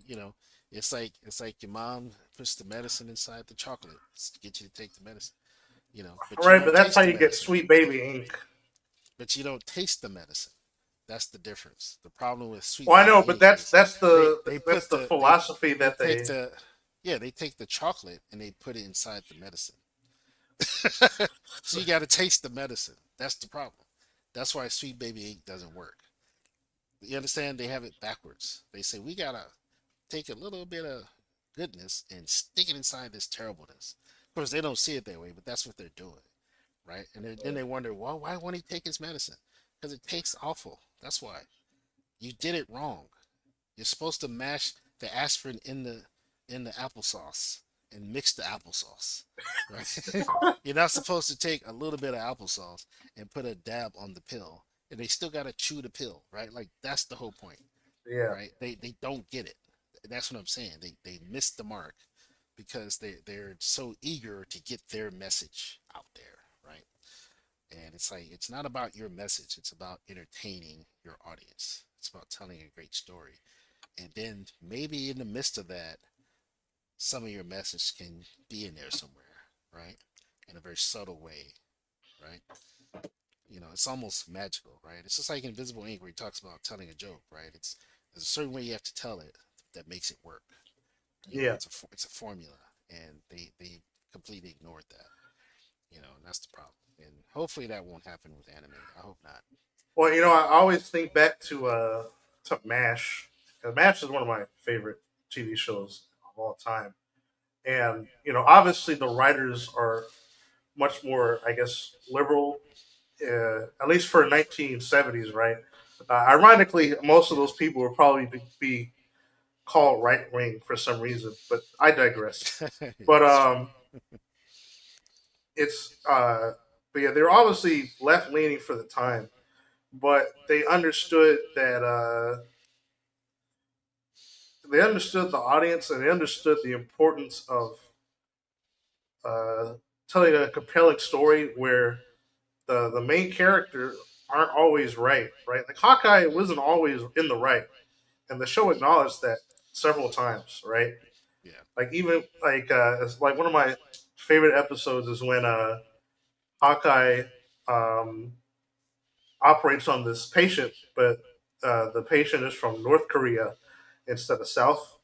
you know, it's like your mom puts the medicine inside the chocolate to get you to take the medicine. But you Right, but don't that's how taste the you get medicine. Sweet Baby Ink. But you don't taste the medicine. That's the difference. The problem with Sweet Well, I know, Baby but Ink is they that's put the they philosophy they that take they. the yeah, they take the chocolate and they put it inside the medicine. So you got to taste the medicine. That's the problem. That's why Sweet Baby Ink doesn't work. You understand? They have it backwards. They say we gotta take a little bit of goodness and stick it inside this terribleness. Of course, they don't see it that way, but that's what they're doing, right? And then they wonder, well, why won't he take his medicine? Because it tastes awful. That's why. You did it wrong. You're supposed to mash the aspirin in the applesauce and mix the applesauce, right? You're not supposed to take a little bit of applesauce and put a dab on the pill, and they still gotta chew the pill, right? Like that's the whole point, Yeah. right? They don't get it. That's what I'm saying. They miss the mark because they're so eager to get their message out there, right? And it's like it's not about your message. It's about entertaining your audience. It's about telling a great story. And then maybe in the midst of that, some of your message can be in there somewhere, right? In a very subtle way, right? It's almost magical, right? It's just like Invisible Ink where he talks about telling a joke, right? There's a certain way you have to tell it that makes it work. Yeah. It's a formula, and they completely ignored that. And that's the problem. And hopefully that won't happen with anime. I hope not. Well, I always think back to Mash. 'Cause Mash is one of my favorite TV shows of all time, and obviously the writers are much more, I guess, liberal, at least for 1970s, right? Ironically, most of those people would probably be called right wing for some reason, but I digress. But That's true. it's but yeah, they're obviously left leaning for the time, but they understood the audience and they understood the importance of uh, telling a compelling story where the main character aren't always right, right? Like Hawkeye wasn't always in the right, and the show acknowledged that several times, right? Yeah. Like even it's like one of my favorite episodes is when Hawkeye um, operates on this patient, but the patient is from North Korea instead of South.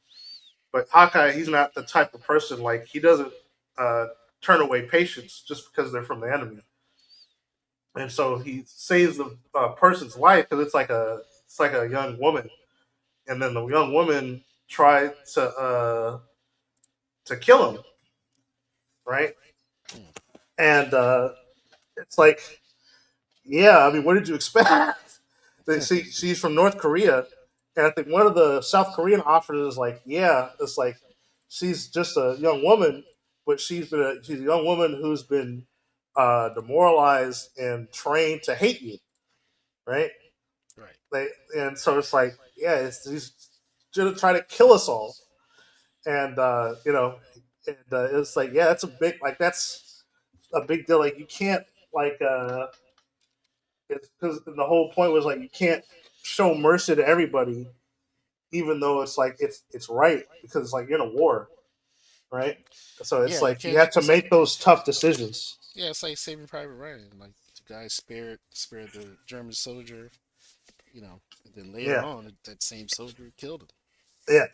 But Hawkeye, he's not the type of person like he doesn't uh, turn away patients just because they're from the enemy, and so he saves the person's life because it's like a young woman, and then the young woman tried to kill him, right? Hmm. And it's like, yeah, I mean, what did you expect? She's from North Korea, and I think one of the South Korean officers is like, yeah, it's like she's just a young woman, but she's a young woman who's been demoralized and trained to hate you, right? Right. They and so it's like, yeah, he's gonna try to kill us all, and it's like, yeah, that's a big deal. Like you can't like it's because the whole point was like you can't show mercy to everybody, even though it's like it's right because it's like you're in a war, right? So it's Yeah, you like you can't. have to It's like make those tough decisions. yeah, it's like Saving Private Ryan. Like the guy spared the German soldier. And then later Yeah, on, that same soldier killed yeah,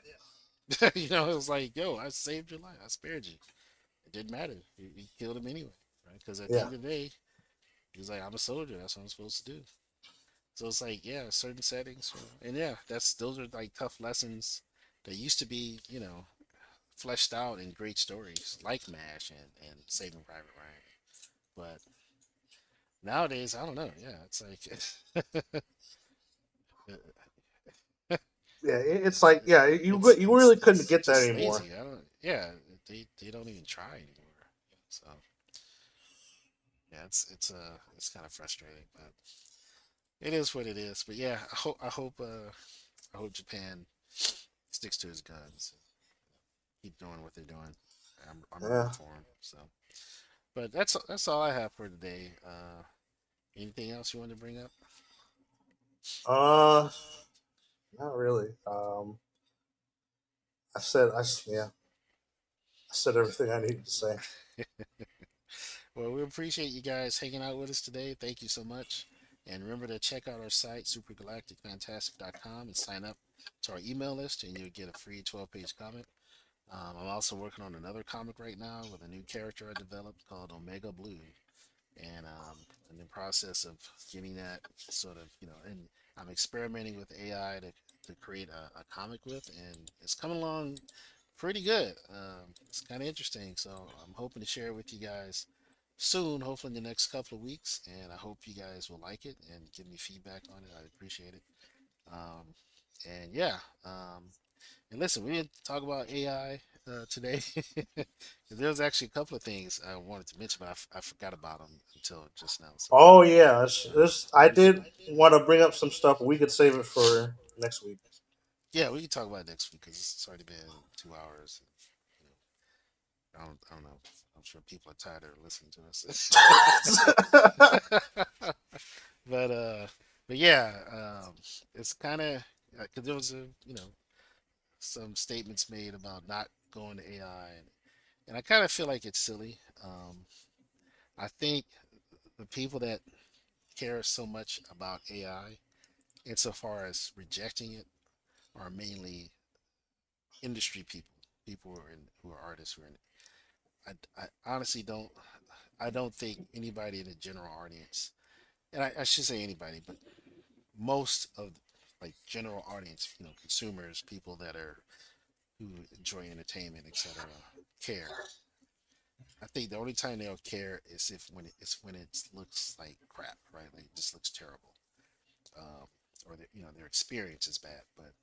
him. It was like, yo, I saved your life. I spared you. It didn't matter. He killed him anyway, right? Because at the yeah, end of the day, he was like, I'm a soldier. That's what I'm supposed to do. So it's like, yeah, certain settings, and yeah, those are like tough lessons that used to be, fleshed out in great stories like MASH and Saving Private Ryan. But nowadays, I don't know. Yeah, it's like yeah. It's like, yeah, you it's really couldn't it's get that just anymore. lazy. I don't. Yeah, they don't even try anymore. So yeah, it's kind of frustrating, but it is what it is. But yeah, I hope Japan sticks to his guns, keep doing what they're doing. I'm rooting Yeah. for him. So, but that's all I have for today. Anything else you want to bring up? Uh, Not really. Yeah, I said everything I needed to say. Well, we appreciate you guys hanging out with us today. Thank you so much. And remember to check out our site, supergalacticfantastic.com, and sign up to our email list, and you'll get a free 12-page comic. I'm also working on another comic right now with a new character I developed called Omega Blue, and in the process of getting that sort of, and I'm experimenting with AI to create a comic with, and it's coming along pretty good. It's kind of interesting, so I'm hoping to share it with you guys soon, hopefully in the next couple of weeks, and I hope you guys will like it and give me feedback on it. I'd appreciate it. Um, and yeah, and listen, we didn't talk about AI today. 'Cause there was actually a couple of things I wanted to mention, but I forgot about them until just now. So Oh yeah, uh, I we can, did want to bring up some stuff, but we could save it for next week. yeah, we can talk about it next week because it's already been 2 hours. You I don't know. I'm sure people are tired of listening to us. but uh, but yeah, it's kind of because there was some statements made about not going to AI, and I kind of feel like it's silly. I think the people that care so much about AI, insofar as rejecting it, are mainly industry people, people who are artists who are in it. I honestly don't. I don't think anybody in the general audience, and I should say anybody, but most of like general audience, consumers, people that are who enjoy entertainment, etc., care. I think the only time they'll care is if when it looks like crap, right? Like it just looks terrible, um, or their experience is bad. But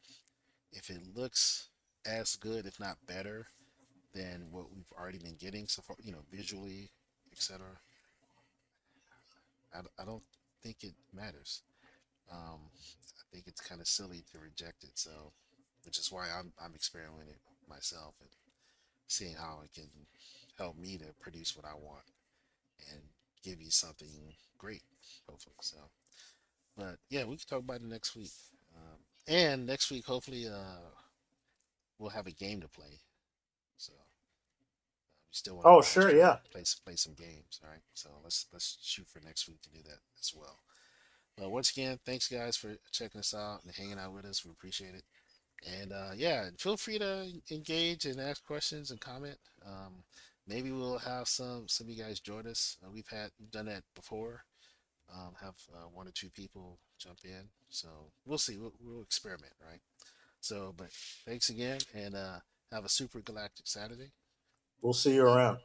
if it looks as good, if not better, than what we've already been getting so far, visually, etc., I don't think it matters. I think it's kind of silly to reject it. So, which is why I'm experimenting it myself and seeing how it can help me to produce what I want and give you something great, hopefully. So, but yeah, we can talk about it next week. And next week, hopefully, we'll have a game to play. So we still want to Oh do that sure, stream, yeah. play some games. All right. So let's shoot for next week to do that as well. But once again, thanks guys for checking us out and hanging out with us. We appreciate it. And yeah, feel free to engage and ask questions and comment. Maybe we'll have some of you guys join us. We've done that before. Have one or two people jump in. So we'll see. We'll experiment, right? So, but thanks again, and have a super galactic Saturday. We'll see you around.